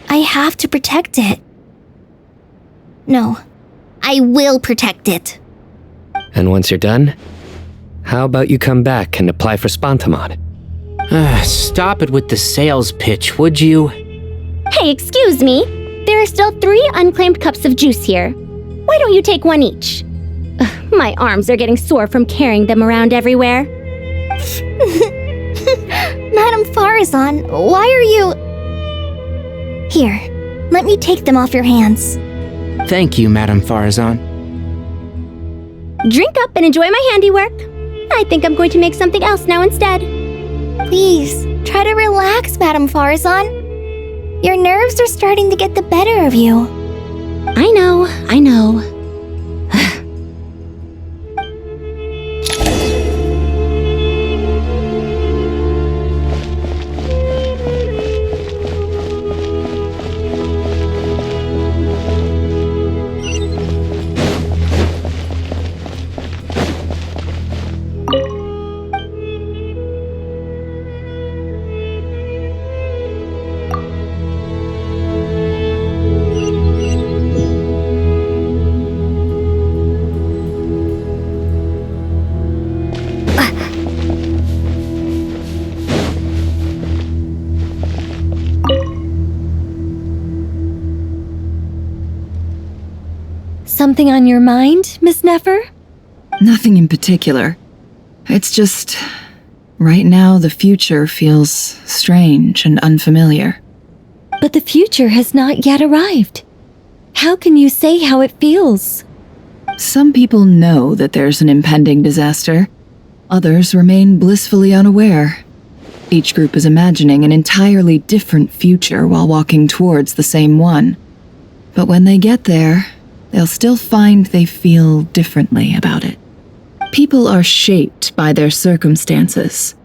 I have to protect it. No. I will protect it. And once you're done, how about you come back and apply for Spontamod? Stop it with the sales pitch, would you? Hey, excuse me. There are still 3 unclaimed cups of juice here. Why don't you take one each? My arms are getting sore from carrying them around everywhere. Madame Farazan, why are you... Here, let me take them off your hands. Thank you, Madame Farazan. Drink up and enjoy my handiwork. I think I'm going to make something else now instead. Please, try to relax, Madame Farazan. Your nerves are starting to get the better of you. I know. something on your mind, Miss Nefer? Nothing in particular. It's just, right now the future feels strange and unfamiliar. But the future has not yet arrived. How can you say how it feels? Some people know that there's an impending disaster. Others remain blissfully unaware. Each group is imagining an entirely different future while walking towards the same one. But when they get there, they'll still find they feel differently about it. People are shaped by their circumstances.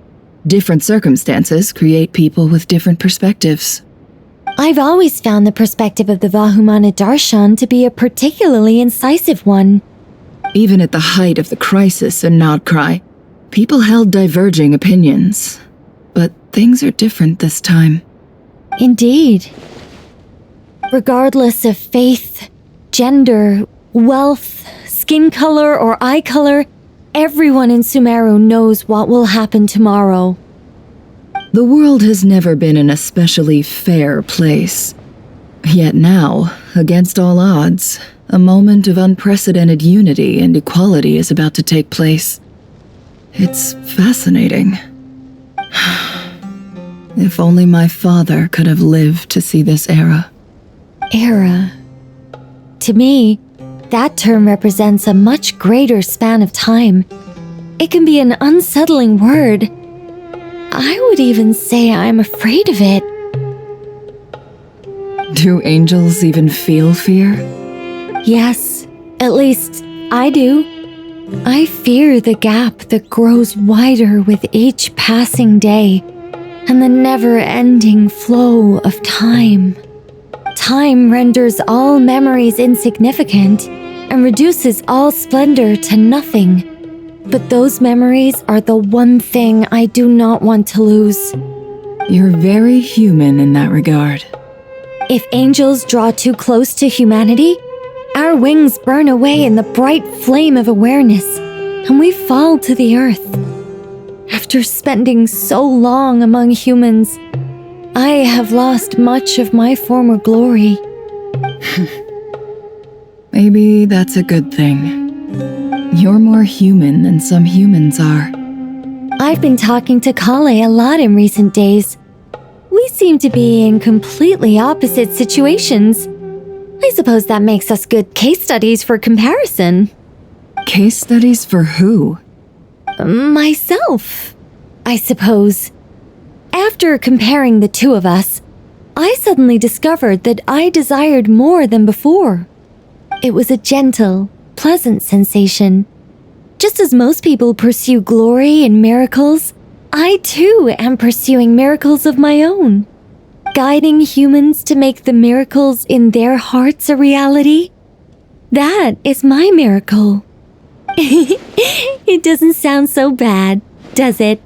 Different circumstances create people with different perspectives. I've always found the perspective of the Vahumana Darshan to be a particularly incisive one. Even at the height of the crisis in Nodcry, people held diverging opinions. But things are different this time. Indeed. Regardless of faith, gender, wealth, skin color, or eye color, everyone in Sumeru knows what will happen tomorrow. The world has never been an especially fair place. Yet now, against all odds, a moment of unprecedented unity and equality is about to take place. It's fascinating. If only my father could have lived to see this era. Era. To me, that term represents a much greater span of time. It can be an unsettling word. I would even say I'm afraid of it. Do angels even feel fear? Yes, at least I do. I fear the gap that grows wider with each passing day and the never-ending flow of time. Time renders all memories insignificant and reduces all splendor to nothing. But those memories are the one thing I do not want to lose. You're very human in that regard. If angels draw too close to humanity, our wings burn away in the bright flame of awareness, and we fall to the earth. After spending so long among humans, I have lost much of my former glory. Maybe that's a good thing. You're more human than some humans are. I've been talking to Kale a lot in recent days. We seem to be in completely opposite situations. I suppose that makes us good case studies for comparison. Case studies for who? Myself, I suppose. After comparing the two of us, I suddenly discovered that I desired more than before. It was a gentle, pleasant sensation. Just as most people pursue glory and miracles, I too am pursuing miracles of my own. Guiding humans to make the miracles in their hearts a reality. That is my miracle. It doesn't sound so bad, does it?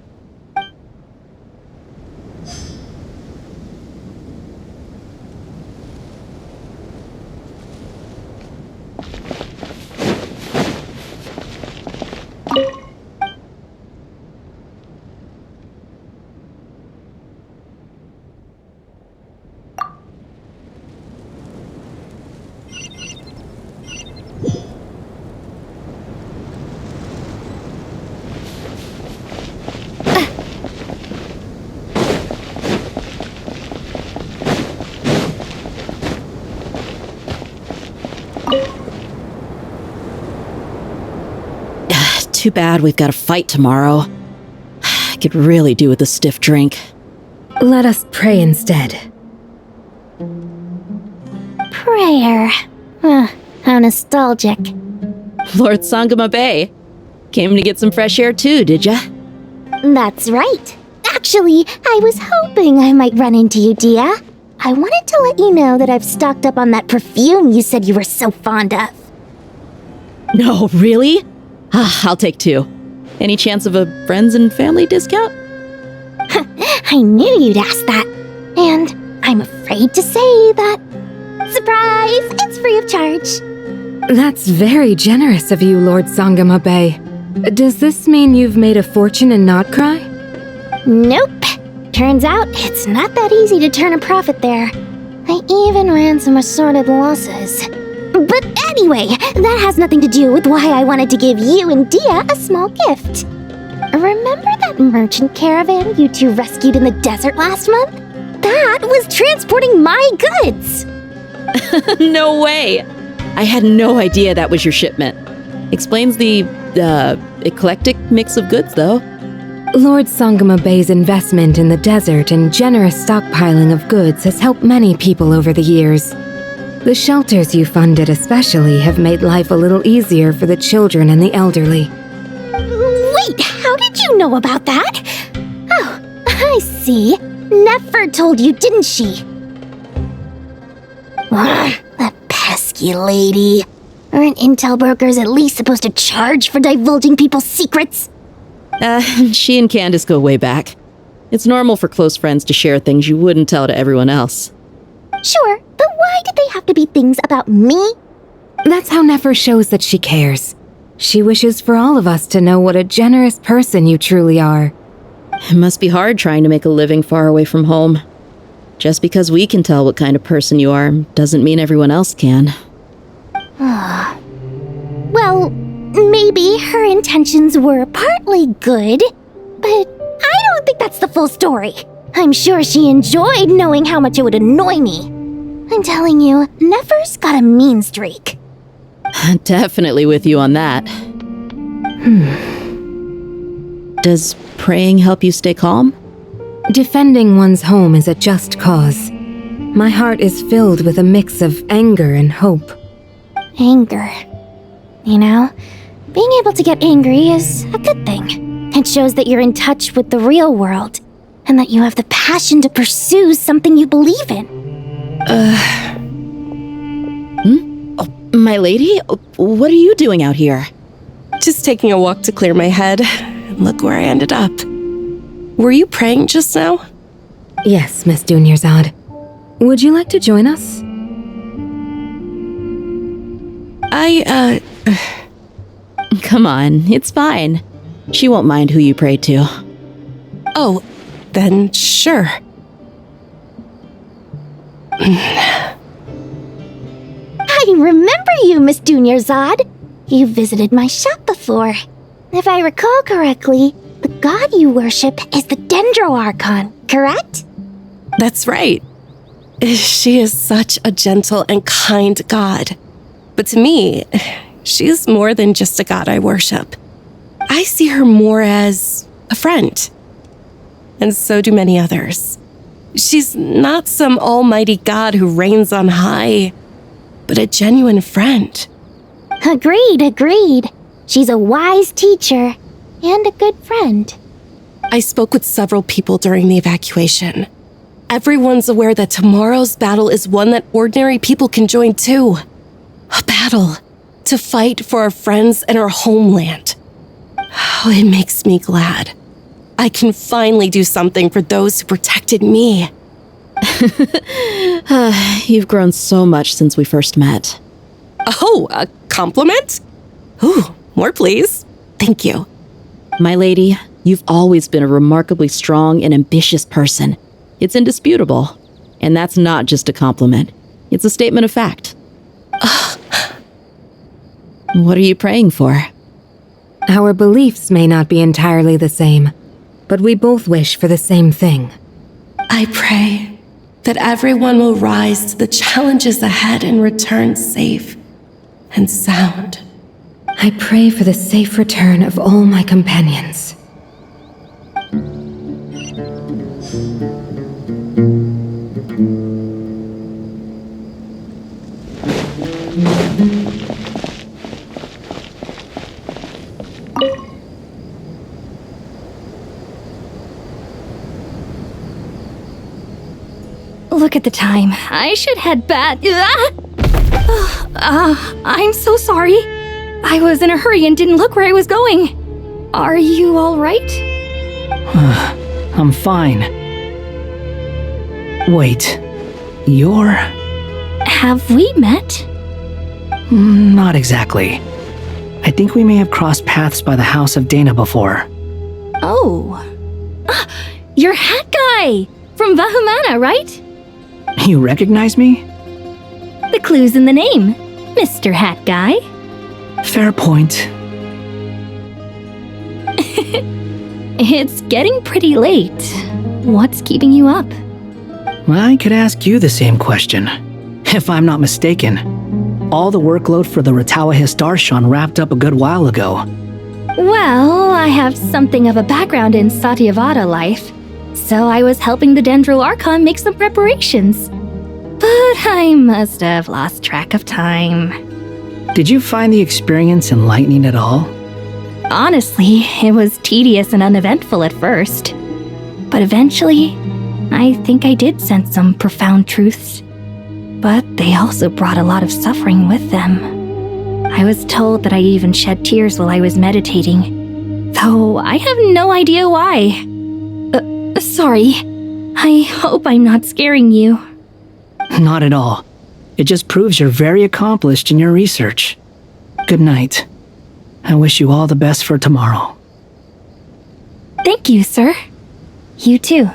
Too bad we've got a fight tomorrow. I could really do with a stiff drink. Let us pray instead. Prayer. How nostalgic. Lord Sangama Bay. Came to get some fresh air too, did ya? That's right. Actually, I was hoping I might run into you, Dia. I wanted to let you know that I've stocked up on that perfume you said you were so fond of. No, really? I'll take 2. Any chance of a friends and family discount? I knew you'd ask that. And I'm afraid to say that. Surprise! It's free of charge. That's very generous of you, Lord Sangama Bay. Does this mean you've made a fortune in Nodcry? Nope. Turns out it's not that easy to turn a profit there. I even ran some assorted losses. But Anyway, that has nothing to do with why I wanted to give you and Dia a small gift. Remember that merchant caravan you two rescued in the desert last month? That was transporting my goods! No way! I had no idea that was your shipment. Explains the, eclectic mix of goods, though. Lord Sangama Bay's investment in the desert and generous stockpiling of goods has helped many people over the years. The shelters you funded especially have made life a little easier for the children and the elderly. Wait, how did you know about that? Oh, I see. Nefer told you, didn't she? That pesky lady. Aren't intel brokers at least supposed to charge for divulging people's secrets? She and Candace go way back. It's normal for close friends to share things you wouldn't tell to everyone else. Sure, but why did they have to be things about me? That's how Nefer shows that she cares. She wishes for all of us to know what a generous person you truly are. It must be hard trying to make a living far away from home. Just because we can tell what kind of person you are doesn't mean everyone else can. Well, maybe her intentions were partly good, but I don't think that's the full story. I'm sure she enjoyed knowing how much it would annoy me. I'm telling you, Nefer's got a mean streak. Definitely with you on that. Does praying help you stay calm? Defending one's home is a just cause. My heart is filled with a mix of anger and hope. Anger. You know, being able to get angry is a good thing. It shows that you're in touch with the real world, and that you have the passion to pursue something you believe in. Oh, my lady? What are you doing out here? Just taking a walk to clear my head. And look where I ended up. Were you praying just now? Yes, Miss Dunyarzad. Would you like to join us? Come on, it's fine. She won't mind who you pray to. Oh, then sure. I remember you, Miss Dunyarzad. You visited my shop before. If I recall correctly, the god you worship is the Dendro Archon, correct? That's right. She is such a gentle and kind god. But to me, she is more than just a god I worship. I see her more as a friend. And so do many others. She's not some almighty god who reigns on high, but a genuine friend. Agreed. She's a wise teacher and a good friend. I spoke with several people during the evacuation. Everyone's aware that tomorrow's battle is one that ordinary people can join too. A battle to fight for our friends and our homeland. Oh, it makes me glad. I can finally do something for those who protected me. You've grown so much since we first met. Oh, a compliment? Ooh, more please. Thank you. My lady, you've always been a remarkably strong and ambitious person. It's indisputable. And that's not just a compliment. It's a statement of fact. What are you praying for? Our beliefs may not be entirely the same, but we both wish for the same thing. I pray that everyone will rise to the challenges ahead and return safe and sound. I pray for the safe return of all my companions. Look at the time. I should head back. I'm so sorry. I was in a hurry and didn't look where I was going. Are you all right? I'm fine. Wait, you're... Have we met? Not exactly. I think we may have crossed paths by the house of Dana before. Oh. You're Hat Guy! From Vahumana, right? You recognize me? The clue's in the name. Mr. Hat Guy. Fair point. It's getting pretty late. What's keeping you up? I could ask you the same question. If I'm not mistaken, all the workload for the Ratawa Hisdarshan wrapped up a good while ago. Well, I have something of a background in Satyavada life, so I was helping the Dendro Archon make some preparations. But I must have lost track of time. Did you find the experience enlightening at all? Honestly, it was tedious and uneventful at first. But eventually, I think I did sense some profound truths. But they also brought a lot of suffering with them. I was told that I even shed tears while I was meditating, though I have no idea why. Sorry. I hope I'm not scaring you. Not at all. It just proves you're very accomplished in your research. Good night. I wish you all the best for tomorrow. Thank you, sir. You too.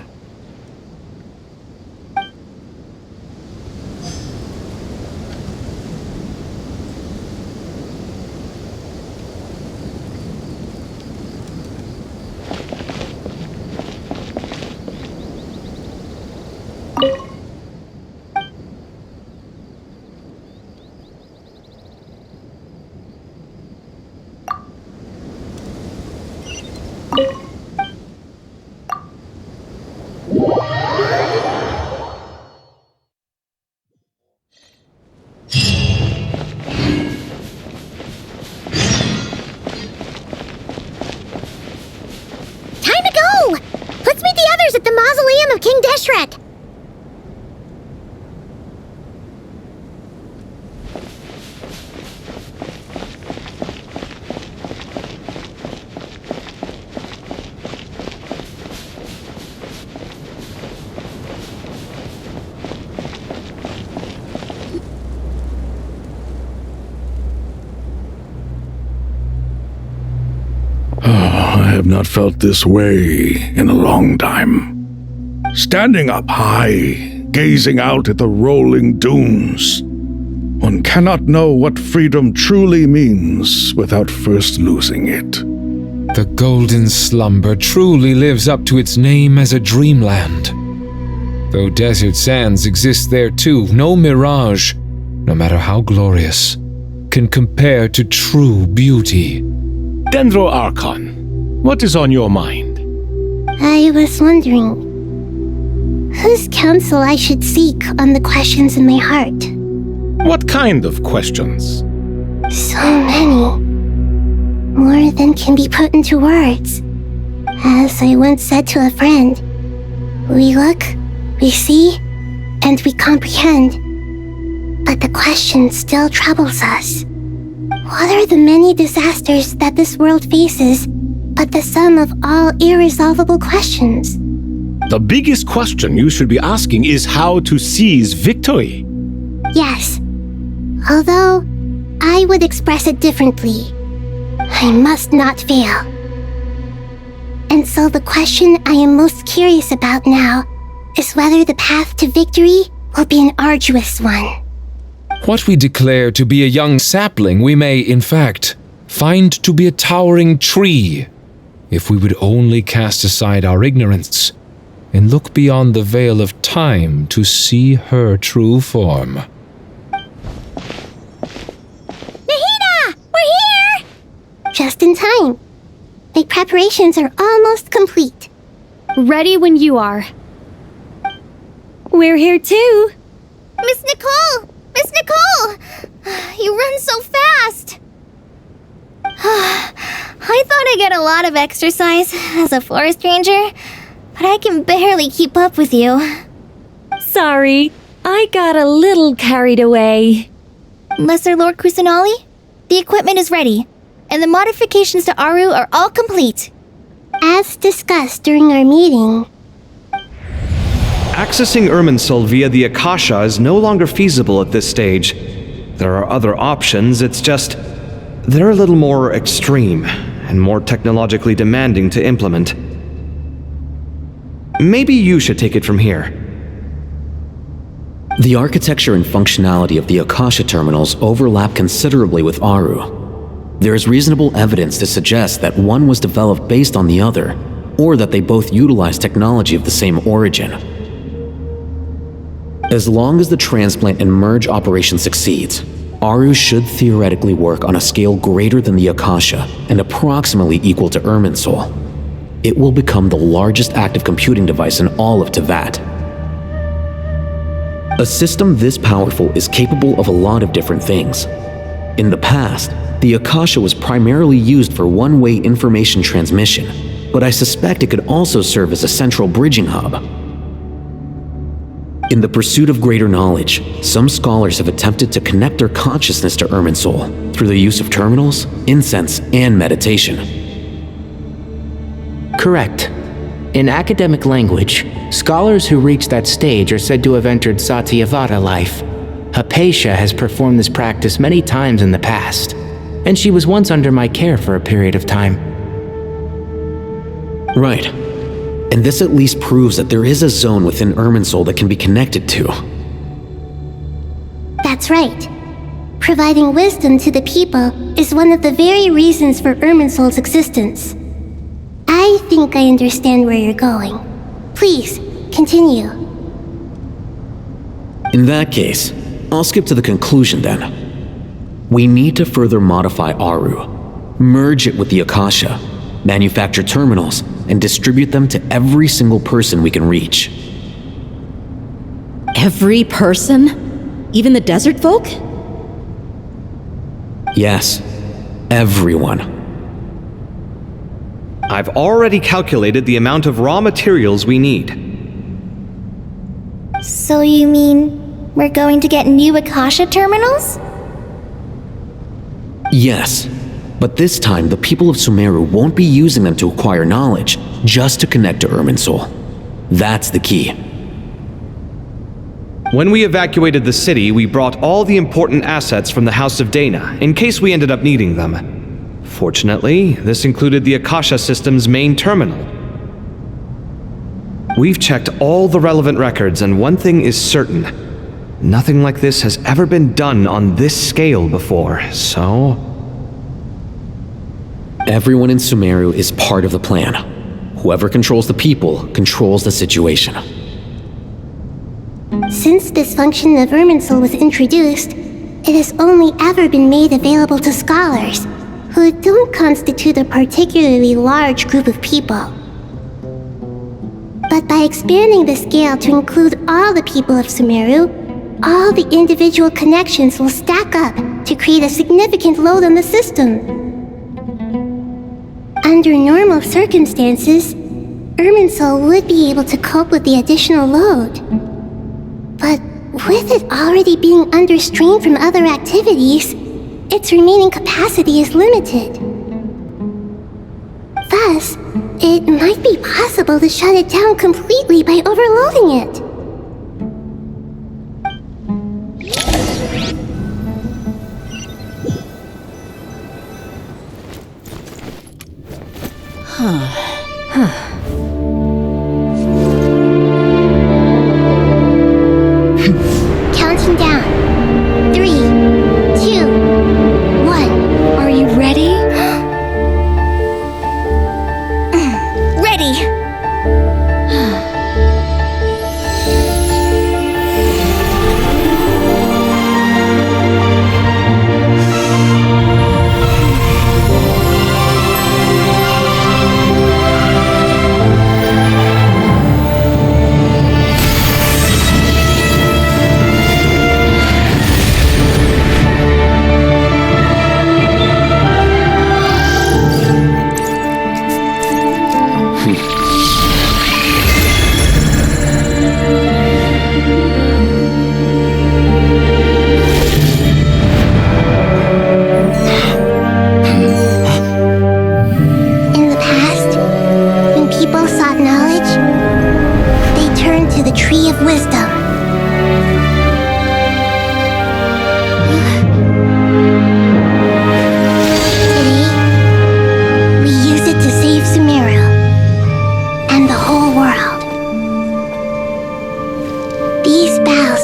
At the mausoleum of King Deshret! I have not felt this way in a long time. Standing up high, gazing out at the rolling dunes, one cannot know what freedom truly means without first losing it. The golden slumber truly lives up to its name as a dreamland. Though desert sands exist there too, no mirage, no matter how glorious, can compare to true beauty. Dendro Archon, what is on your mind? I was wondering whose counsel I should seek on the questions in my heart. What kind of questions? So many. More than can be put into words. As I once said to a friend, we look, we see, and we comprehend. But the question still troubles us. What are the many disasters that this world faces but the sum of all irresolvable questions? The biggest question you should be asking is how to seize victory. Yes. Although, I would express it differently. I must not fail. And so the question I am most curious about now is whether the path to victory will be an arduous one. What we declare to be a young sapling, we may, in fact, find to be a towering tree, if we would only cast aside our ignorance and look beyond the veil of time to see her true form. Nahida! We're here! Just in time. My preparations are almost complete. Ready when you are. We're here too. Miss Nicole! Miss Nicole! You run so fast! I thought I'd get a lot of exercise as a forest ranger, but I can barely keep up with you. Sorry, I got a little carried away. Lesser Lord Kusanali, the equipment is ready, and the modifications to Aru are all complete. As discussed during our meeting, Accessing Irminsul via the Akasha is no longer feasible at this stage. There are other options, it's just they're a little more extreme and more technologically demanding to implement. Maybe you should take it from here. The architecture and functionality of the Akasha terminals overlap considerably with Aru. There is reasonable evidence to suggest that one was developed based on the other, or that they both utilize technology of the same origin. As long as the transplant and merge operation succeeds, Aru should theoretically work on a scale greater than the Akasha and approximately equal to Irminsul. It will become the largest active computing device in all of Teyvat. A system this powerful is capable of a lot of different things. In the past, the Akasha was primarily used for one-way information transmission, but I suspect it could also serve as a central bridging hub. In the pursuit of greater knowledge, some scholars have attempted to connect their consciousness to Irminsul through the use of terminals, incense, and meditation. Correct. In academic language, scholars who reach that stage are said to have entered Satyavada life. Hypatia has performed this practice many times in the past, and she was once under my care for a period of time. Right. And this at least proves that there is a zone within Irminsul that can be connected to. That's right. Providing wisdom to the people is one of the very reasons for Irminsul's existence. I think I understand where you're going. Please, continue. In that case, I'll skip to the conclusion then. We need to further modify Aru, merge it with the Akasha, manufacture terminals, and distribute them to every single person we can reach. Every person? Even the desert folk? Yes, everyone. I've already calculated the amount of raw materials we need. So you mean we're going to get new Akasha terminals? Yes, but this time the people of Sumeru won't be using them to acquire knowledge, just to connect to Irminsul. That's the key. When we evacuated the city, we brought all the important assets from the House of Dana, in case we ended up needing them. Fortunately, this included the Akasha system's main terminal. We've checked all the relevant records, and one thing is certain. Nothing like this has ever been done on this scale before, so... Everyone in Sumeru is part of the plan. Whoever controls the people controls the situation. Since this function of Irminsul was introduced, it has only ever been made available to scholars, who don't constitute a particularly large group of people. But by expanding the scale to include all the people of Sumeru, all the individual connections will stack up to create a significant load on the system. Under normal circumstances, Irminsul would be able to cope with the additional load. But with it already being under strain from other activities, its remaining capacity is limited. Thus, it might be possible to shut it down completely by overloading it. Counting down. 3, 2, 1. Are you ready? Ready.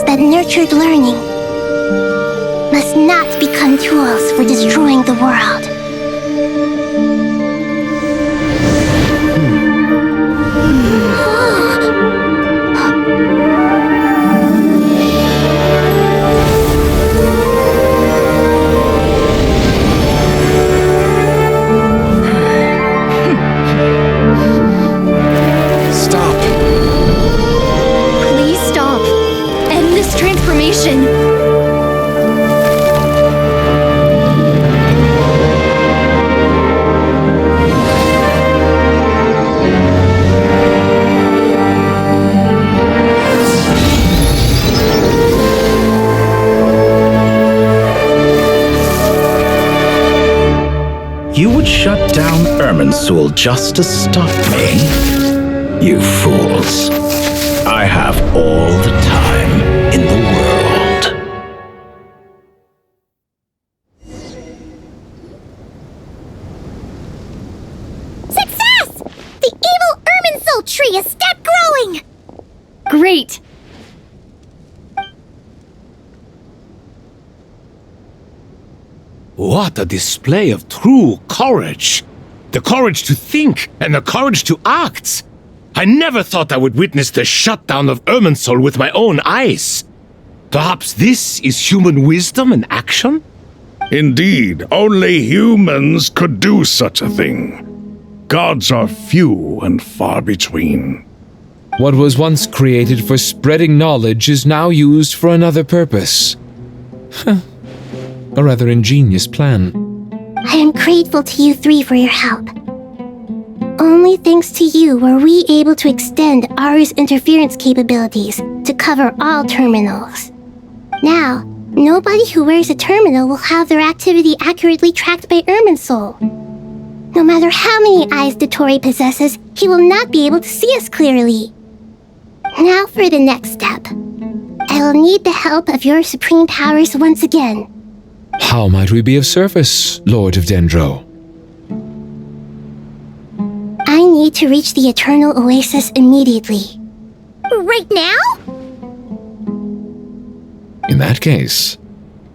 that nurtured learning must not become tools for destroying the world. You would shut down Irminsul just to stop me? You fools. I have all the time in the world. Success! The evil Irminsul tree has stopped growing! Great! What a display of true courage! The courage to think and the courage to act! I never thought I would witness the shutdown of Irminsul with my own eyes. Perhaps this is human wisdom in action? Indeed, only humans could do such a thing. Gods are few and far between. What was once created for spreading knowledge is now used for another purpose. A rather ingenious plan. I am grateful to you three for your help. Only thanks to you were we able to extend Aru's interference capabilities to cover all terminals. Now, nobody who wears a terminal will have their activity accurately tracked by Irminsul. No matter how many eyes Dottore possesses, he will not be able to see us clearly. Now for the next step. I will need the help of your supreme powers once again. How might we be of service, Lord of Dendro? I need to reach the Eternal Oasis immediately. Right now? In that case,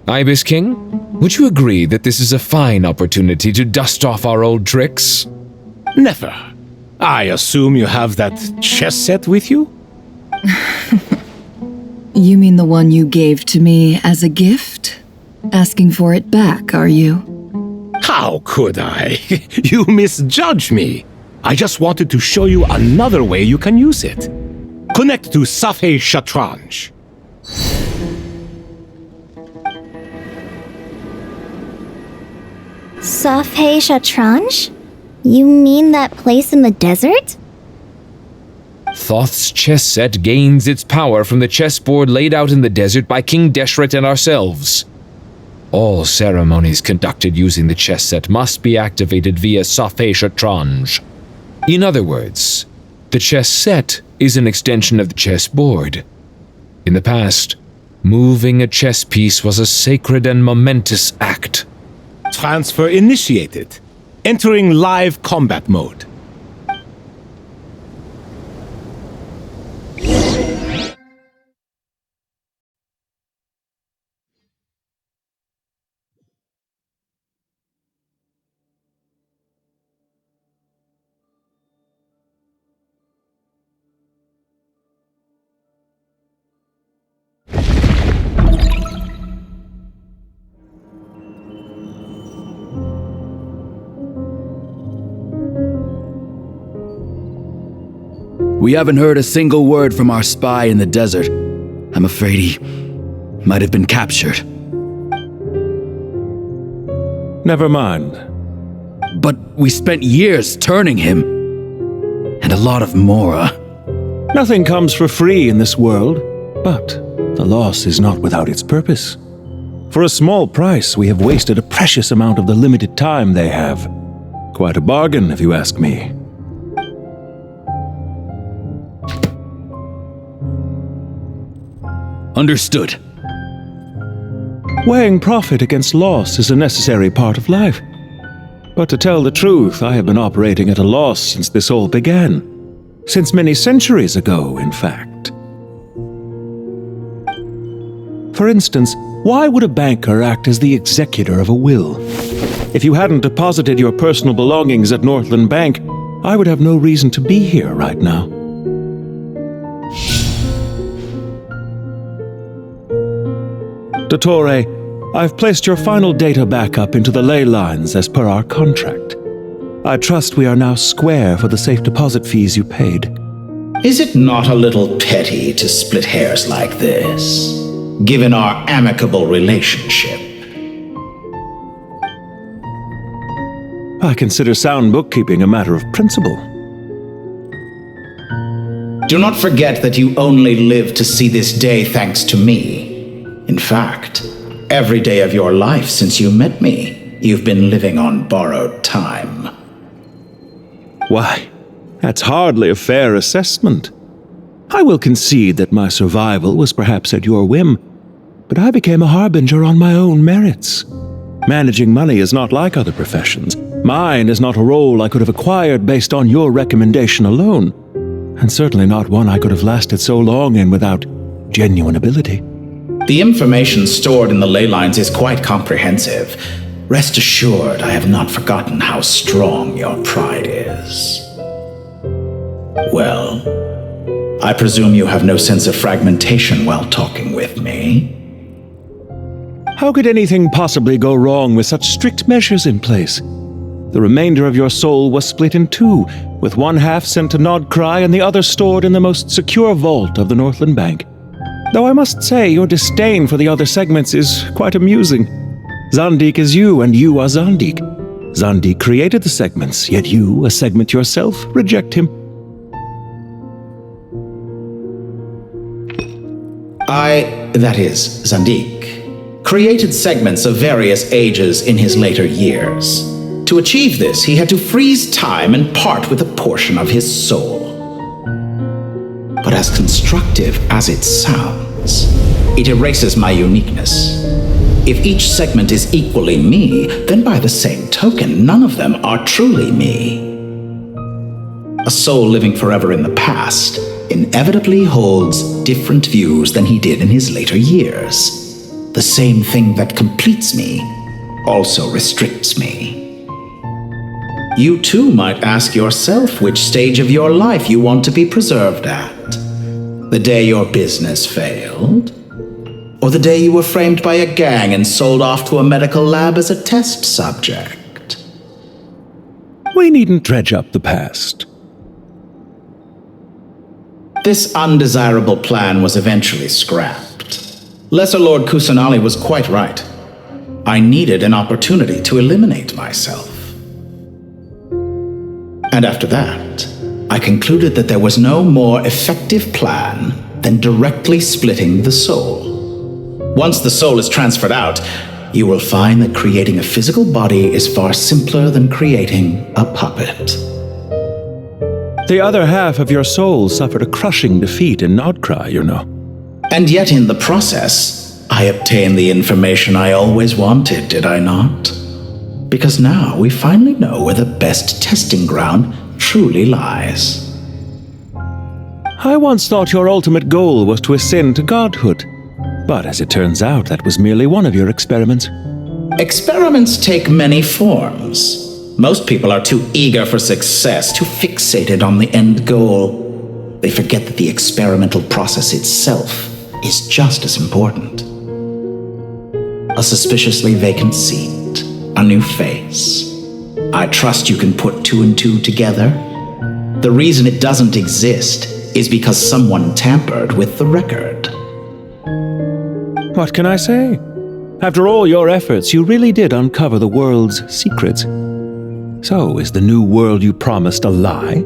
Ibis King, would you agree that this is a fine opportunity to dust off our old tricks? Never. I assume you have that chess set with you? You mean the one you gave to me as a gift? Asking for it back, are you? How could I? You misjudge me. I just wanted to show you another way you can use it. Connect to Safhe Shatranj. Safhe Shatranj? You mean that place in the desert? Thoth's chess set gains its power from the chessboard laid out in the desert by King Deshret and ourselves. All ceremonies conducted using the chess set must be activated via Safhe Shatranj. In other words, the chess set is an extension of the chessboard. In the past, moving a chess piece was a sacred and momentous act. Transfer initiated. Entering live combat mode. We haven't heard a single word from our spy in the desert. I'm afraid he might have been captured. Never mind. But we spent years turning him. And a lot of Mora. Nothing comes for free in this world, but the loss is not without its purpose. For a small price, we have wasted a precious amount of the limited time they have. Quite a bargain, if you ask me. Understood. Weighing profit against loss is a necessary part of life. But to tell the truth, I have been operating at a loss since this all began. Since many centuries ago, in fact. For instance, why would a banker act as the executor of a will? If you hadn't deposited your personal belongings at Northland Bank, I would have no reason to be here right now. Dottore, I've placed your final data backup into the ley lines as per our contract. I trust we are now square for the safe deposit fees you paid. Is it not a little petty to split hairs like this, given our amicable relationship? I consider sound bookkeeping a matter of principle. Do not forget that you only live to see this day thanks to me. In fact, every day of your life since you met me, you've been living on borrowed time. Why, that's hardly a fair assessment. I will concede that my survival was perhaps at your whim, but I became a harbinger on my own merits. Managing money is not like other professions. Mine is not a role I could have acquired based on your recommendation alone, and certainly not one I could have lasted so long in without genuine ability. The information stored in the ley lines is quite comprehensive. Rest assured, I have not forgotten how strong your pride is. Well, I presume you have no sense of fragmentation while talking with me. How could anything possibly go wrong with such strict measures in place? The remainder of your soul was split in two, with one half sent to Nodcry and the other stored in the most secure vault of the Northland Bank. Though I must say your disdain for the other segments is quite amusing. Zandik is you, and you are Zandik. Zandik created the segments, yet you, a segment yourself, reject him. That is, Zandik, created segments of various ages in his later years. To achieve this, he had to freeze time and part with a portion of his soul. But as constructive as it sounds, it erases my uniqueness. If each segment is equally me, then by the same token, none of them are truly me. A soul living forever in the past inevitably holds different views than he did in his later years. The same thing that completes me also restricts me. You too might ask yourself which stage of your life you want to be preserved at. The day your business failed? Or the day you were framed by a gang and sold off to a medical lab as a test subject? We needn't dredge up the past. This undesirable plan was eventually scrapped. Lesser Lord Kusanali was quite right. I needed an opportunity to eliminate myself. And after that, I concluded that there was no more effective plan than directly splitting the soul. Once the soul is transferred out, you will find that creating a physical body is far simpler than creating a puppet. The other half of your soul suffered a crushing defeat in Nodcry, you know. And yet in the process, I obtained the information I always wanted, did I not? Because now we finally know where the best testing ground truly lies. I once thought your ultimate goal was to ascend to godhood, but as it turns out, that was merely one of your experiments. Experiments take many forms. Most people are too eager for success, too fixated on the end goal. They forget that the experimental process itself is just as important. A suspiciously vacant seat, a new face. I trust you can put two and two together. The reason it doesn't exist is because someone tampered with the record. What can I say? After all your efforts, you really did uncover the world's secrets. So, is the new world you promised a lie?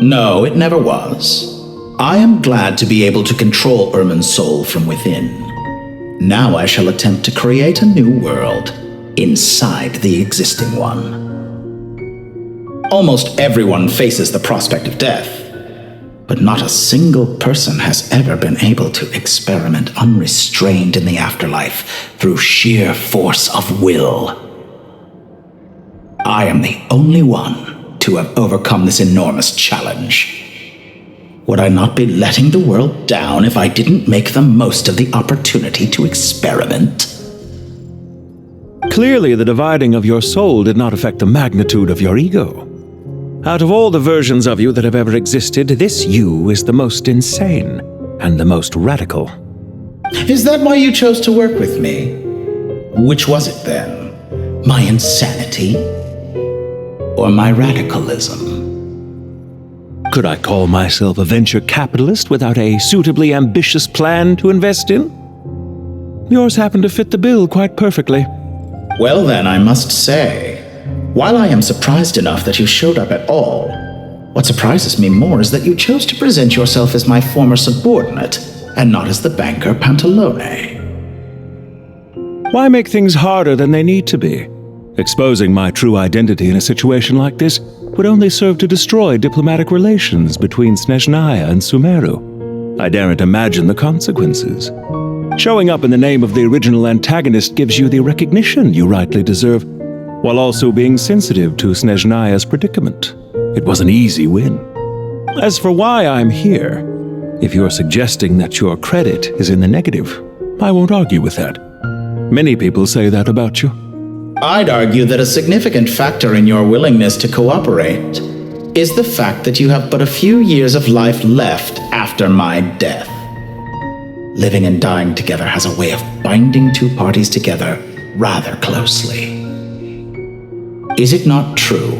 No, it never was. I am glad to be able to control Irmin's soul from within. Now I shall attempt to create a new world inside the existing one. Almost everyone faces the prospect of death, but not a single person has ever been able to experiment unrestrained in the afterlife through sheer force of will. I am the only one to have overcome this enormous challenge. Would I not be letting the world down if I didn't make the most of the opportunity to experiment? Clearly, the dividing of your soul did not affect the magnitude of your ego. Out of all the versions of you that have ever existed, this you is the most insane and the most radical. Is that why you chose to work with me? Which was it then? My insanity? Or my radicalism? Could I call myself a venture capitalist without a suitably ambitious plan to invest in? Yours happened to fit the bill quite perfectly. Well then, I must say, while I am surprised enough that you showed up at all, what surprises me more is that you chose to present yourself as my former subordinate and not as the banker Pantalone. Why make things harder than they need to be? Exposing my true identity in a situation like this would only serve to destroy diplomatic relations between Snezhnaya and Sumeru. I daren't imagine the consequences. Showing up in the name of the original antagonist gives you the recognition you rightly deserve, while also being sensitive to Snezhnaya's predicament. It was an easy win. As for why I'm here, if you're suggesting that your credit is in the negative, I won't argue with that. Many people say that about you. I'd argue that a significant factor in your willingness to cooperate is the fact that you have but a few years of life left after my death. Living and dying together has a way of binding two parties together rather closely. Is it not true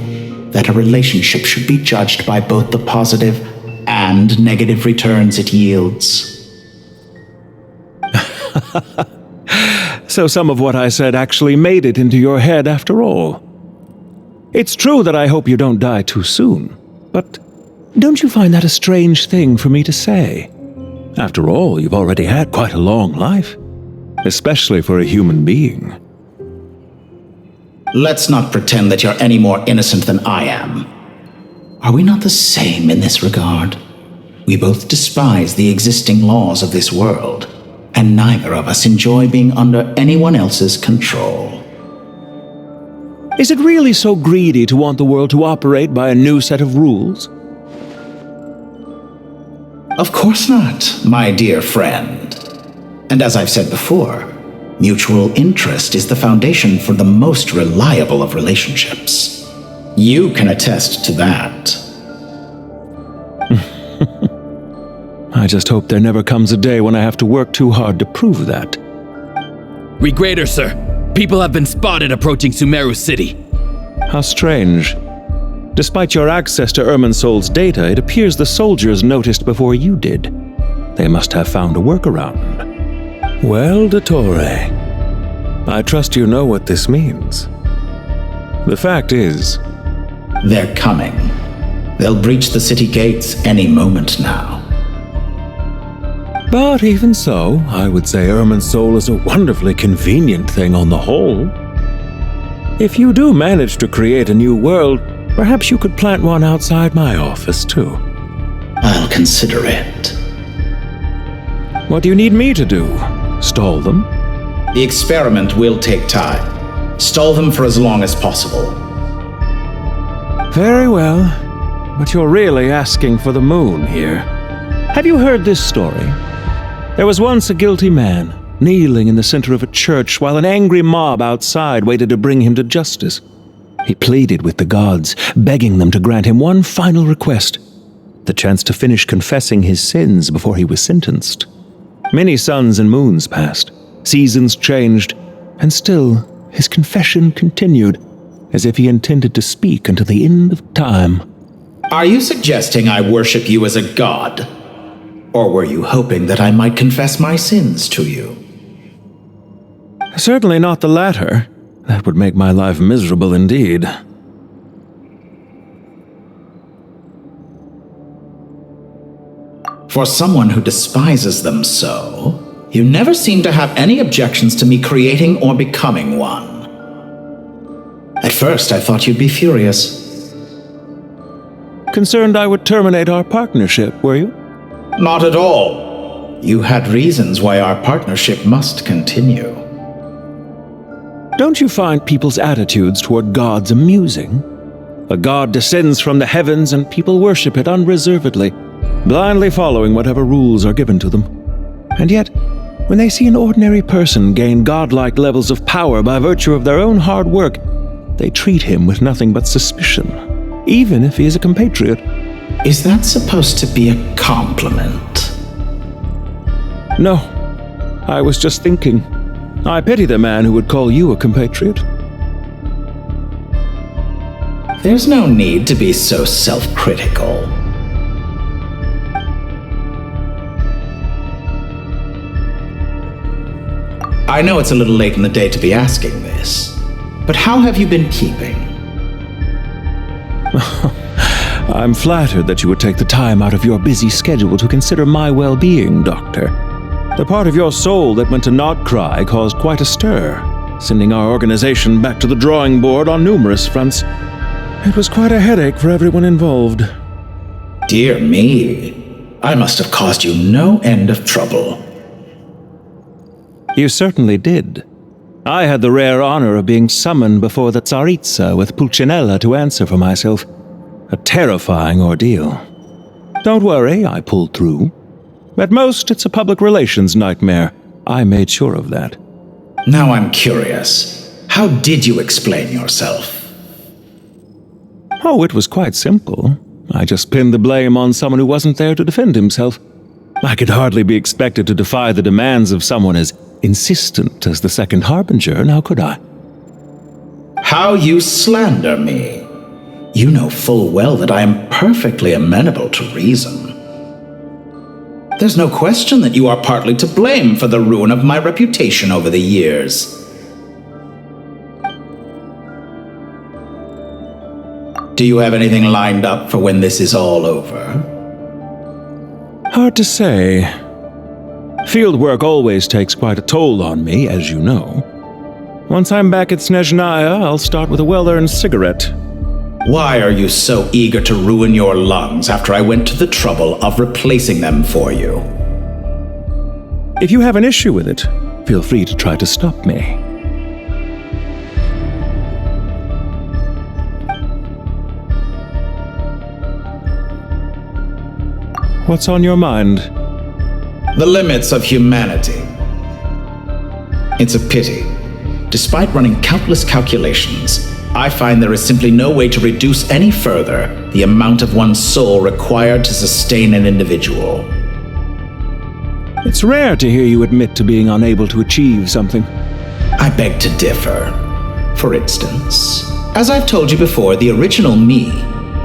that a relationship should be judged by both the positive and negative returns it yields? So some of what I said actually made it into your head after all. It's true that I hope you don't die too soon, but don't you find that a strange thing for me to say? After all, you've already had quite a long life, especially for a human being. Let's not pretend that you're any more innocent than I am. Are we not the same in this regard? We both despise the existing laws of this world, and neither of us enjoy being under anyone else's control. Is it really so greedy to want the world to operate by a new set of rules? Of course not, my dear friend. And as I've said before, mutual interest is the foundation for the most reliable of relationships. You can attest to that. I just hope there never comes a day when I have to work too hard to prove that. Read greater, sir. People have been spotted approaching Sumeru City. How strange. Despite your access to Irminsol's data, it appears the soldiers noticed before you did. They must have found a workaround. Well, Dottore, I trust you know what this means. The fact is... They're coming. They'll breach the city gates any moment now. But even so, I would say Irminsol is a wonderfully convenient thing on the whole. If you do manage to create a new world, perhaps you could plant one outside my office, too. I'll consider it. What do you need me to do? Stall them? The experiment will take time. Stall them for as long as possible. Very well, but you're really asking for the moon here. Have you heard this story? There was once a guilty man, kneeling in the center of a church while an angry mob outside waited to bring him to justice. He pleaded with the gods, begging them to grant him one final request, the chance to finish confessing his sins before he was sentenced. Many suns and moons passed, seasons changed, and still his confession continued, as if he intended to speak until the end of time. Are you suggesting I worship you as a god? Or were you hoping that I might confess my sins to you? Certainly not the latter. That would make my life miserable indeed. For someone who despises them so, you never seem to have any objections to me creating or becoming one. At first, I thought you'd be furious. Concerned I would terminate our partnership, were you? Not at all. You had reasons why our partnership must continue. Don't you find people's attitudes toward gods amusing? A god descends from the heavens and people worship it unreservedly. blindly following whatever rules are given to them. And yet, when they see an ordinary person gain godlike levels of power by virtue of their own hard work, they treat him with nothing but suspicion, even if he is a compatriot. Is that supposed to be a compliment? No, I was just thinking. I pity the man who would call you a compatriot. There's no need to be so self-critical. I know it's a little late in the day to be asking this, but how have you been keeping? I'm flattered that you would take the time out of your busy schedule to consider my well-being, Doctor. The part of your soul that went to Nodcry caused quite a stir, sending our organization back to the drawing board on numerous fronts. It was quite a headache for everyone involved. Dear me, I must have caused you no end of trouble. You certainly did. I had the rare honor of being summoned before the Tsaritsa with Pulcinella to answer for myself. A terrifying ordeal. Don't worry, I pulled through. At most, it's a public relations nightmare. I made sure of that. Now I'm curious. How did you explain yourself? Oh, it was quite simple. I just pinned the blame on someone who wasn't there to defend himself. I could hardly be expected to defy the demands of someone as insistent as the Second Harbinger, now could I? How you slander me. You know full well that I am perfectly amenable to reason. There's no question that you are partly to blame for the ruin of my reputation over the years. Do you have anything lined up for when this is all over? Hard to say. Field work always takes quite a toll on me, as you know. Once I'm back at Snezhnaya, I'll start with a well-earned cigarette. Why are you so eager to ruin your lungs after I went to the trouble of replacing them for you? If you have an issue with it, feel free to try to stop me. What's on your mind? The limits of humanity. It's a pity. Despite running countless calculations, I find there is simply no way to reduce any further the amount of one's soul required to sustain an individual. It's rare to hear you admit to being unable to achieve something. I beg to differ. For instance, as I've told you before, the original me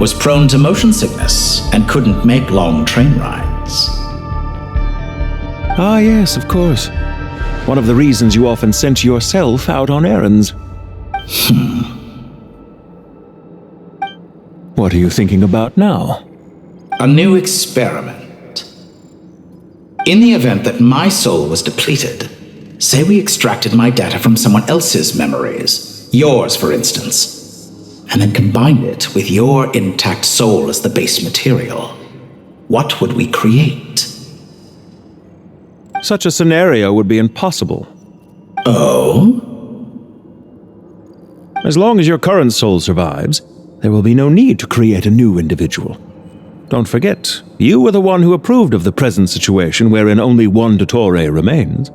was prone to motion sickness and couldn't make long train rides. Ah, yes, of course. One of the reasons you often sent yourself out on errands. What are you thinking about now? A new experiment. In the event that my soul was depleted, say we extracted my data from someone else's memories, yours for instance, and then combined it with your intact soul as the base material, what would we create? Such a scenario would be impossible. Oh? As long as your current soul survives, there will be no need to create a new individual. Don't forget, you were the one who approved of the present situation wherein only one Dottore remains.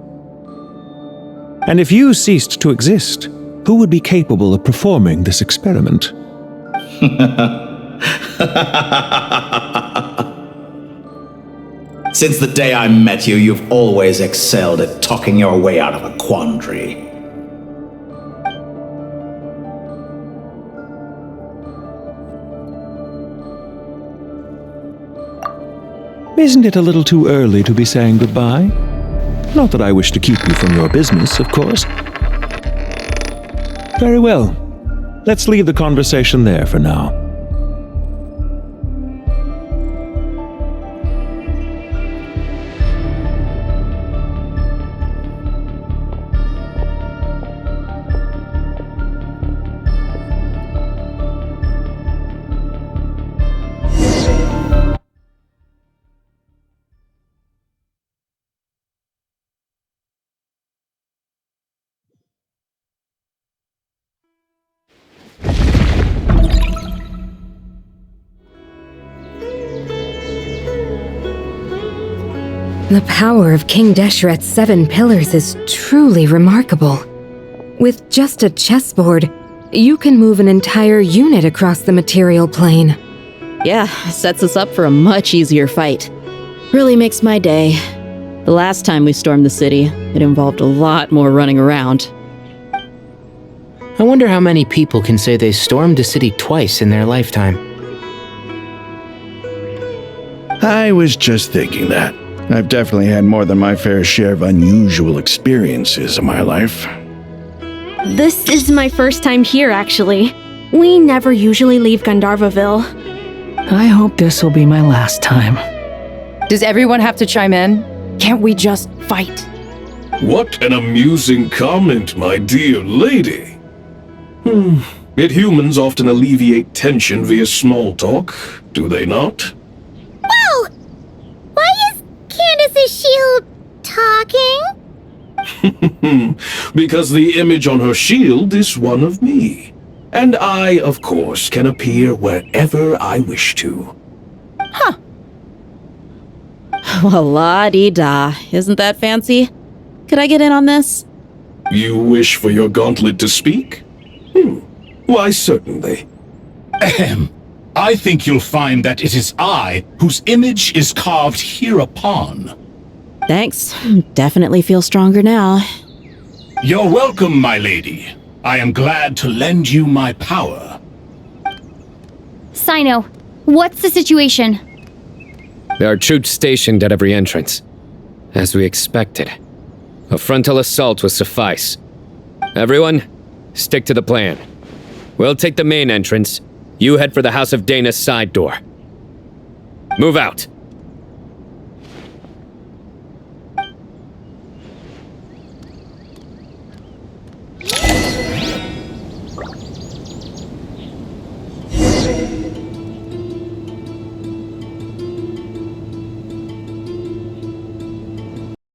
And if you ceased to exist, who would be capable of performing this experiment? Since the day I met you, you've always excelled at talking your way out of a quandary. Isn't it a little too early to be saying goodbye? Not that I wish to keep you from your business, of course. Very well. Let's leave the conversation there for now. The power of King Deshret's 7 pillars is truly remarkable. With just a chessboard, you can move an entire unit across the material plane. Yeah, sets us up for a much easier fight. Really makes my day. The last time we stormed the city, it involved a lot more running around. I wonder how many people can say they stormed a city twice in their lifetime. I was just thinking that. I've definitely had more than my fair share of unusual experiences in my life. This is my first time here, actually. We never usually leave Gandharvaville. I hope this will be my last time. Does everyone have to chime in? Can't we just fight? What an amusing comment, my dear lady. Yet humans often alleviate tension via small talk, do they not? Whoa! Why is Candace's shield talking? Because the image on her shield is one of me. And I, of course, can appear wherever I wish to. Well, la-dee-da. Isn't that fancy? Could I get in on this? You wish for your gauntlet to speak? Why, certainly. Ahem. I think you'll find that it is I whose image is carved hereupon. Thanks. Definitely feel stronger now. You're welcome, my lady. I am glad to lend you my power. Sino, what's the situation? There are troops stationed at every entrance. As we expected. A frontal assault will suffice. Everyone, stick to the plan. We'll take the main entrance. You head for the House of Dana's side door. Move out.